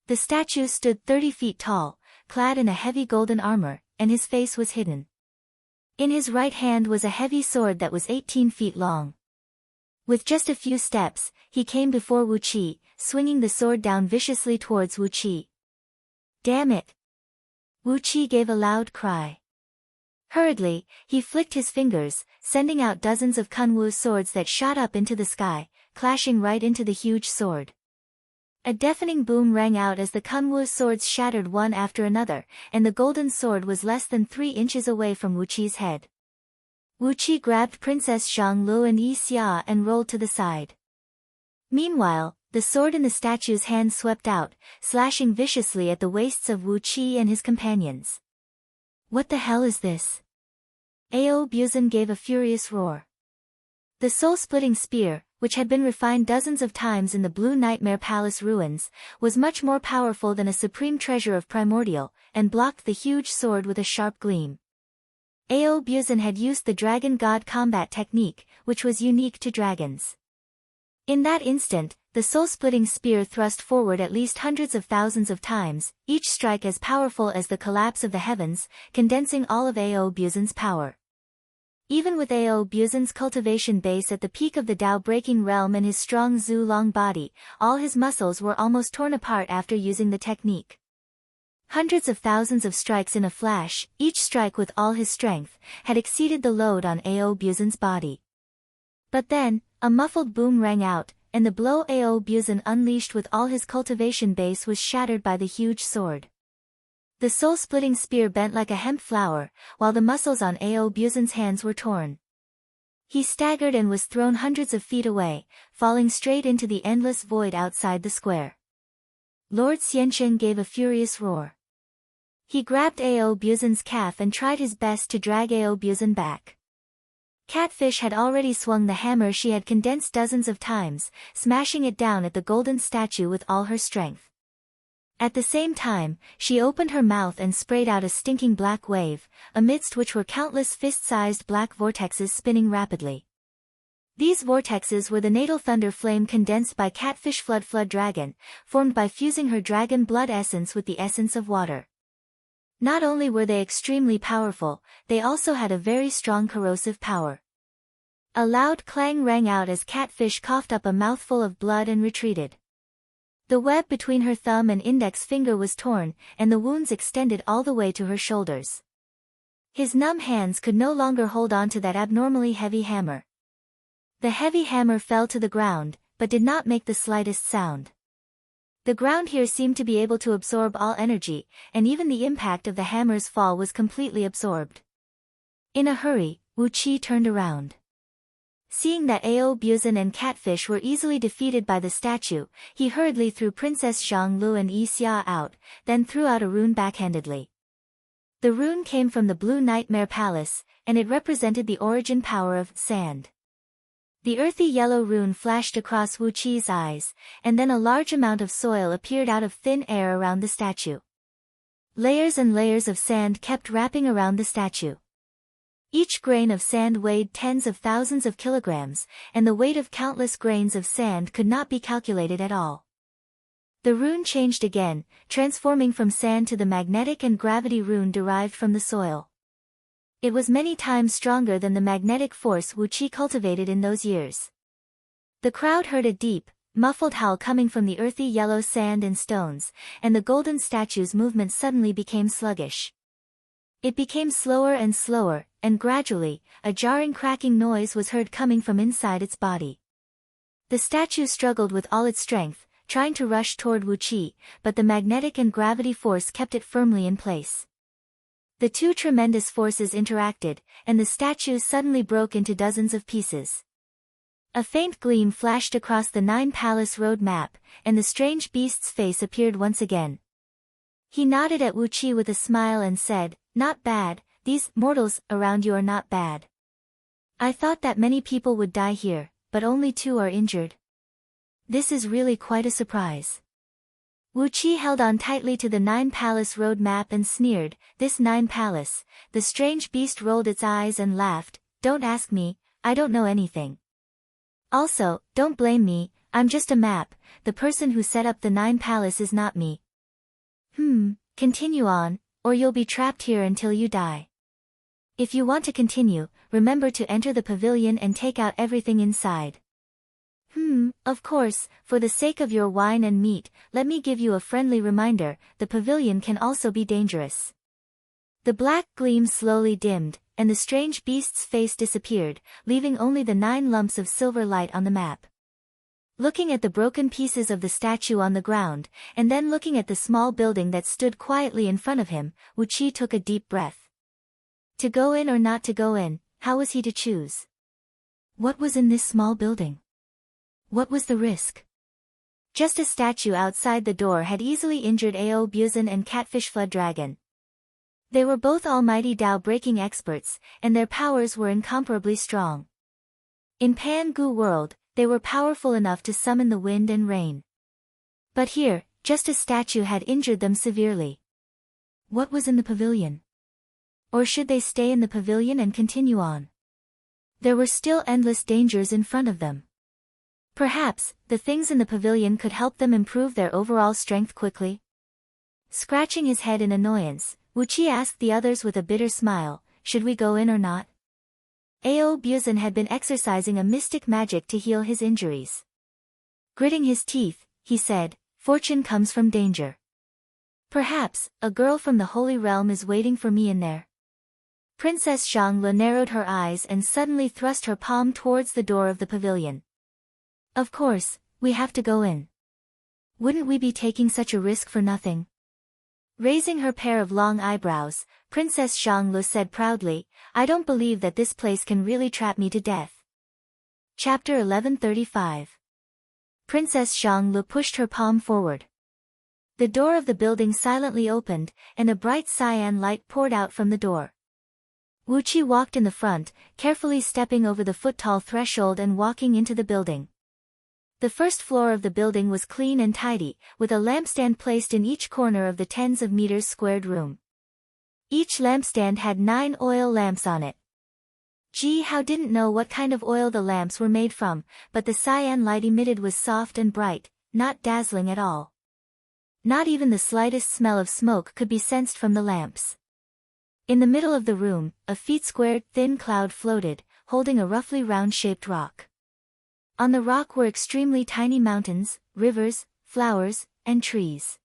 The statue stood 30 feet tall, clad in a heavy golden armor, and his face was hidden. In his right hand was a heavy sword that was 18 feet long. With just a few steps, he came before Wuqi, swinging the sword down viciously towards Wuqi. "Damn it!" Wuqi gave a loud cry. Hurriedly, he flicked his fingers, sending out dozens of Kunwu swords that shot up into the sky, clashing right into the huge sword. A deafening boom rang out as the Kunwu swords shattered one after another, and the golden sword was less than 3 inches away from Wuqi's head. Wuqi grabbed Princess Zhanglu and Yi Xia and rolled to the side. Meanwhile, the sword in the statue's hand swept out, slashing viciously at the waists of Wuqi and his companions. "What the hell is this?" Ao Buzan gave a furious roar. The soul-splitting spear, which had been refined dozens of times in the Blue Nightmare Palace ruins, was much more powerful than a supreme treasure of primordial, and blocked the huge sword with a sharp gleam. Ao Buzan had used the Dragon God combat technique, which was unique to dragons. In that instant, the soul-splitting spear thrust forward at least hundreds of thousands of times, each strike as powerful as the collapse of the heavens, condensing all of Ao Buzan's power. Even with Ao Buzan's cultivation base at the peak of the Tao-breaking realm and his strong Zhu-long body, all his muscles were almost torn apart after using the technique. Hundreds of thousands of strikes in a flash, each strike with all his strength, had exceeded the load on Ao Buzan's body. But then, a muffled boom rang out, and the blow Ao Buzan unleashed with all his cultivation base was shattered by the huge sword. The soul-splitting spear bent like a hemp flower, while the muscles on Ao Buzan's hands were torn. He staggered and was thrown hundreds of feet away, falling straight into the endless void outside the square. Lord Xiansheng gave a furious roar. He grabbed Ao Buzan's calf and tried his best to drag Ao Buzan back. Catfish had already swung the hammer she had condensed dozens of times, smashing it down at the golden statue with all her strength. At the same time, she opened her mouth and sprayed out a stinking black wave, amidst which were countless fist-sized black vortexes spinning rapidly. These vortexes were the natal thunder flame condensed by Catfish Flood Dragon, formed by fusing her dragon blood essence with the essence of water. Not only were they extremely powerful, they also had a very strong corrosive power. A loud clang rang out as Catfish coughed up a mouthful of blood and retreated. The web between her thumb and index finger was torn, and the wounds extended all the way to her shoulders. His numb hands could no longer hold on to that abnormally heavy hammer. The heavy hammer fell to the ground, but did not make the slightest sound. The ground here seemed to be able to absorb all energy, and even the impact of the hammer's fall was completely absorbed. In a hurry, Wu Qi turned around. Seeing that Ao Buzan and Catfish were easily defeated by the statue, he hurriedly threw Princess Zhang Lu and Yi Xia out, then threw out a rune backhandedly. The rune came from the Blue Nightmare Palace, and it represented the origin power of sand. The earthy yellow rune flashed across Wu Qi's eyes, and then a large amount of soil appeared out of thin air around the statue. Layers and layers of sand kept wrapping around the statue. Each grain of sand weighed tens of thousands of kilograms, and the weight of countless grains of sand could not be calculated at all. The rune changed again, transforming from sand to the magnetic and gravity rune derived from the soil. It was many times stronger than the magnetic force Wu Qi cultivated in those years. The crowd heard a deep, muffled howl coming from the earthy yellow sand and stones, and the golden statue's movement suddenly became sluggish. It became slower and slower, and gradually, a jarring cracking noise was heard coming from inside its body. The statue struggled with all its strength, trying to rush toward Wu Qi, but the magnetic and gravity force kept it firmly in place. The two tremendous forces interacted, and the statue suddenly broke into dozens of pieces. A faint gleam flashed across the Nine Palace road map, and the strange beast's face appeared once again. He nodded at Wu Qi with a smile and said, "Not bad, these mortals around you are not bad. I thought that many people would die here, but only 2 are injured. This is really quite a surprise." Wu Qi held on tightly to the Nine Palace road map and sneered, "This Nine Palace." The strange beast rolled its eyes and laughed, "Don't ask me, I don't know anything. Also, don't blame me, I'm just a map, the person who set up the Nine Palace is not me. Continue on, or you'll be trapped here until you die. If you want to continue, remember to enter the pavilion and take out everything inside." Of course, for the sake of your wine and meat, let me give you a friendly reminder, the pavilion can also be dangerous. The black gleam slowly dimmed, and the strange beast's face disappeared, leaving only the 9 lumps of silver light on the map. Looking at the broken pieces of the statue on the ground, and then looking at the small building that stood quietly in front of him, Wu Qi took a deep breath. To go in or not to go in, how was he to choose? What was in this small building? What was the risk? Just a statue outside the door had easily injured Ao Buzan and Catfish Flood Dragon. They were both almighty Tao-breaking experts, and their powers were incomparably strong. In Pan-Gu world, they were powerful enough to summon the wind and rain. But here, just a statue had injured them severely. What was in the pavilion? Or should they stay in the pavilion and continue on? There were still endless dangers in front of them. Perhaps, the things in the pavilion could help them improve their overall strength quickly. Scratching his head in annoyance, Wu Qi asked the others with a bitter smile, "Should we go in or not?" Ao Buzan had been exercising a mystic magic to heal his injuries. Gritting his teeth, he said, "Fortune comes from danger. Perhaps, a girl from the Holy Realm is waiting for me in there." Princess Zhang Lu narrowed her eyes and suddenly thrust her palm towards the door of the pavilion. "Of course, we have to go in. Wouldn't we be taking such a risk for nothing?" Raising her pair of long eyebrows, Princess Zhang Lu said proudly, "I don't believe that this place can really trap me to death." Chapter 1135. Princess Zhang Lu pushed her palm forward. The door of the building silently opened, and a bright cyan light poured out from the door. Wu Qi walked in the front, carefully stepping over the foot-tall threshold and walking into the building. The first floor of the building was clean and tidy, with a lampstand placed in each corner of the tens of meters squared room. Each lampstand had 9 oil lamps on it. Ji Hao didn't know what kind of oil the lamps were made from, but the cyan light emitted was soft and bright, not dazzling at all. Not even the slightest smell of smoke could be sensed from the lamps. In the middle of the room, a feet-squared, thin cloud floated, holding a roughly round-shaped rock. On the rock were extremely tiny mountains, rivers, flowers, and trees.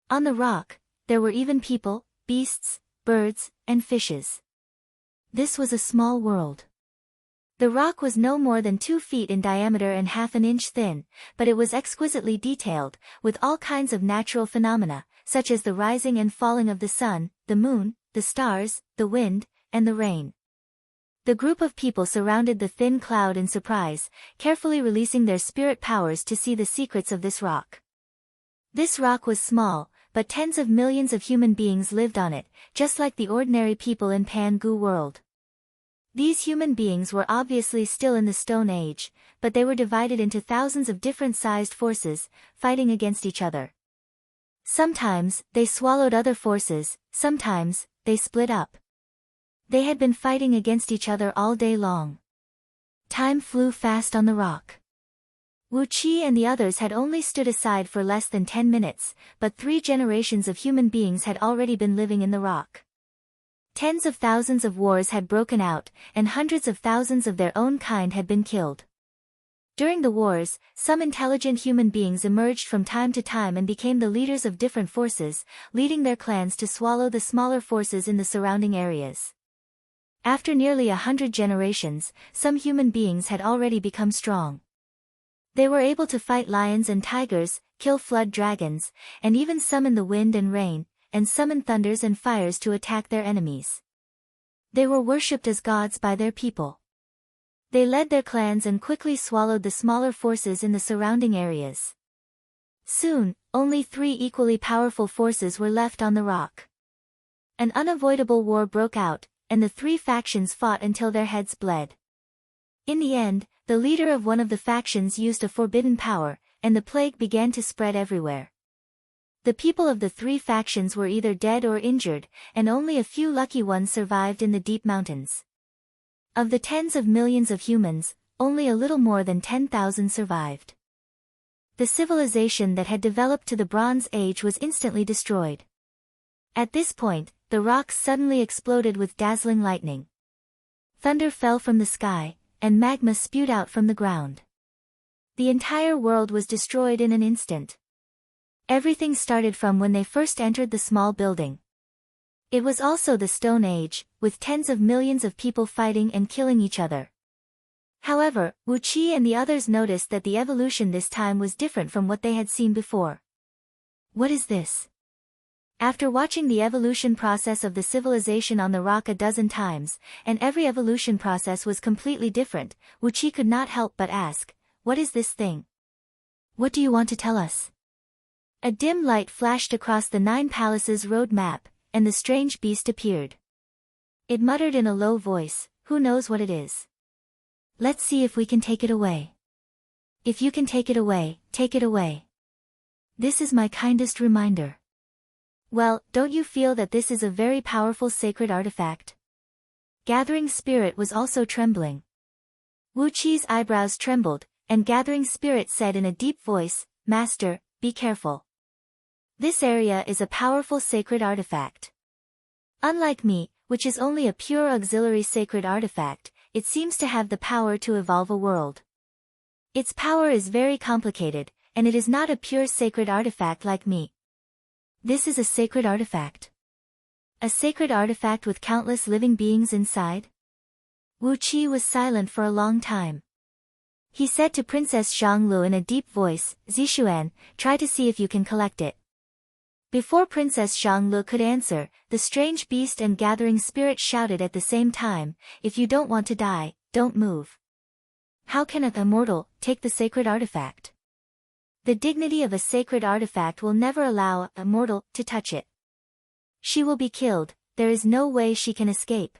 On the rock, there were even people, beasts, birds, and fishes. This was a small world. The rock was no more than 2 feet in diameter and half an inch thin, but it was exquisitely detailed, with all kinds of natural phenomena, such as the rising and falling of the sun, the moon, the stars, the wind, and the rain. The group of people surrounded the thin cloud in surprise, carefully releasing their spirit powers to see the secrets of this rock. This rock was small, but tens of millions of human beings lived on it, just like the ordinary people in Pan-Gu world. These human beings were obviously still in the Stone Age, but they were divided into thousands of different-sized forces, fighting against each other. Sometimes, they swallowed other forces, sometimes, they split up. They had been fighting against each other all day long. Time flew fast on the rock. Wu Qi and the others had only stood aside for less than 10 minutes, but 3 generations of human beings had already been living in the rock. Tens of thousands of wars had broken out, and hundreds of thousands of their own kind had been killed. During the wars, some intelligent human beings emerged from time to time and became the leaders of different forces, leading their clans to swallow the smaller forces in the surrounding areas. After nearly 100 generations, some human beings had already become strong. They were able to fight lions and tigers, kill flood dragons, and even summon the wind and rain, and summon thunders and fires to attack their enemies. They were worshipped as gods by their people. They led their clans and quickly swallowed the smaller forces in the surrounding areas. Soon, only 3 equally powerful forces were left on the rock. An unavoidable war broke out, and the 3 factions fought until their heads bled. In the end, the leader of one of the factions used a forbidden power, and the plague began to spread everywhere. The people of the 3 factions were either dead or injured, and only a few lucky ones survived in the deep mountains. Of the tens of millions of humans, only a little more than 10,000 survived. The civilization that had developed to the Bronze Age was instantly destroyed. At this point, the rocks suddenly exploded with dazzling lightning. Thunder fell from the sky, and magma spewed out from the ground. The entire world was destroyed in an instant. Everything started from when they first entered the small building. It was also the Stone Age, with tens of millions of people fighting and killing each other. However, Wu Qi and the others noticed that the evolution this time was different from what they had seen before. What is this? After watching the evolution process of the civilization on the rock a dozen times, and every evolution process was completely different, Wu Qi could not help but ask, "What is this thing? What do you want to tell us?" A dim light flashed across the 9 palaces road map, and the strange beast appeared. It muttered in a low voice, "Who knows what it is? Let's see if we can take it away. If you can take it away, take it away. This is my kindest reminder." Well, don't you feel that this is a very powerful sacred artifact? Gathering Spirit was also trembling. Wu Qi's eyebrows trembled, and Gathering Spirit said in a deep voice, "Master, be careful. This area is a powerful sacred artifact. Unlike me, which is only a pure auxiliary sacred artifact, it seems to have the power to evolve a world. Its power is very complicated, and it is not a pure sacred artifact like me. This is a sacred artifact. A sacred artifact with countless living beings inside?" Wu Qi was silent for a long time. He said to Princess Xianglu in a deep voice, "Zixuan, try to see if you can collect it." Before Princess Xianglu could answer, the strange beast and Gathering Spirit shouted at the same time, "If you don't want to die, don't move. How can a mortal take the sacred artifact? The dignity of a sacred artifact will never allow a mortal to touch it. She will be killed, there is no way she can escape."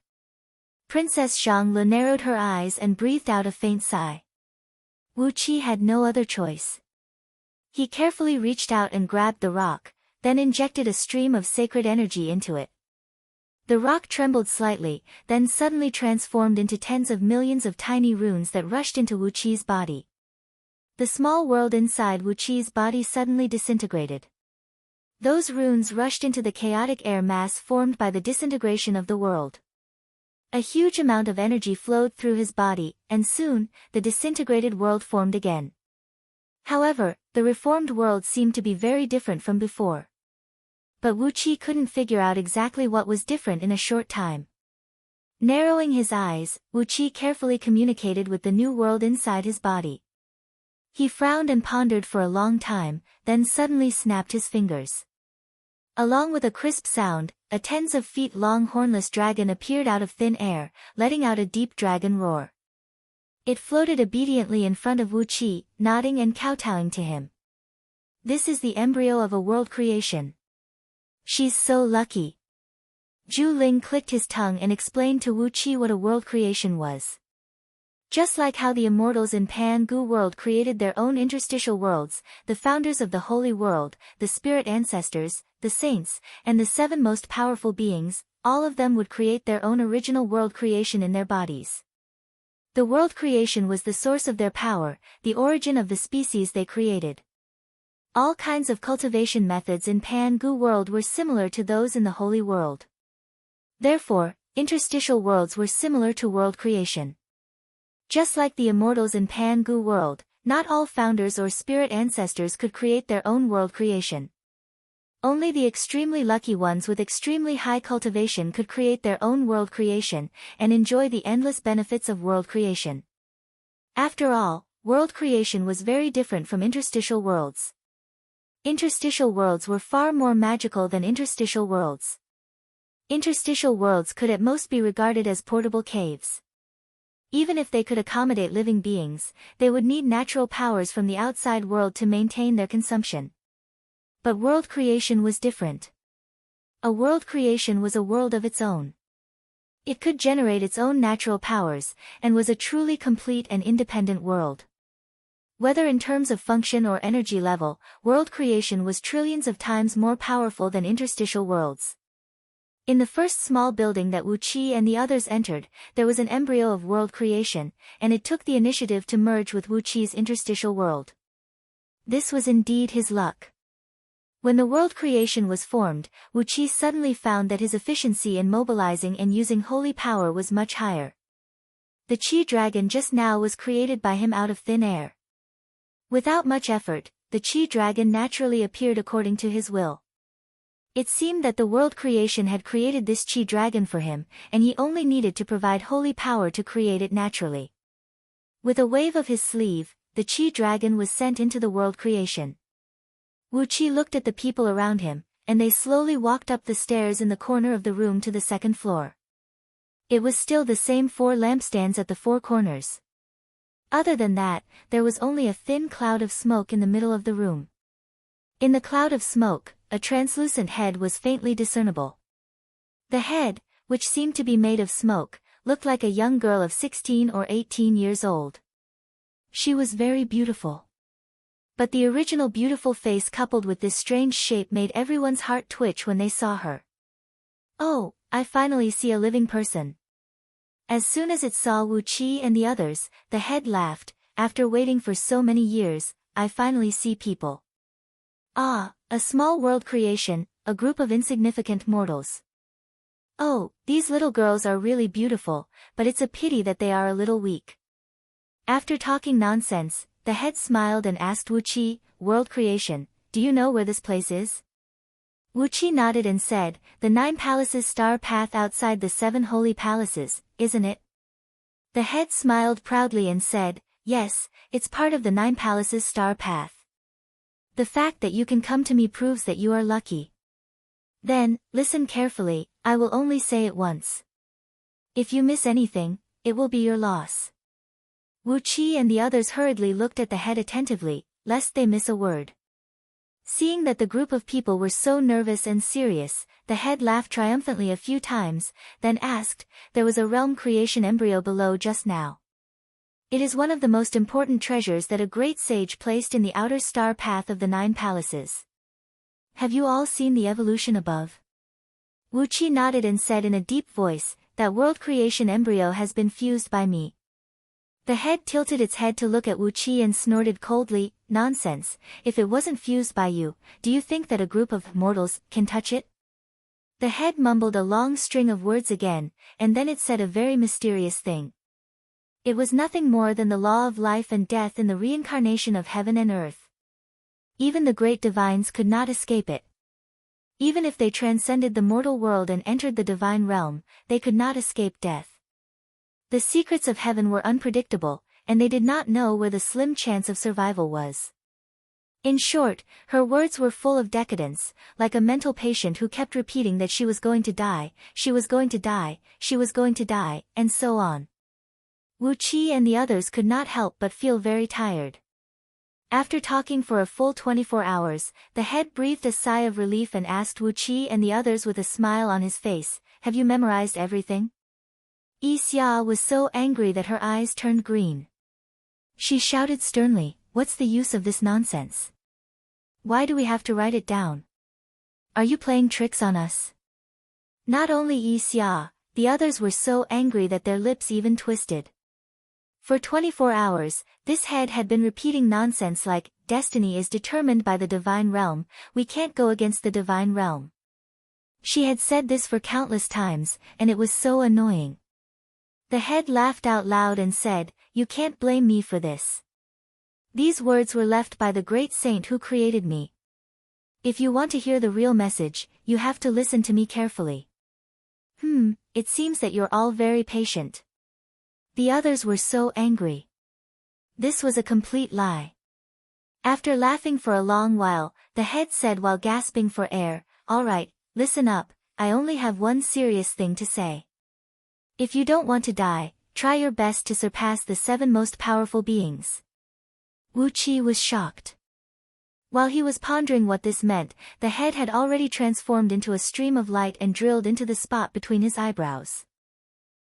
Princess Xianglu narrowed her eyes and breathed out a faint sigh. Wu Qi had no other choice. He carefully reached out and grabbed the rock, then injected a stream of sacred energy into it. The rock trembled slightly, then suddenly transformed into tens of millions of tiny runes that rushed into Wu Qi's body. The small world inside Wu Qi's body suddenly disintegrated. Those runes rushed into the chaotic air mass formed by the disintegration of the world. A huge amount of energy flowed through his body, and soon, the disintegrated world formed again. However, the reformed world seemed to be very different from before. But Wu Qi couldn't figure out exactly what was different in a short time. Narrowing his eyes, Wu Qi carefully communicated with the new world inside his body. He frowned and pondered for a long time, then suddenly snapped his fingers. Along with a crisp sound, a tens of feet long hornless dragon appeared out of thin air, letting out a deep dragon roar. It floated obediently in front of Wu Qi, nodding and kowtowing to him. This is the embryo of a world creation. She's so lucky. Zhu Ling clicked his tongue and explained to Wu Qi what a world creation was. Just like how the immortals in Pan Gu world created their own interstitial worlds, the founders of the holy world, the spirit ancestors, the saints, and the 7 most powerful beings, all of them would create their own original world creation in their bodies. The world creation was the source of their power, the origin of the species they created. All kinds of cultivation methods in Pan Gu world were similar to those in the holy world. Therefore, interstitial worlds were similar to world creation. Just like the immortals in Pan Gu world, not all founders or spirit ancestors could create their own world creation. Only the extremely lucky ones with extremely high cultivation could create their own world creation, and enjoy the endless benefits of world creation. After all, world creation was very different from interstitial worlds. Interstitial worlds were far more magical than interstitial worlds. Interstitial worlds could at most be regarded as portable caves. Even if they could accommodate living beings, they would need natural powers from the outside world to maintain their consumption. But world creation was different. A world creation was a world of its own. It could generate its own natural powers, and was a truly complete and independent world. Whether in terms of function or energy level, world creation was trillions of times more powerful than interstitial worlds. In the first small building that Wu Qi and the others entered, there was an embryo of world creation, and it took the initiative to merge with Wu Qi's interstitial world. This was indeed his luck. When the world creation was formed, Wu Qi suddenly found that his efficiency in mobilizing and using holy power was much higher. The Qi dragon just now was created by him out of thin air. Without much effort, the Qi dragon naturally appeared according to his will. It seemed that the world creation had created this Qi dragon for him, and he only needed to provide holy power to create it naturally. With a wave of his sleeve, the Qi dragon was sent into the world creation. Wu Qi looked at the people around him, and they slowly walked up the stairs in the corner of the room to the second floor. It was still the same 4 lampstands at the 4 corners. Other than that, there was only a thin cloud of smoke in the middle of the room. In the cloud of smoke, a translucent head was faintly discernible. The head, which seemed to be made of smoke, looked like a young girl of 16 or 18 years old. She was very beautiful. But the original beautiful face coupled with this strange shape made everyone's heart twitch when they saw her. Oh, I finally see a living person. As soon as it saw Wu Qi and the others, the head laughed. After waiting for so many years, I finally see people. Ah, a small world creation, a group of insignificant mortals. Oh, these little girls are really beautiful, but it's a pity that they are a little weak. After talking nonsense, the head smiled and asked Wu Qi, world creation, do you know where this place is? Wu Qi nodded and said, the 9 palaces star path outside the 7 holy palaces, isn't it? The head smiled proudly and said, yes, it's part of the 9 palaces star path. The fact that you can come to me proves that you are lucky. Then, listen carefully, I will only say it once. If you miss anything, it will be your loss. Wu Qi and the others hurriedly looked at the head attentively, lest they miss a word. Seeing that the group of people were so nervous and serious, the head laughed triumphantly a few times, then asked, there was a realm creation embryo below just now. It is one of the most important treasures that a great sage placed in the outer star path of the 9 palaces. Have you all seen the evolution above? Wu Qi nodded and said in a deep voice, that world creation embryo has been fused by me. The head tilted its head to look at Wu Qi and snorted coldly, nonsense, if it wasn't fused by you, do you think that a group of mortals can touch it? The head mumbled a long string of words again, and then it said a very mysterious thing. It was nothing more than the law of life and death in the reincarnation of heaven and earth. Even the great divines could not escape it. Even if they transcended the mortal world and entered the divine realm, they could not escape death. The secrets of heaven were unpredictable, and they did not know where the slim chance of survival was. In short, her words were full of decadence, like a mental patient who kept repeating that she was going to die, she was going to die, she was going to die, and so on. Wu Qi and the others could not help but feel very tired. After talking for a full 24 hours, the head breathed a sigh of relief and asked Wu Qi and the others with a smile on his face, "Have you memorized everything?" Yi Xia was so angry that her eyes turned green. She shouted sternly, "What's the use of this nonsense? Why do we have to write it down? Are you playing tricks on us?" Not only Yi Xia, the others were so angry that their lips even twisted. For 24 hours, this head had been repeating nonsense like, "Destiny is determined by the divine realm, we can't go against the divine realm." She had said this for countless times, and it was so annoying. The head laughed out loud and said, "You can't blame me for this. These words were left by the great saint who created me. If you want to hear the real message, you have to listen to me carefully." It seems that you're all very patient. The others were so angry. This was a complete lie. After laughing for a long while, the head said while gasping for air, "All right, listen up, I only have one serious thing to say. If you don't want to die, try your best to surpass the 7 most powerful beings." Wu Qi was shocked. While he was pondering what this meant, the head had already transformed into a stream of light and drilled into the spot between his eyebrows.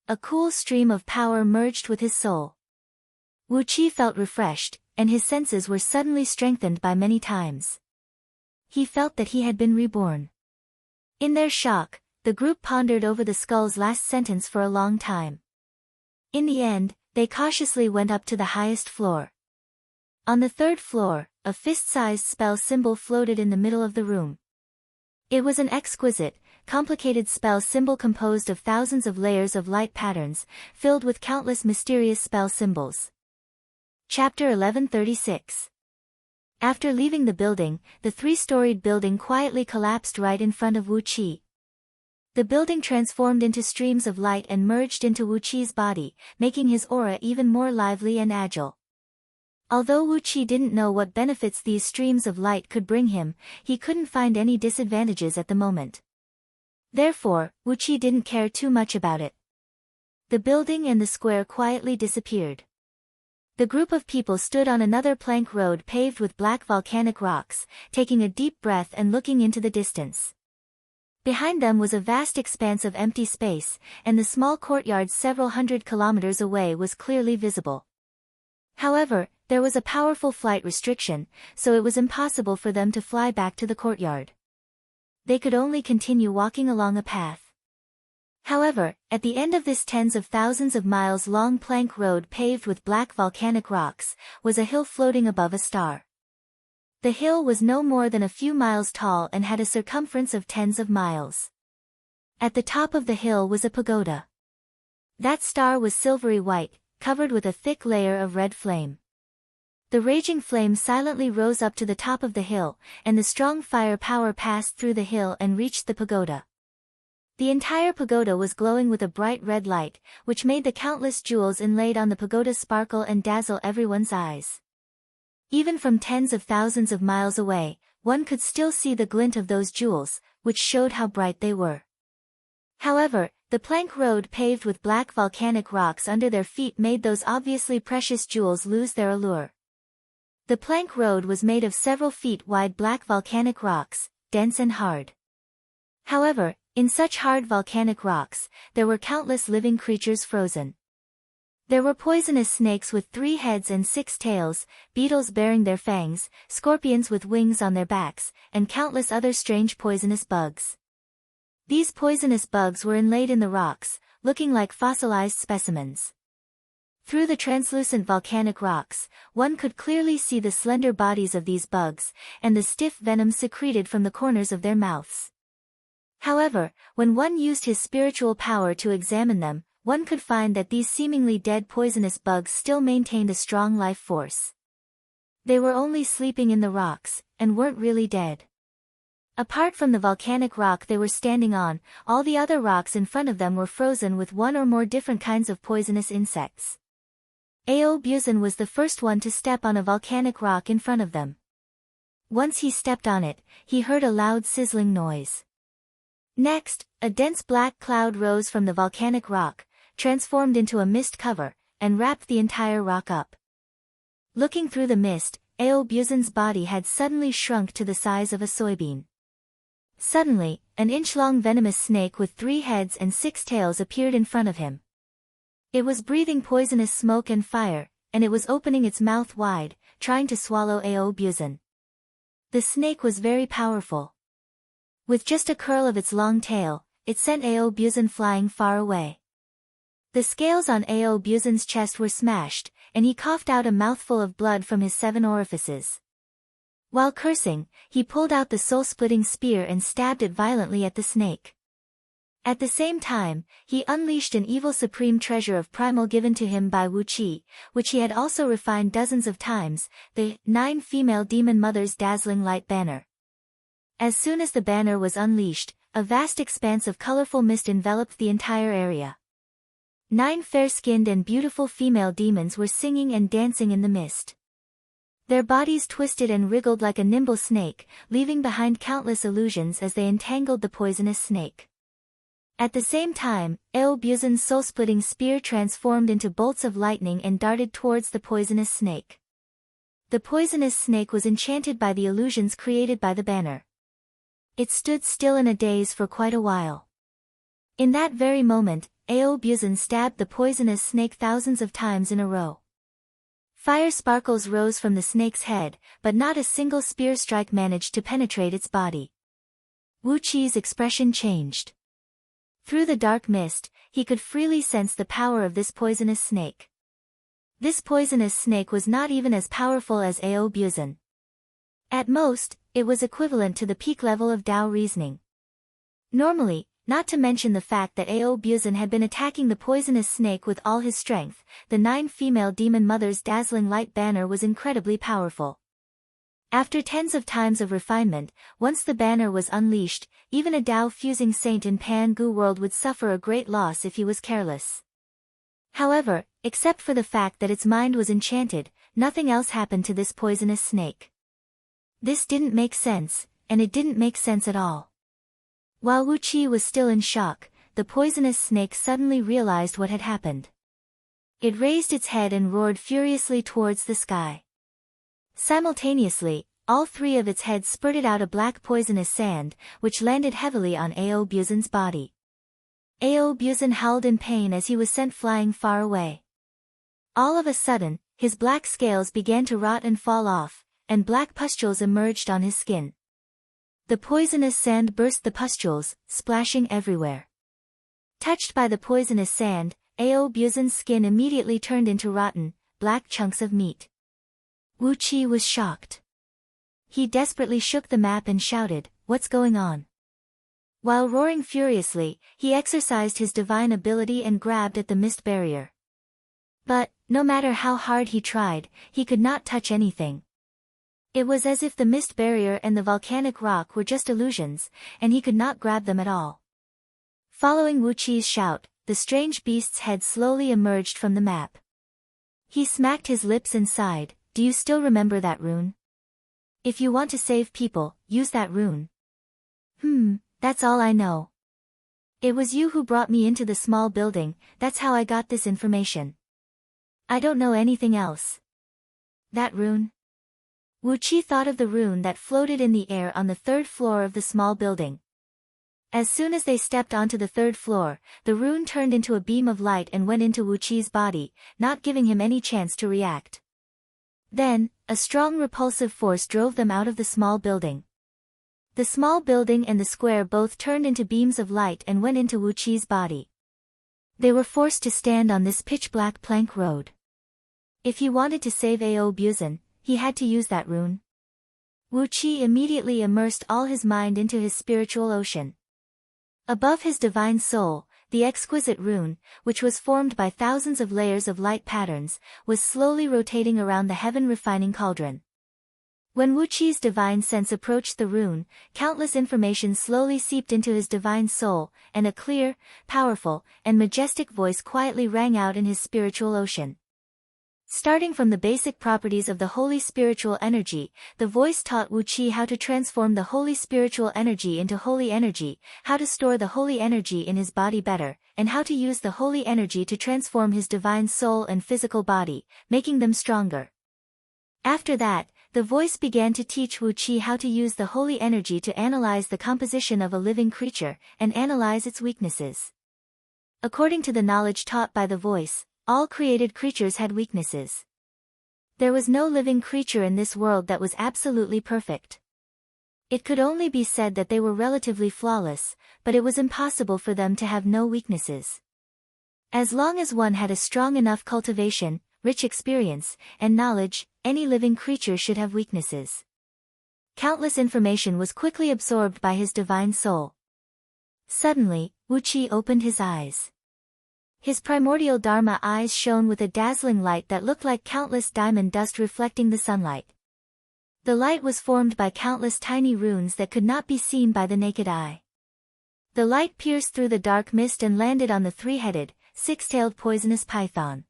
A cool stream of power merged with his soul. Wu Qi felt refreshed, and his senses were suddenly strengthened by many times. He felt that he had been reborn. In their shock, the group pondered over the skull's last sentence for a long time. In the end, they cautiously went up to the highest floor. On the 3rd floor, a fist-sized spell symbol floated in the middle of the room. It was an exquisite, complicated spell symbol composed of thousands of layers of light patterns, filled with countless mysterious spell symbols. Chapter 1136. After leaving the building, the 3-storied building quietly collapsed right in front of Wu Qi. The building transformed into streams of light and merged into Wu Qi's body, making his aura even more lively and agile. Although Wu Qi didn't know what benefits these streams of light could bring him, he couldn't find any disadvantages at the moment. Therefore, Wu Qi didn't care too much about it. The building and the square quietly disappeared. The group of people stood on another plank road paved with black volcanic rocks, taking a deep breath and looking into the distance. Behind them was a vast expanse of empty space, and the small courtyard several hundred kilometers away was clearly visible. However, there was a powerful flight restriction, so it was impossible for them to fly back to the courtyard. They could only continue walking along a path. However, at the end of this tens of thousands of miles long plank road paved with black volcanic rocks, was a hill floating above a star. The hill was no more than a few miles tall and had a circumference of tens of miles. At the top of the hill was a pagoda. That star was silvery white, covered with a thick layer of red flame. The raging flame silently rose up to the top of the hill, and the strong fire power passed through the hill and reached the pagoda. The entire pagoda was glowing with a bright red light, which made the countless jewels inlaid on the pagoda sparkle and dazzle everyone's eyes. Even from tens of thousands of miles away, one could still see the glint of those jewels, which showed how bright they were. However, the plank road paved with black volcanic rocks under their feet made those obviously precious jewels lose their allure. The plank road was made of several feet wide black volcanic rocks, dense and hard. However, in such hard volcanic rocks, there were countless living creatures frozen. There were poisonous snakes with 3 heads and 6 tails, beetles bearing their fangs, scorpions with wings on their backs, and countless other strange poisonous bugs. These poisonous bugs were inlaid in the rocks, looking like fossilized specimens. Through the translucent volcanic rocks, one could clearly see the slender bodies of these bugs, and the stiff venom secreted from the corners of their mouths. However, when one used his spiritual power to examine them, one could find that these seemingly dead poisonous bugs still maintained a strong life force. They were only sleeping in the rocks, and weren't really dead. Apart from the volcanic rock they were standing on, all the other rocks in front of them were frozen with one or more different kinds of poisonous insects. Ao Buzan was the first one to step on a volcanic rock in front of them. Once he stepped on it, he heard a loud sizzling noise. Next, a dense black cloud rose from the volcanic rock, transformed into a mist cover, and wrapped the entire rock up. Looking through the mist, Ao Buzan's body had suddenly shrunk to the size of a soybean. Suddenly, an inch-long venomous snake with 3 heads and 6 tails appeared in front of him. It was breathing poisonous smoke and fire, and it was opening its mouth wide, trying to swallow Ao Buzan. The snake was very powerful. With just a curl of its long tail, it sent Ao Buzan flying far away. The scales on Ao Buzan's chest were smashed, and he coughed out a mouthful of blood from his 7 orifices. While cursing, he pulled out the soul-splitting spear and stabbed it violently at the snake. At the same time, he unleashed an evil supreme treasure of primal given to him by Wu Qi, which he had also refined dozens of times, the 9 female demon mothers' dazzling light banner. As soon as the banner was unleashed, a vast expanse of colorful mist enveloped the entire area. 9 fair-skinned and beautiful female demons were singing and dancing in the mist. Their bodies twisted and wriggled like a nimble snake, leaving behind countless illusions as they entangled the poisonous snake. At the same time, Ao Buzan's soul-splitting spear transformed into bolts of lightning and darted towards the poisonous snake. The poisonous snake was enchanted by the illusions created by the banner. It stood still in a daze for quite a while. In that very moment, Ao Buzan stabbed the poisonous snake thousands of times in a row. Fire sparkles rose from the snake's head, but not a single spear strike managed to penetrate its body. Wu Qi's expression changed. Through the dark mist, he could freely sense the power of this poisonous snake. This poisonous snake was not even as powerful as Ao Buzan. At most, it was equivalent to the peak level of Tao reasoning. Normally, not to mention the fact that Ao Buzan had been attacking the poisonous snake with all his strength, the 9 female demon mothers' dazzling light banner was incredibly powerful. After tens of times of refinement, once the banner was unleashed, even a Tao-fusing saint in Pan-Gu world would suffer a great loss if he was careless. However, except for the fact that its mind was enchanted, nothing else happened to this poisonous snake. This didn't make sense, and it didn't make sense at all. While Wu Qi was still in shock, the poisonous snake suddenly realized what had happened. It raised its head and roared furiously towards the sky. Simultaneously, all 3 of its heads spurted out a black poisonous sand, which landed heavily on Ao Buzan's body. Ao Buzan howled in pain as he was sent flying far away. All of a sudden, his black scales began to rot and fall off, and black pustules emerged on his skin. The poisonous sand burst the pustules, splashing everywhere. Touched by the poisonous sand, Ao Buzan's skin immediately turned into rotten, black chunks of meat. Wu Qi was shocked. He desperately shook the map and shouted, "What's going on?" While roaring furiously, he exercised his divine ability and grabbed at the mist barrier. But, no matter how hard he tried, he could not touch anything. It was as if the mist barrier and the volcanic rock were just illusions, and he could not grab them at all. Following Wu Qi's shout, the strange beast's head slowly emerged from the map. He smacked his lips and sighed, "Do you still remember that rune? If you want to save people, use that rune." That's all I know. It was you who brought me into the small building, that's how I got this information. I don't know anything else." "That rune?" Wu Qi thought of the rune that floated in the air on the 3rd floor of the small building. As soon as they stepped onto the 3rd floor, the rune turned into a beam of light and went into Wu Qi's body, not giving him any chance to react. Then, a strong repulsive force drove them out of the small building. The small building and the square both turned into beams of light and went into Wu Qi's body. They were forced to stand on this pitch-black plank road. If he wanted to save Ao Buzan, he had to use that rune. Wu Qi immediately immersed all his mind into his spiritual ocean. Above his divine soul, the exquisite rune, which was formed by thousands of layers of light patterns, was slowly rotating around the heaven-refining cauldron. When Wu Qi's divine sense approached the rune, countless information slowly seeped into his divine soul, and a clear, powerful, and majestic voice quietly rang out in his spiritual ocean. Starting from the basic properties of the holy spiritual energy, the voice taught Wu Qi how to transform the holy spiritual energy into holy energy, how to store the holy energy in his body better, and how to use the holy energy to transform his divine soul and physical body, making them stronger. After that, the voice began to teach Wu Qi how to use the holy energy to analyze the composition of a living creature, and analyze its weaknesses. According to the knowledge taught by the voice, all created creatures had weaknesses. There was no living creature in this world that was absolutely perfect. It could only be said that they were relatively flawless, but it was impossible for them to have no weaknesses. As long as one had a strong enough cultivation, rich experience, and knowledge, any living creature should have weaknesses. Countless information was quickly absorbed by his divine soul. Suddenly, Wu Qi opened his eyes. His primordial Dharma eyes shone with a dazzling light that looked like countless diamond dust reflecting the sunlight. The light was formed by countless tiny runes that could not be seen by the naked eye. The light pierced through the dark mist and landed on the three-headed, six-tailed poisonous python.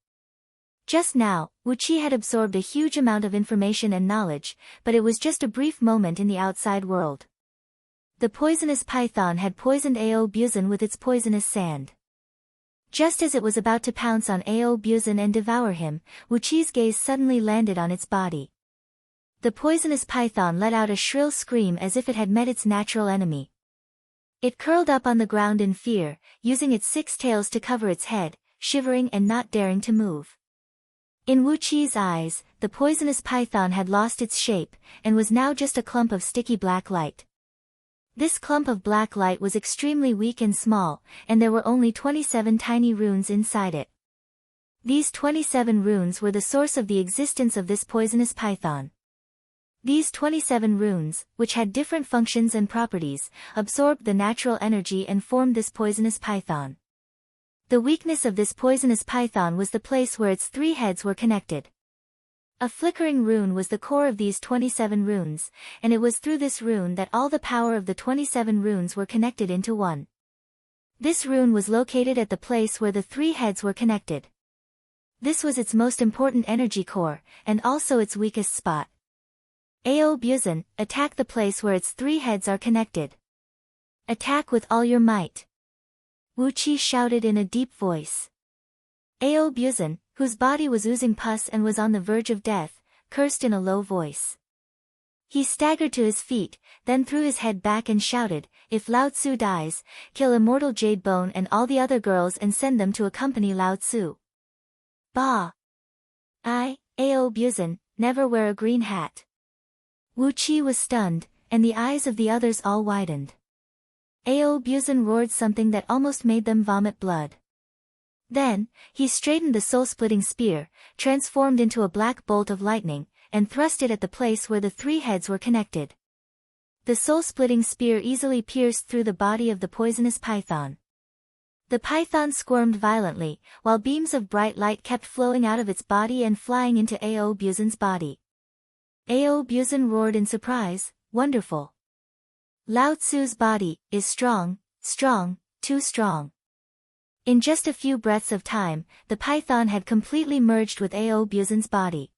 Just now, Wu Qi had absorbed a huge amount of information and knowledge, but it was just a brief moment in the outside world. The poisonous python had poisoned Ao Buzan with its poisonous sand. Just as it was about to pounce on Ao Buzan and devour him, Wu Qi's gaze suddenly landed on its body. The poisonous python let out a shrill scream as if it had met its natural enemy. It curled up on the ground in fear, using its 6 tails to cover its head, shivering and not daring to move. In Wu Qi's eyes, the poisonous python had lost its shape, and was now just a clump of sticky black light. This clump of black light was extremely weak and small, and there were only 27 tiny runes inside it. These 27 runes were the source of the existence of this poisonous python. These 27 runes, which had different functions and properties, absorbed the natural energy and formed this poisonous python. The weakness of this poisonous python was the place where its 3 heads were connected. A flickering rune was the core of these 27 runes, and it was through this rune that all the power of the 27 runes were connected into one. This rune was located at the place where the 3 heads were connected. This was its most important energy core, and also its weakest spot. Ao Buzan, attack the place where its 3 heads are connected. Attack with all your might. Wu Qi shouted in a deep voice. Ao Buzan, whose body was oozing pus and was on the verge of death, cursed in a low voice. He staggered to his feet, then threw his head back and shouted, "If Lao Tzu dies, kill Immortal Jade Bone and all the other girls and send them to accompany Lao Tzu." Bah! I, Ao Buzan, never wear a green hat. Wu Qi was stunned, and the eyes of the others all widened. Ao Buzan roared something that almost made them vomit blood. Then, he straightened the soul-splitting spear, transformed into a black bolt of lightning, and thrust it at the place where the 3 heads were connected. The soul-splitting spear easily pierced through the body of the poisonous python. The python squirmed violently, while beams of bright light kept flowing out of its body and flying into Ao Buzan's body. Ao Buzan roared in surprise, "Wonderful! Lao Tzu's body is strong, strong, too strong." In just a few breaths of time, the python had completely merged with Ao Buzan's body.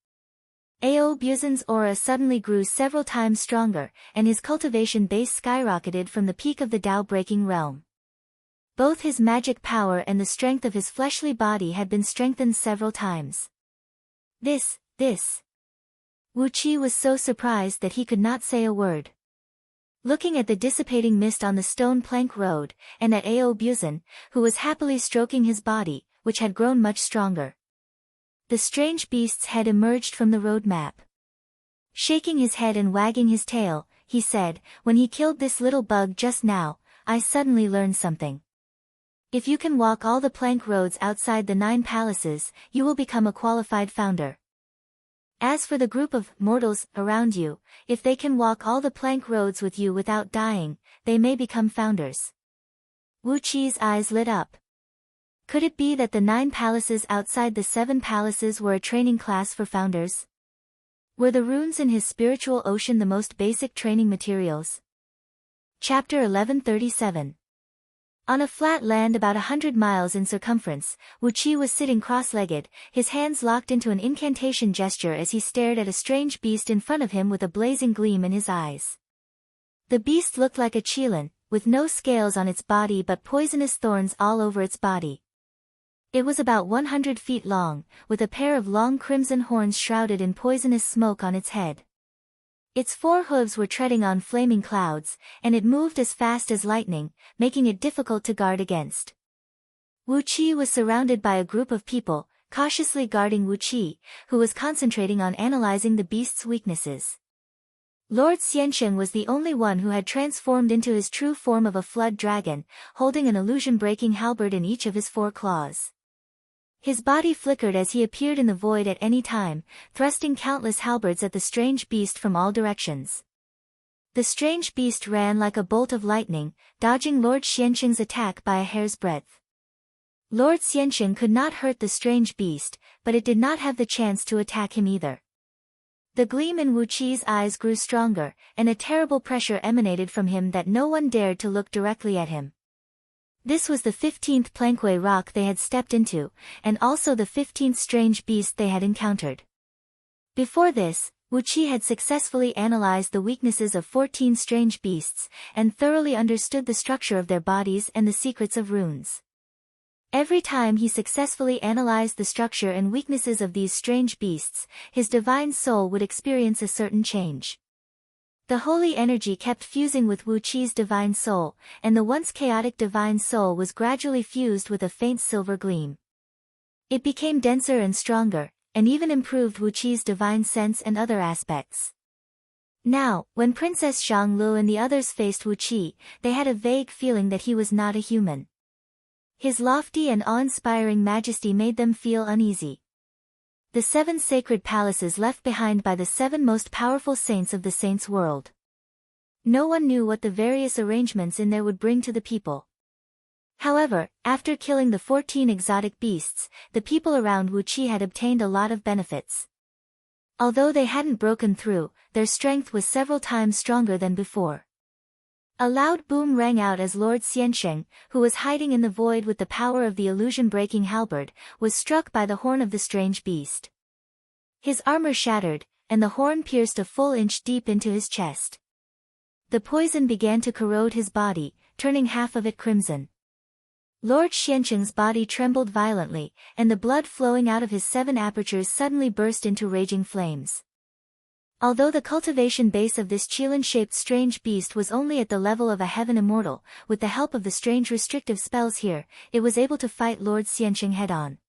Ao Buzan's aura suddenly grew several times stronger, and his cultivation base skyrocketed from the peak of the Tao-breaking realm. Both his magic power and the strength of his fleshly body had been strengthened several times. This. Wu Qi was so surprised that he could not say a word. Looking at the dissipating mist on the stone plank road, and at Ao Buzan, who was happily stroking his body, which had grown much stronger. The strange beast's head emerged from the road map. Shaking his head and wagging his tail, he said, "When he killed this little bug just now, I suddenly learned something. If you can walk all the plank roads outside the 9 palaces, you will become a qualified founder. As for the group of mortals around you, if they can walk all the plank roads with you without dying, they may become founders." Wu Qi's eyes lit up. Could it be that the 9 palaces outside the 7 palaces were a training class for founders? Were the runes in his spiritual ocean the most basic training materials? Chapter 1137. On a flat land about 100 miles in circumference, Wu Qi was sitting cross-legged, his hands locked into an incantation gesture as he stared at a strange beast in front of him with a blazing gleam in his eyes. The beast looked like a qilin, with no scales on its body but poisonous thorns all over its body. It was about 100 feet long, with a pair of long crimson horns shrouded in poisonous smoke on its head. Its 4 hooves were treading on flaming clouds, and it moved as fast as lightning, making it difficult to guard against. Wu Qi was surrounded by a group of people, cautiously guarding Wu Qi, who was concentrating on analyzing the beast's weaknesses. Lord Xiansheng was the only one who had transformed into his true form of a flood dragon, holding an illusion-breaking halberd in each of his 4 claws. His body flickered as he appeared in the void at any time, thrusting countless halberds at the strange beast from all directions. The strange beast ran like a bolt of lightning, dodging Lord Xiansheng's attack by a hair's breadth. Lord Xiansheng could not hurt the strange beast, but it did not have the chance to attack him either. The gleam in Wu Qi's eyes grew stronger, and a terrible pressure emanated from him that no one dared to look directly at him. This was the 15th plankway rock they had stepped into, and also the 15th strange beast they had encountered. Before this, Wu Qi had successfully analyzed the weaknesses of 14 strange beasts, and thoroughly understood the structure of their bodies and the secrets of runes. Every time he successfully analyzed the structure and weaknesses of these strange beasts, his divine soul would experience a certain change. The holy energy kept fusing with Wu Qi's divine soul, and the once chaotic divine soul was gradually fused with a faint silver gleam. It became denser and stronger, and even improved Wu Qi's divine sense and other aspects. Now, when Princess Zhang and the others faced Wu Qi, they had a vague feeling that he was not a human. His lofty and awe-inspiring majesty made them feel uneasy. The 7 sacred palaces left behind by the 7 most powerful saints of the saints' world. No one knew what the various arrangements in there would bring to the people. However, after killing the 14 exotic beasts, the people around Wu Qi had obtained a lot of benefits. Although they hadn't broken through, their strength was several times stronger than before. A loud boom rang out as Lord Xiansheng, who was hiding in the void with the power of the illusion-breaking halberd, was struck by the horn of the strange beast. His armor shattered, and the horn pierced a full inch deep into his chest. The poison began to corrode his body, turning half of it crimson. Lord Xiansheng's body trembled violently, and the blood flowing out of his 7 apertures suddenly burst into raging flames. Although the cultivation base of this qilin-shaped strange beast was only at the level of a heaven immortal, with the help of the strange restrictive spells here, it was able to fight Lord Xiansheng head-on.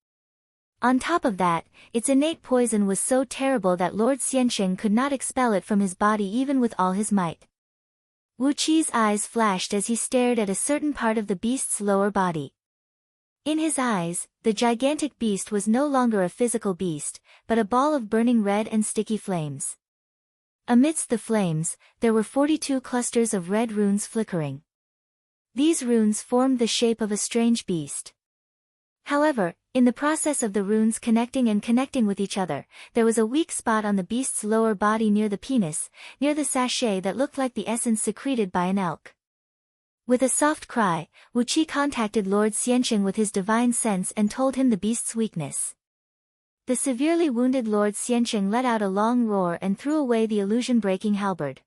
On top of that, its innate poison was so terrible that Lord Xiansheng could not expel it from his body even with all his might. Wu Qi's eyes flashed as he stared at a certain part of the beast's lower body. In his eyes, the gigantic beast was no longer a physical beast, but a ball of burning red and sticky flames. Amidst the flames, there were 42 clusters of red runes flickering. These runes formed the shape of a strange beast. However, in the process of the runes connecting with each other, there was a weak spot on the beast's lower body near the penis, near the sachet that looked like the essence secreted by an elk. With a soft cry, Wu Qi contacted Lord Xiansheng with his divine sense and told him the beast's weakness. The severely wounded Lord Xiansheng let out a long roar and threw away the illusion-breaking halberd.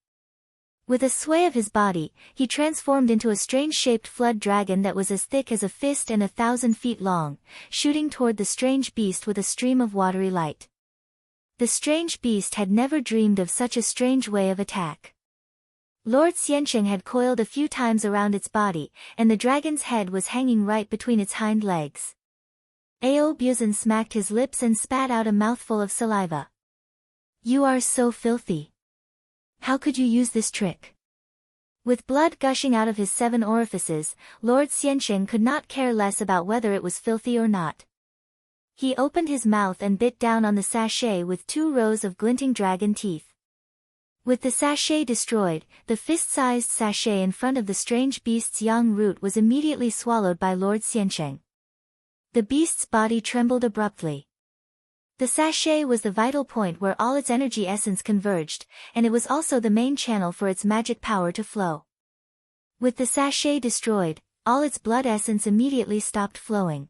With a sway of his body, he transformed into a strange-shaped flood dragon that was as thick as a fist and 1,000 feet long, shooting toward the strange beast with a stream of watery light. The strange beast had never dreamed of such a strange way of attack. Lord Xiansheng had coiled a few times around its body, and the dragon's head was hanging right between its hind legs. Ao Buzan smacked his lips and spat out a mouthful of saliva. "You are so filthy. How could you use this trick?" With blood gushing out of his 7 orifices, Lord Xiansheng could not care less about whether it was filthy or not. He opened his mouth and bit down on the sachet with 2 rows of glinting dragon teeth. With the sachet destroyed, the fist-sized sachet in front of the strange beast's yang root was immediately swallowed by Lord Xiansheng. The beast's body trembled abruptly. The sachet was the vital point where all its energy essence converged, and it was also the main channel for its magic power to flow. With the sachet destroyed, all its blood essence immediately stopped flowing.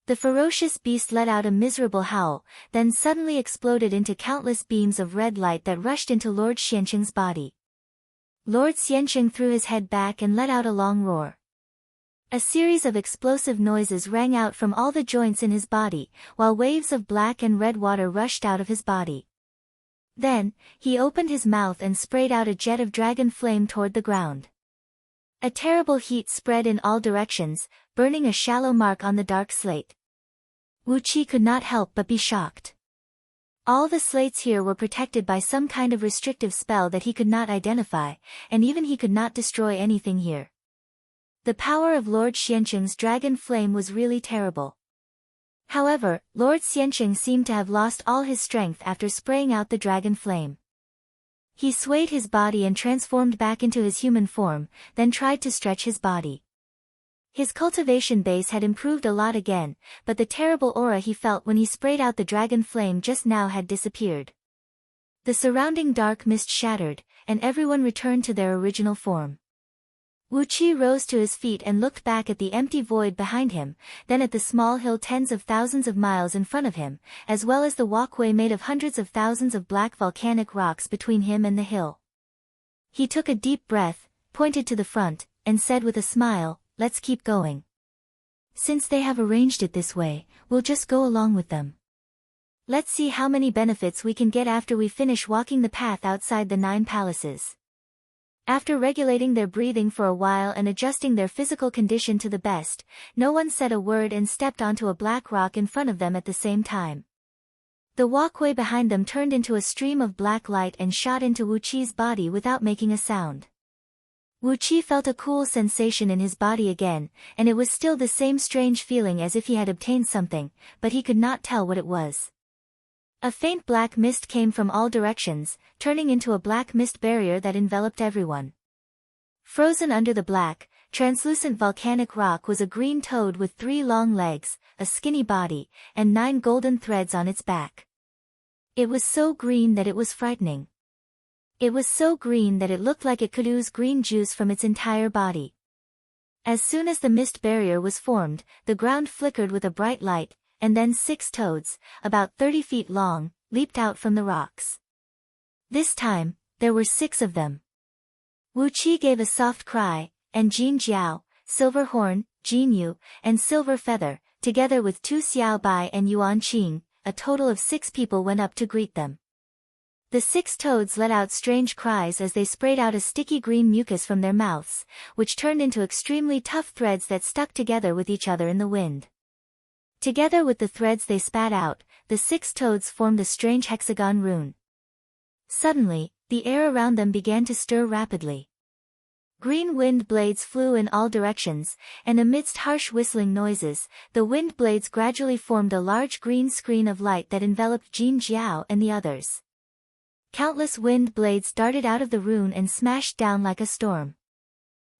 The ferocious beast let out a miserable howl, then suddenly exploded into countless beams of red light that rushed into Lord Xianqing's body. Lord Xianqing threw his head back and let out a long roar. A series of explosive noises rang out from all the joints in his body, while waves of black and red water rushed out of his body. Then, he opened his mouth and sprayed out a jet of dragon flame toward the ground. A terrible heat spread in all directions, burning a shallow mark on the dark slate. Wu Qi could not help but be shocked. All the slates here were protected by some kind of restrictive spell that he could not identify, and even he could not destroy anything here. The power of Lord Xianqing's dragon flame was really terrible. However, Lord Xianqing seemed to have lost all his strength after spraying out the dragon flame. He swayed his body and transformed back into his human form, then tried to stretch his body. His cultivation base had improved a lot again, but the terrible aura he felt when he sprayed out the dragon flame just now had disappeared. The surrounding dark mist shattered, and everyone returned to their original form. Wu Qi rose to his feet and looked back at the empty void behind him, then at the small hill tens of thousands of miles in front of him, as well as the walkway made of hundreds of thousands of black volcanic rocks between him and the hill. He took a deep breath, pointed to the front, and said with a smile, "Let's keep going. Since they have arranged it this way, we'll just go along with them. Let's see how many benefits we can get after we finish walking the path outside the 9 palaces." After regulating their breathing for a while and adjusting their physical condition to the best, no one said a word and stepped onto a black rock in front of them at the same time. The walkway behind them turned into a stream of black light and shot into Wu Qi's body without making a sound. Wu Qi felt a cool sensation in his body again, and it was still the same strange feeling as if he had obtained something, but he could not tell what it was. A faint black mist came from all directions, turning into a black mist barrier that enveloped everyone. Frozen under the black, translucent volcanic rock was a green toad with 3 long legs, a skinny body, and 9 golden threads on its back. It was so green that it was frightening. It was so green that it looked like it could ooze green juice from its entire body. As soon as the mist barrier was formed, the ground flickered with a bright light, and then 6 toads, about 30 feet long, leaped out from the rocks. This time, there were 6 of them. Wu Qi gave a soft cry, and Jin Jiao, Silver Horn, Jin Yu, and Silver Feather, together with 2 Xiao Bai and Yuan Qing, a total of 6 people went up to greet them. The 6 toads let out strange cries as they sprayed out a sticky green mucus from their mouths, which turned into extremely tough threads that stuck together with each other in the wind. Together with the threads they spat out, the 6 toads formed a strange hexagon rune. Suddenly, the air around them began to stir rapidly. Green wind blades flew in all directions, and amidst harsh whistling noises, the wind blades gradually formed a large green screen of light that enveloped Jin Jiao and the others. Countless wind blades darted out of the rune and smashed down like a storm.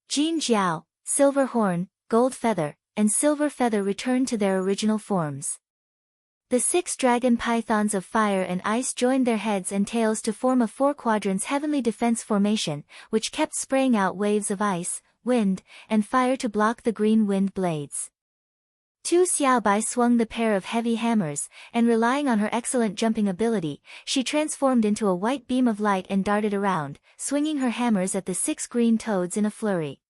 Jin Jiao, Silver Horn, Gold Feather, and Silver Feather returned to their original forms. The 6 dragon pythons of fire and ice joined their heads and tails to form a 4 quadrants heavenly defense formation, which kept spraying out waves of ice, wind, and fire to block the green wind blades. 2 Xiaobai swung the pair of heavy hammers, and relying on her excellent jumping ability, she transformed into a white beam of light and darted around, swinging her hammers at the 6 green toads in a flurry.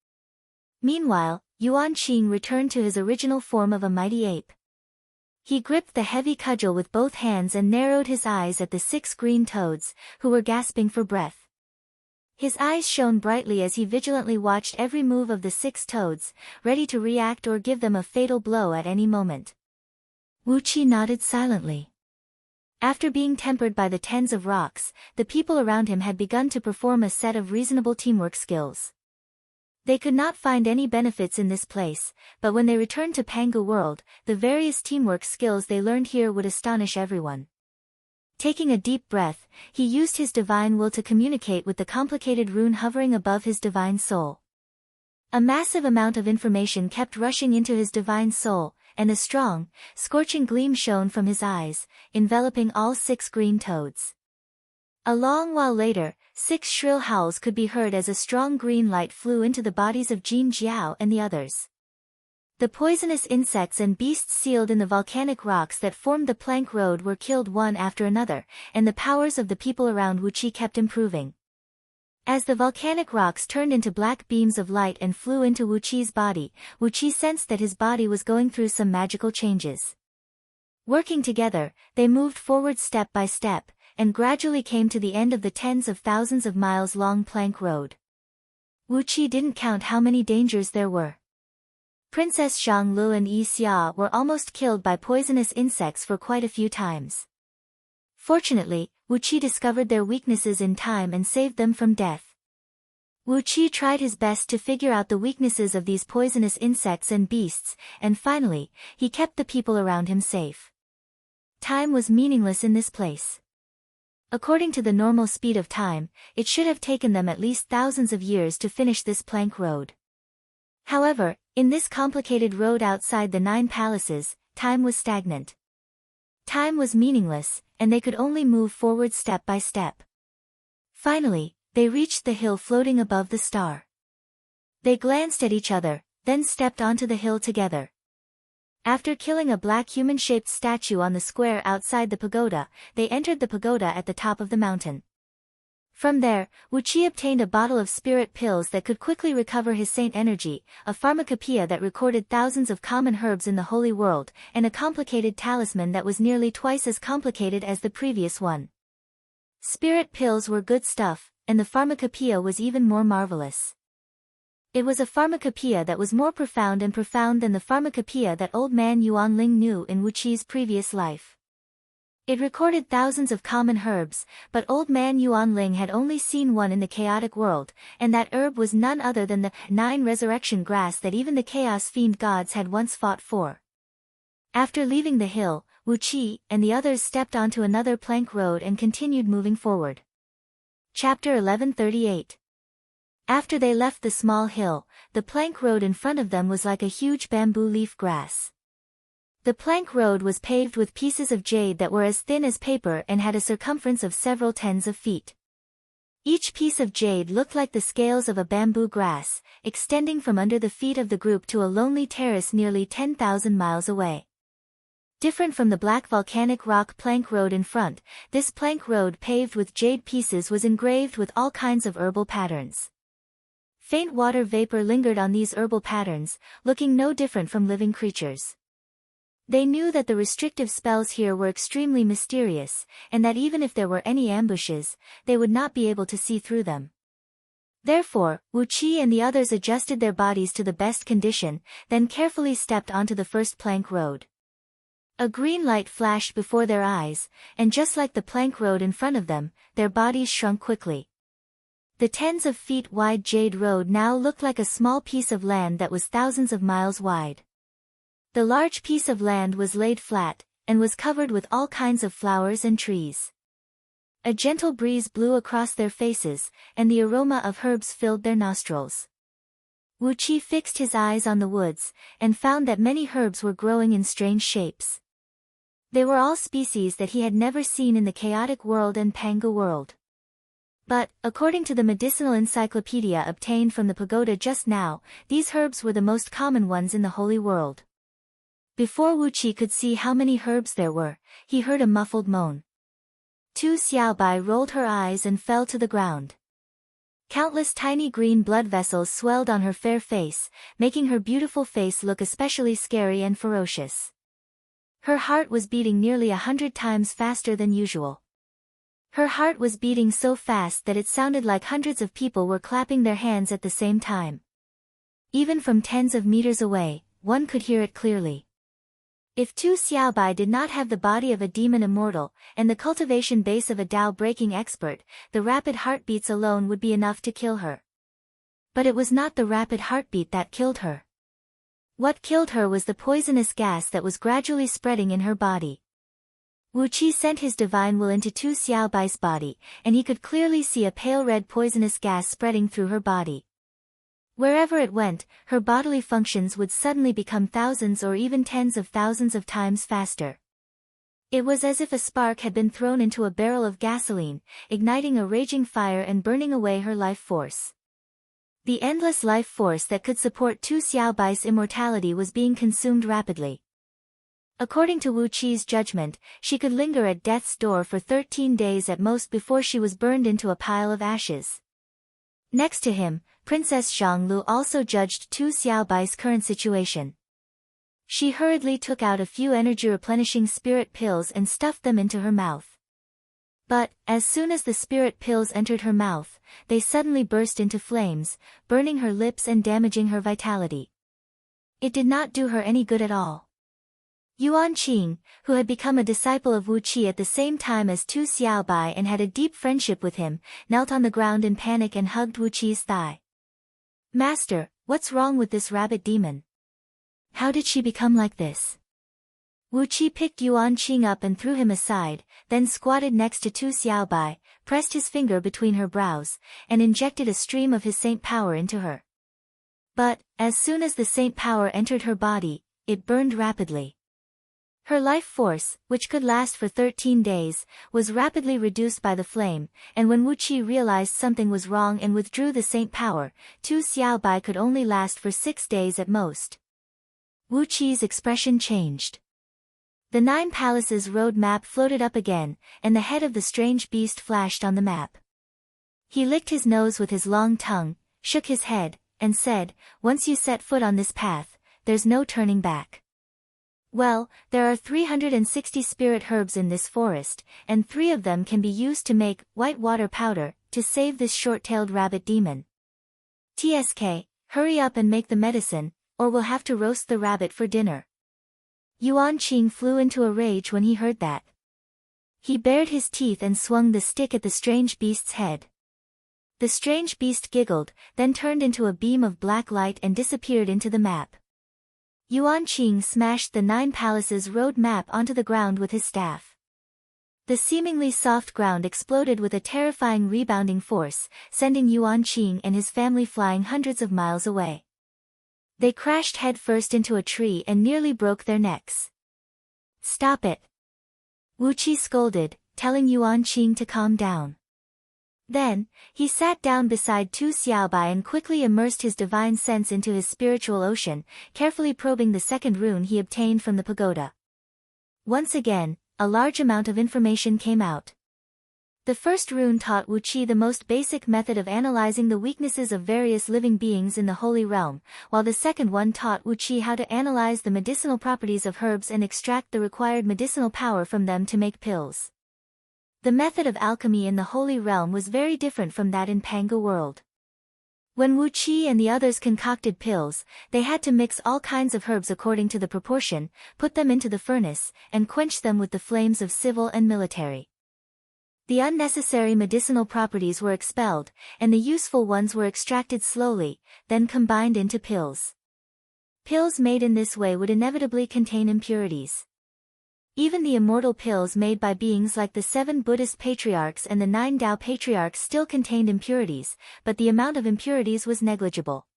Meanwhile, Yuan Qing returned to his original form of a mighty ape. He gripped the heavy cudgel with both hands and narrowed his eyes at the 6 green toads, who were gasping for breath. His eyes shone brightly as he vigilantly watched every move of the 6 toads, ready to react or give them a fatal blow at any moment. Wu Qi nodded silently. After being tempered by the tens of rocks, the people around him had begun to perform a set of reasonable teamwork skills. They could not find any benefits in this place, but when they returned to Pangu World, the various teamwork skills they learned here would astonish everyone. Taking a deep breath, he used his divine will to communicate with the complicated rune hovering above his divine soul. A massive amount of information kept rushing into his divine soul, and a strong, scorching gleam shone from his eyes, enveloping all 6 green toads. A long while later, 6 shrill howls could be heard as a strong green light flew into the bodies of Jin Jiao and the others. The poisonous insects and beasts sealed in the volcanic rocks that formed the plank road were killed one after another, and the powers of the people around Wuqi kept improving. As the volcanic rocks turned into black beams of light and flew into Wuqi's body, Wuqi sensed that his body was going through some magical changes. Working together, they moved forward step by step, and gradually came to the end of the tens of thousands of miles-long plank road. Wuqi didn't count how many dangers there were. Princess Zhanglu and Yi Xia were almost killed by poisonous insects for quite a few times. Fortunately, Wuqi discovered their weaknesses in time and saved them from death. Wuqi tried his best to figure out the weaknesses of these poisonous insects and beasts, and finally, he kept the people around him safe. Time was meaningless in this place. According to the normal speed of time, it should have taken them at least thousands of years to finish this plank road. However, in this complicated road outside the 9 palaces, time was stagnant. Time was meaningless, and they could only move forward step by step. Finally, they reached the hill floating above the star. They glanced at each other, then stepped onto the hill together. After killing a black human-shaped statue on the square outside the pagoda, they entered the pagoda at the top of the mountain. From there, Wuqi obtained a bottle of spirit pills that could quickly recover his saint energy, a pharmacopoeia that recorded thousands of common herbs in the holy world, and a complicated talisman that was nearly twice as complicated as the previous one. Spirit pills were good stuff, and the pharmacopoeia was even more marvelous. It was a pharmacopoeia that was more profound than the pharmacopoeia that old man Yuan Ling knew in Wuqi's previous life. It recorded thousands of common herbs, but old man Yuan Ling had only seen one in the chaotic world, and that herb was none other than the 9 resurrection grass that even the chaos fiend gods had once fought for. After leaving the hill, Wuqi and the others stepped onto another plank road and continued moving forward. Chapter 1138. After they left the small hill, the plank road in front of them was like a huge bamboo leaf grass. The plank road was paved with pieces of jade that were as thin as paper and had a circumference of several tens of feet. Each piece of jade looked like the scales of a bamboo grass, extending from under the feet of the group to a lonely terrace nearly 10,000 miles away. Different from the black volcanic rock plank road in front, this plank road paved with jade pieces was engraved with all kinds of herbal patterns. Faint water vapor lingered on these herbal patterns, looking no different from living creatures. They knew that the restrictive spells here were extremely mysterious, and that even if there were any ambushes, they would not be able to see through them. Therefore, Wuqi and the others adjusted their bodies to the best condition, then carefully stepped onto the first plank road. A green light flashed before their eyes, and just like the plank road in front of them, their bodies shrunk quickly. The tens of feet wide jade road now looked like a small piece of land that was thousands of miles wide. The large piece of land was laid flat, and was covered with all kinds of flowers and trees. A gentle breeze blew across their faces, and the aroma of herbs filled their nostrils. Wuqi fixed his eyes on the woods, and found that many herbs were growing in strange shapes. They were all species that he had never seen in the chaotic world and Panga world. But, according to the medicinal encyclopedia obtained from the pagoda just now, these herbs were the most common ones in the holy world. Before Wuqi could see how many herbs there were, he heard a muffled moan. Tu Xiaobai rolled her eyes and fell to the ground. Countless tiny green blood vessels swelled on her fair face, making her beautiful face look especially scary and ferocious. Her heart was beating nearly 100 times faster than usual. Her heart was beating so fast that it sounded like hundreds of people were clapping their hands at the same time. Even from tens of meters away, one could hear it clearly. If Tu Xiaobai did not have the body of a demon immortal, and the cultivation base of a Tao-breaking expert, the rapid heartbeats alone would be enough to kill her. But it was not the rapid heartbeat that killed her. What killed her was the poisonous gas that was gradually spreading in her body. Wuqi sent his divine will into Tu Xiaobai's body, and he could clearly see a pale red poisonous gas spreading through her body. Wherever it went, her bodily functions would suddenly become thousands or even tens of thousands of times faster. It was as if a spark had been thrown into a barrel of gasoline, igniting a raging fire and burning away her life force. The endless life force that could support Tu Xiaobai's immortality was being consumed rapidly. According to Wu Qi's judgment, she could linger at death's door for 13 days at most before she was burned into a pile of ashes. Next to him, Princess Zhanglu also judged Tu Xiaobai's current situation. She hurriedly took out a few energy-replenishing spirit pills and stuffed them into her mouth. But, as soon as the spirit pills entered her mouth, they suddenly burst into flames, burning her lips and damaging her vitality. It did not do her any good at all. Yuan Qing, who had become a disciple of Wu Qi at the same time as Tu Xiaobai and had a deep friendship with him, knelt on the ground in panic and hugged Wu Qi's thigh. "Master, what's wrong with this rabbit demon? How did she become like this?" Wu Qi picked Yuan Qing up and threw him aside, then squatted next to Tu Xiaobai, pressed his finger between her brows, and injected a stream of his saint power into her. But, as soon as the saint power entered her body, it burned rapidly. Her life force, which could last for 13 days, was rapidly reduced by the flame, and when Wu Qi realized something was wrong and withdrew the saint power, Tu Xiaobai could only last for 6 days at most. Wu Qi's expression changed. The 9 Palaces road map floated up again, and the head of the strange beast flashed on the map. He licked his nose with his long tongue, shook his head, and said, "Once you set foot on this path, there's no turning back." Well, there are 360 spirit herbs in this forest, and 3 of them can be used to make white water powder, to save this short-tailed rabbit demon. TSK, hurry up and make the medicine, or we'll have to roast the rabbit for dinner. Yuan Qing flew into a rage when he heard that. He bared his teeth and swung the stick at the strange beast's head. The strange beast giggled, then turned into a beam of black light and disappeared into the map. Yuan Qing smashed the 9 Palaces road map onto the ground with his staff. The seemingly soft ground exploded with a terrifying rebounding force, sending Yuan Qing and his family flying hundreds of miles away. They crashed headfirst into a tree and nearly broke their necks. "Stop it!" Wu Qi scolded, telling Yuan Qing to calm down. Then, he sat down beside Tu Xiaobai and quickly immersed his divine sense into his spiritual ocean, carefully probing the second rune he obtained from the pagoda. Once again, a large amount of information came out. The first rune taught Wu Qi the most basic method of analyzing the weaknesses of various living beings in the Holy Realm, while the second one taught Wu Qi how to analyze the medicinal properties of herbs and extract the required medicinal power from them to make pills. The method of alchemy in the Holy Realm was very different from that in Panga world. When Wu Qi and the others concocted pills, they had to mix all kinds of herbs according to the proportion, put them into the furnace, and quench them with the flames of civil and military. The unnecessary medicinal properties were expelled, and the useful ones were extracted slowly, then combined into pills. Pills made in this way would inevitably contain impurities. Even the immortal pills made by beings like the 7 Buddhist patriarchs and the 9 Tao patriarchs still contained impurities, but the amount of impurities was negligible.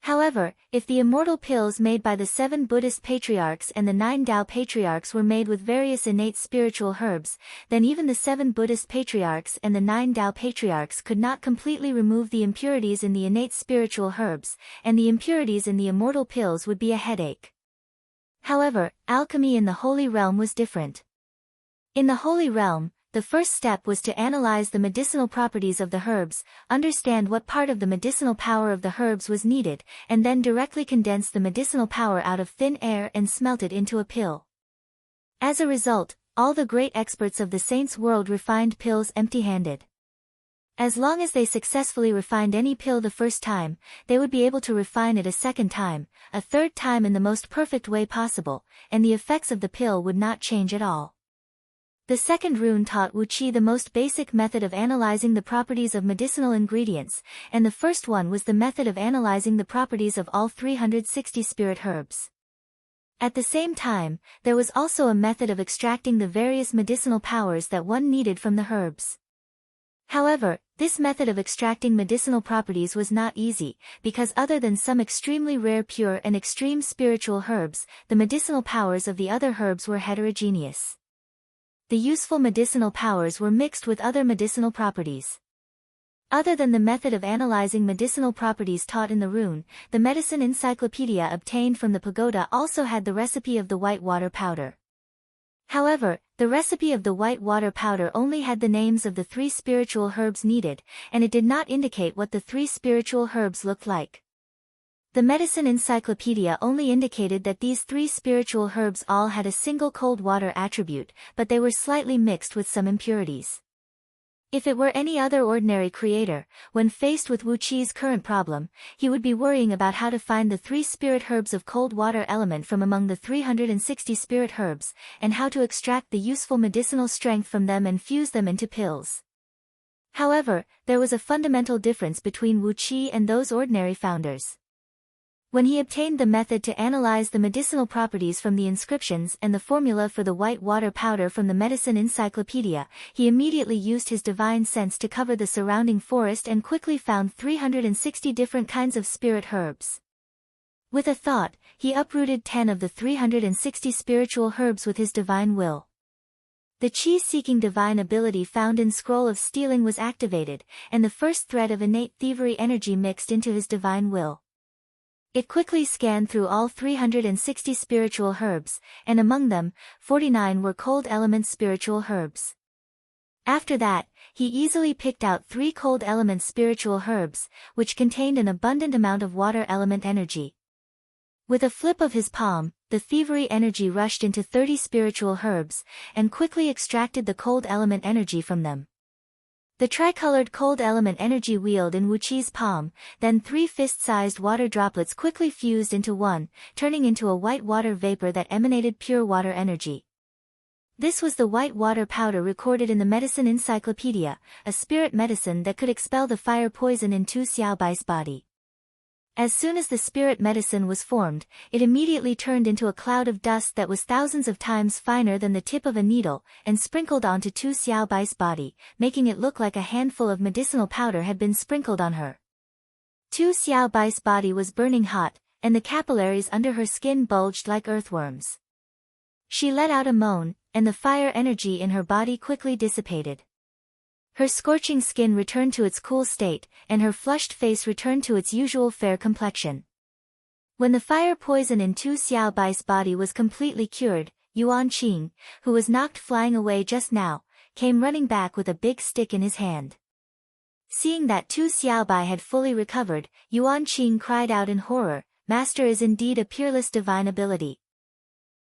However, if the immortal pills made by the 7 Buddhist patriarchs and the 9 Tao patriarchs were made with various innate spiritual herbs, then even the 7 Buddhist patriarchs and the 9 Tao patriarchs could not completely remove the impurities in the innate spiritual herbs, and the impurities in the immortal pills would be a headache. However, alchemy in the Holy Realm was different. In the Holy Realm, the first step was to analyze the medicinal properties of the herbs, understand what part of the medicinal power of the herbs was needed, and then directly condense the medicinal power out of thin air and smelt it into a pill. As a result, all the great experts of the saints' world refined pills empty-handed. As long as they successfully refined any pill the first time, they would be able to refine it a second time, a third time in the most perfect way possible, and the effects of the pill would not change at all. The second rune taught Wu Qi the most basic method of analyzing the properties of medicinal ingredients, and the first one was the method of analyzing the properties of all 360 spirit herbs. At the same time, there was also a method of extracting the various medicinal powers that one needed from the herbs. However, this method of extracting medicinal properties was not easy, because other than some extremely rare pure and extreme spiritual herbs, the medicinal powers of the other herbs were heterogeneous. The useful medicinal powers were mixed with other medicinal properties. Other than the method of analyzing medicinal properties taught in the rune, the medicine encyclopedia obtained from the pagoda also had the recipe of the white water powder. However, the recipe of the white water powder only had the names of the 3 spiritual herbs needed, and it did not indicate what the 3 spiritual herbs looked like. The medicine encyclopedia only indicated that these 3 spiritual herbs all had a single cold water attribute, but they were slightly mixed with some impurities. If it were any other ordinary creator, when faced with Wu Qi's current problem, he would be worrying about how to find the 3 spirit herbs of cold water element from among the 360 spirit herbs, and how to extract the useful medicinal strength from them and fuse them into pills. However, there was a fundamental difference between Wu Qi and those ordinary founders. When he obtained the method to analyze the medicinal properties from the inscriptions and the formula for the white water powder from the medicine encyclopedia, he immediately used his divine sense to cover the surrounding forest and quickly found 360 different kinds of spirit herbs. With a thought, he uprooted 10 of the 360 spiritual herbs with his divine will. The chi-seeking divine ability found in Scroll of Stealing was activated, and the first thread of innate thievery energy mixed into his divine will. It quickly scanned through all 360 spiritual herbs, and among them, 49 were cold element spiritual herbs. After that, he easily picked out 3 cold element spiritual herbs, which contained an abundant amount of water element energy. With a flip of his palm, the thievery energy rushed into 30 spiritual herbs, and quickly extracted the cold element energy from them. The tricolored cold element energy wheeled in Wu Qi's palm, then 3 fist-sized water droplets quickly fused into one, turning into a white water vapor that emanated pure water energy. This was the white water powder recorded in the medicine encyclopedia, a spirit medicine that could expel the fire poison in Tu Xiaobai's body. As soon as the spirit medicine was formed, it immediately turned into a cloud of dust that was thousands of times finer than the tip of a needle, and sprinkled onto Tu Xiaobai's body, making it look like a handful of medicinal powder had been sprinkled on her. Tu Xiaobai's body was burning hot, and the capillaries under her skin bulged like earthworms. She let out a moan, and the fire energy in her body quickly dissipated. Her scorching skin returned to its cool state, and her flushed face returned to its usual fair complexion. When the fire poison in Tu Xiaobai's body was completely cured, Yuan Qing, who was knocked flying away just now, came running back with a big stick in his hand. Seeing that Tu Xiaobai had fully recovered, Yuan Qing cried out in horror, "Master is indeed a peerless divine ability.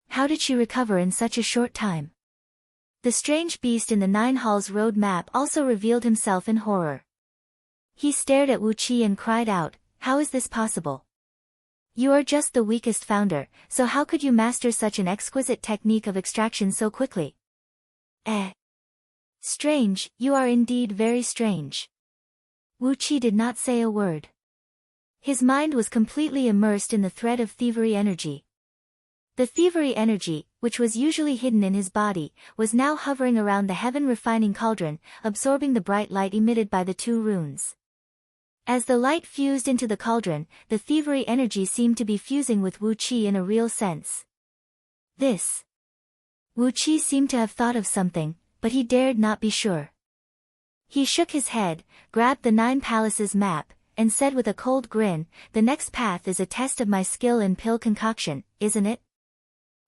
How did she recover in such a short time?" The strange beast in the 9 Halls road map also revealed himself in horror. He stared at Wu Qi and cried out, "How is this possible? You are just the weakest founder, so how could you master such an exquisite technique of extraction so quickly?" Strange, you are indeed very strange." Wu Qi did not say a word. His mind was completely immersed in the thread of thievery energy. The thievery energy, which was usually hidden in his body, was now hovering around the heaven-refining cauldron, absorbing the bright light emitted by the 2 runes. As the light fused into the cauldron, the thievery energy seemed to be fusing with Wu Qi in a real sense. Wu Qi seemed to have thought of something, but he dared not be sure. He shook his head, grabbed the 9 Palaces map, and said with a cold grin, "The next path is a test of my skill in pill concoction, isn't it?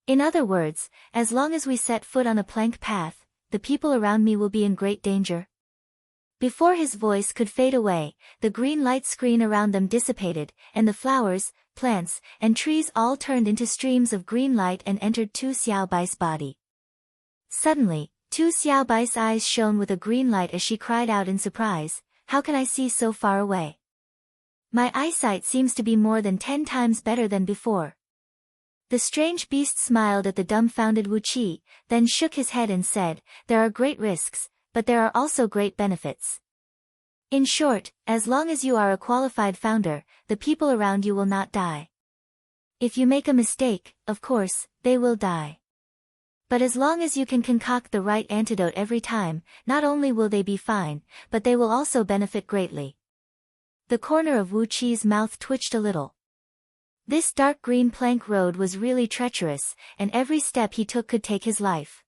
In other words, as long as we set foot on a plank path, the people around me will be in great danger." Before his voice could fade away, the green light screen around them dissipated, and the flowers, plants, and trees all turned into streams of green light and entered Tu Xiaobai's body. Suddenly, Tu Xiaobai's eyes shone with a green light as she cried out in surprise, "How can I see so far away? My eyesight seems to be more than 10 times better than before." The strange beast smiled at the dumbfounded Wu Qi, then shook his head and said, "There are great risks, but there are also great benefits. In short, as long as you are a qualified founder, the people around you will not die. If you make a mistake, of course, they will die. But as long as you can concoct the right antidote every time, not only will they be fine, but they will also benefit greatly. The corner of Wu Qi's mouth twitched a little. This dark green plank road was really treacherous, and every step he took could take his life.